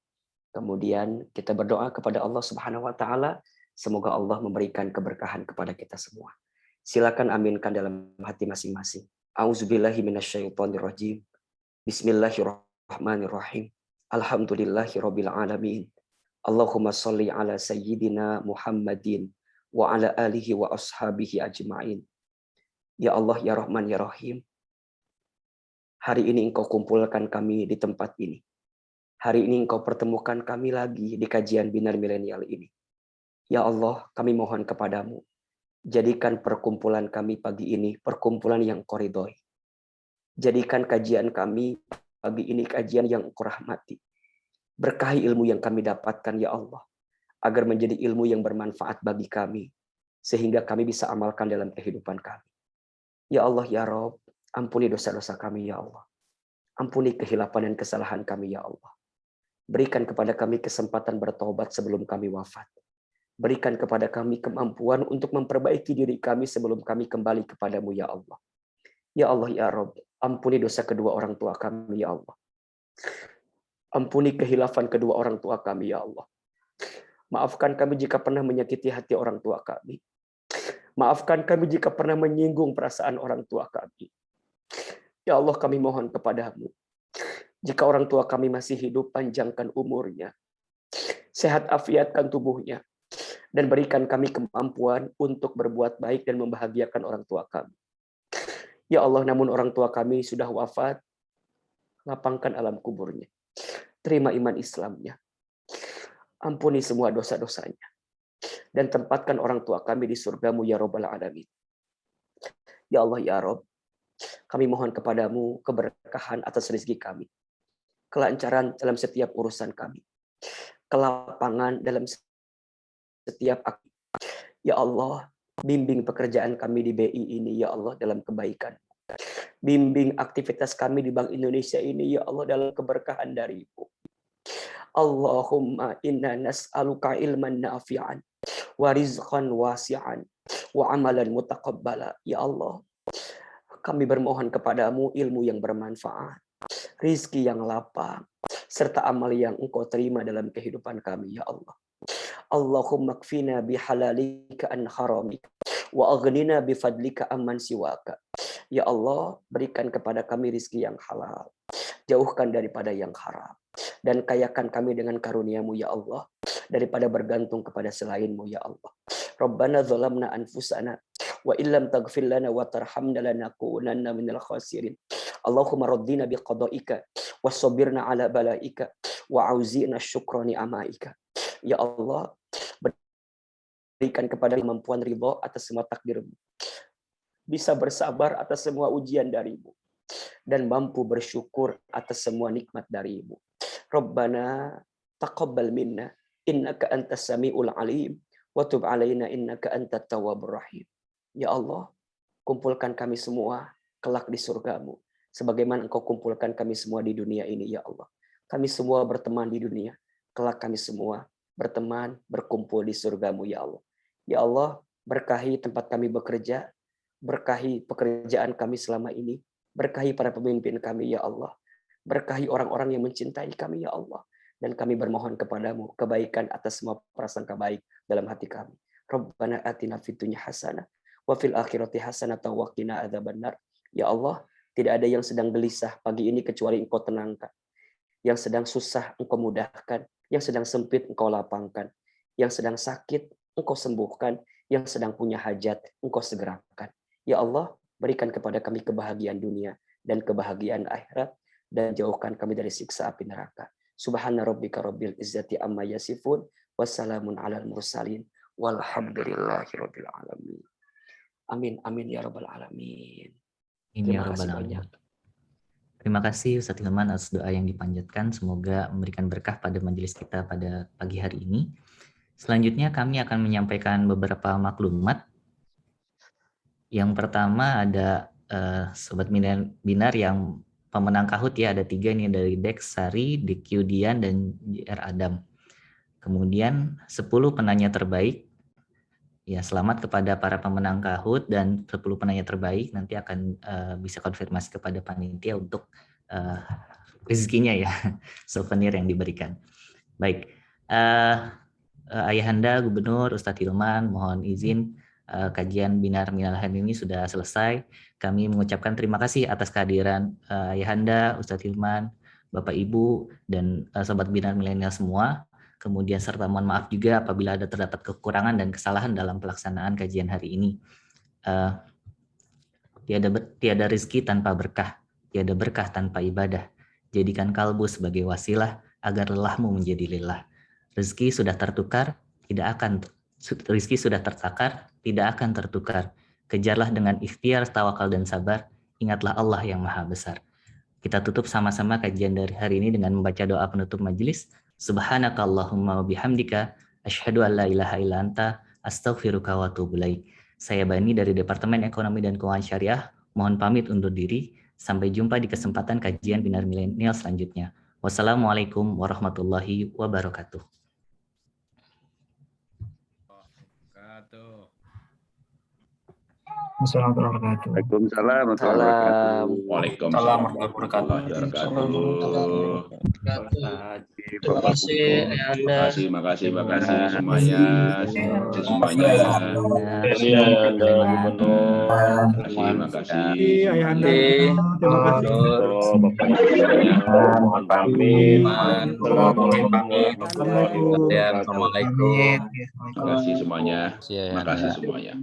kemudian kita berdoa kepada Allah Subhanahu wa taala, semoga Allah memberikan keberkahan kepada kita semua. Silakan aminkan dalam hati masing-masing. Auzubillahi minasyaitonirrajim. Bismillahirrahmanirrahim. Alhamdulillahirabbil alamin. Allahumma shalli ala sayyidina Muhammadin wa ala alihi wa ashabihi ajma'in. Ya Allah, ya Rahman, ya Rahim. Hari ini Engkau kumpulkan kami di tempat ini. Hari ini Engkau pertemukan kami lagi di kajian Binar Milenial ini. Ya Allah, kami mohon kepadamu, jadikan perkumpulan kami pagi ini perkumpulan yang Engkau ridhoi. Jadikan kajian kami pagi ini kajian yang Engkau rahmati. Berkahi ilmu yang kami dapatkan ya Allah, agar menjadi ilmu yang bermanfaat bagi kami, sehingga kami bisa amalkan dalam kehidupan kami. Ya Allah, ya Rabb, ampuni dosa-dosa kami ya Allah. Ampuni kehilapan dan kesalahan kami ya Allah. Berikan kepada kami kesempatan bertobat sebelum kami wafat. Berikan kepada kami kemampuan untuk memperbaiki diri kami sebelum kami kembali kepadamu ya Allah. Ya Allah, ya Rabb, ampuni dosa kedua orang tua kami ya Allah. Ampuni kehilafan kedua orang tua kami ya Allah. Maafkan kami jika pernah menyakiti hati orang tua kami. Maafkan kami jika pernah menyinggung perasaan orang tua kami. Ya Allah, kami mohon kepadamu, jika orang tua kami masih hidup, panjangkan umurnya, sehat afiatkan tubuhnya, dan berikan kami kemampuan untuk berbuat baik dan membahagiakan orang tua kami. Ya Allah, namun orang tua kami sudah wafat, lapangkan alam kuburnya, terima iman Islamnya, ampuni semua dosa-dosanya, dan tempatkan orang tua kami di surgamu ya Rabbal Alamin. Ya Allah, ya Rabb, kami mohon kepadamu keberkahan atas rezeki kami, kelancaran dalam setiap urusan kami, kelapangan dalam setiap aktivitas. Ya Allah, bimbing pekerjaan kami di BI ini ya Allah dalam kebaikan. Bimbing aktivitas kami di Bank Indonesia ini ya Allah dalam keberkahan dari-Mu. Allahumma inna nas'aluka ilman nafi'an wa rizqan wasi'an wa amalan mutaqabbala. Ya Allah, kami bermohon kepadamu ilmu yang bermanfaat, rizki yang lapang, serta amal yang Engkau terima dalam kehidupan kami ya Allah. Allahumma kfina bihalalika an haramika wa aghnina bifadlika amman siwaka. Ya Allah, berikan kepada kami rizki yang halal, jauhkan daripada yang haram, dan kayakan kami dengan karuniamu ya Allah, daripada bergantung kepada selainmu ya Allah. Rabbana zalamna anfusana wa illam taghfir lana wa tarhamna lanakunanna minal khasirin. Allahumma raddina biqadaika wasabirna ala balaika wa auzina syukra ni'amaika. Ya Allah, berikan kepada kemampuan ridho atas semua takdirmu, bisa bersabar atas semua ujian darimu, dan mampu bersyukur atas semua nikmat darimu. Rabbana taqabbal minna innaka antas samiul alim wa tub alaina innaka antat tawwabur rahim. Ya Allah, kumpulkan kami semua kelak di surgamu sebagaimana Engkau kumpulkan kami semua di dunia ini ya Allah. Kami semua berteman di dunia, kelak kami semua berteman, berkumpul di surgamu ya Allah. Ya Allah, berkahi tempat kami bekerja, berkahi pekerjaan kami selama ini, berkahi para pemimpin kami ya Allah, berkahi orang-orang yang mencintai kami ya Allah, dan kami bermohon kepadamu kebaikan atas semua prasangka baik dalam hati kami. Rabbana atina fid dunya hasanah wa fil akhirati hasanah wa qina adzabannar. Ya Allah, tidak ada yang sedang gelisah pagi ini kecuali Engkau tenangkan. Yang sedang susah Engkau mudahkan, yang sedang sempit Engkau lapangkan, yang sedang sakit Engkau sembuhkan, yang sedang punya hajat Engkau segerakan. Ya Allah, berikan kepada kami kebahagiaan dunia dan kebahagiaan akhirat, dan jauhkan kami dari siksa api neraka. Subhana rabbika rabbil izzati amma yasifun, wassalamun alal mursalin, walhamdulillahi rabbil alamin. Amin, amin ya rabbal alamin. Terima kasih banyak. Terima kasih Ustadz Hilman atas doa yang dipanjatkan. Semoga memberikan berkah pada majelis kita pada pagi hari ini. Selanjutnya kami akan menyampaikan beberapa maklumat. Yang pertama ada Sobat Binar yang pemenang Kahoot ya, ada 3 nih dari Dex Sari, DQ Dian, dan JR Adam. Kemudian 10 penanya terbaik. Ya, selamat kepada para pemenang Kahoot dan 10 penanya terbaik. Nanti akan bisa konfirmasi kepada panitia untuk rezekinya ya, souvenir yang diberikan. Baik, Ayahanda Gubernur Ustadz Hilman, mohon izin kajian Binar Minal Ilham ini sudah selesai. Kami mengucapkan terima kasih atas kehadiran Ayahanda, Ustadz Hilman, Bapak Ibu, dan Sobat Binar Milenial semua. Kemudian serta mohon maaf juga apabila ada terdapat kekurangan dan kesalahan dalam pelaksanaan kajian hari ini. Tiada rezeki tanpa berkah, tiada berkah tanpa ibadah. Jadikan kalbu sebagai wasilah agar lelahmu menjadi lelah. Rezeki sudah tertukar, rezeki sudah tertakar, tidak akan tertukar. Kejarlah dengan ikhtiar, tawakal dan sabar. Ingatlah Allah yang Maha Besar. Kita tutup sama-sama kajian dari hari ini dengan membaca doa penutup majelis. Subhanakallahumma wa bihamdika asyhadu an la ilaha illa anta astaghfiruka wa atubu ilaik. Saya Bani dari Departemen Ekonomi dan Keuangan Syariah mohon pamit undur diri. Sampai jumpa di kesempatan kajian Binar Milenial selanjutnya. Wassalamualaikum warahmatullahi wabarakatuh. Waalaikumsalam warahmatullahi wabarakatuh. Terima kasih semuanya. Terima kasih semuanya.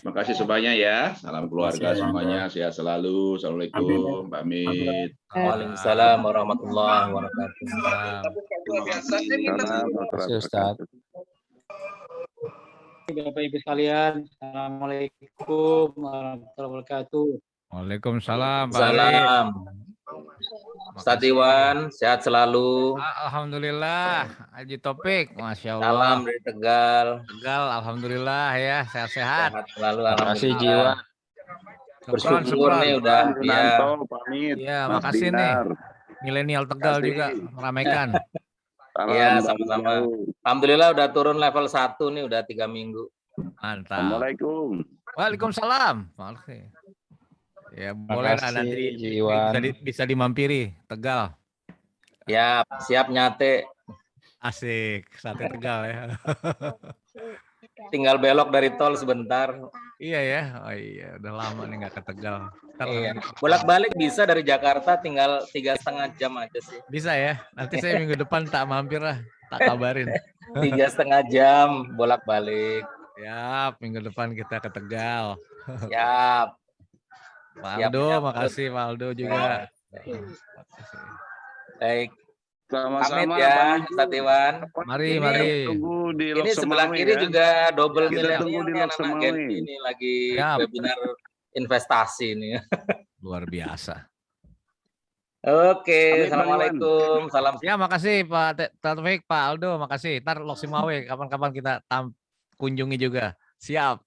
Terima kasih semuanya ya. Salam keluarga semuanya. Sehat selalu. Assalamualaikum. Pamit. Waalaikumsalam warahmatullahi wabarakatuh. Ustaz. Bapak Ibu sekalian, Assalamualaikum warahmatullahi wabarakatuh. Waalaikumsalam. Salam. Ustaz Iwan, sehat selalu. Alhamdulillah. Haji Topik, Masya Allah. Salam dari Tegal. Alhamdulillah ya, sehat-sehat. Sehat selalu, Makasih Jiwa. Bersyukur nih udah ya. Ya, makasih nih. Milenial Tegal juga meramaikan. Iya, sama-sama. Alhamdulillah udah turun level 1 nih, udah 3 minggu. Mantap. Assalamualaikum. Waalaikumsalam. Ya boleh lah nanti bisa dimampiri Tegal. Ya siap nyate. Asik, sate Tegal ya. Tinggal belok dari tol sebentar. Iya ya, oh iya, udah lama nih nggak ke Tegal. Ntar Iya. Bolak-balik bisa dari Jakarta, tinggal 3,5 jam aja sih. bisa ya, nanti saya minggu depan tak mampir lah, tak kabarin. 3,5 jam bolak-balik. Siap, minggu depan kita ke Tegal. Siap. Pak Siap, Aldo, siap. makasih Pak Aldo juga. Baik. Sama-sama, Pamit ya, Bang Iju. Ustadz Iwan. Mari, Ini- mari. Tunggu di Ini Lok sebelah Semawi kiri ya. juga double Kita milenial tunggu di nih Lok anak-anak Semawi. Gen Z ini lagi Siap. webinar investasi ini. Luar biasa. Oke, Pamit, Bang assalamualaikum, salam. Ya, makasih Pak Taufik, Pak Aldo, makasih. Ntar Lok Simawe kapan-kapan kita kunjungi juga. Siap.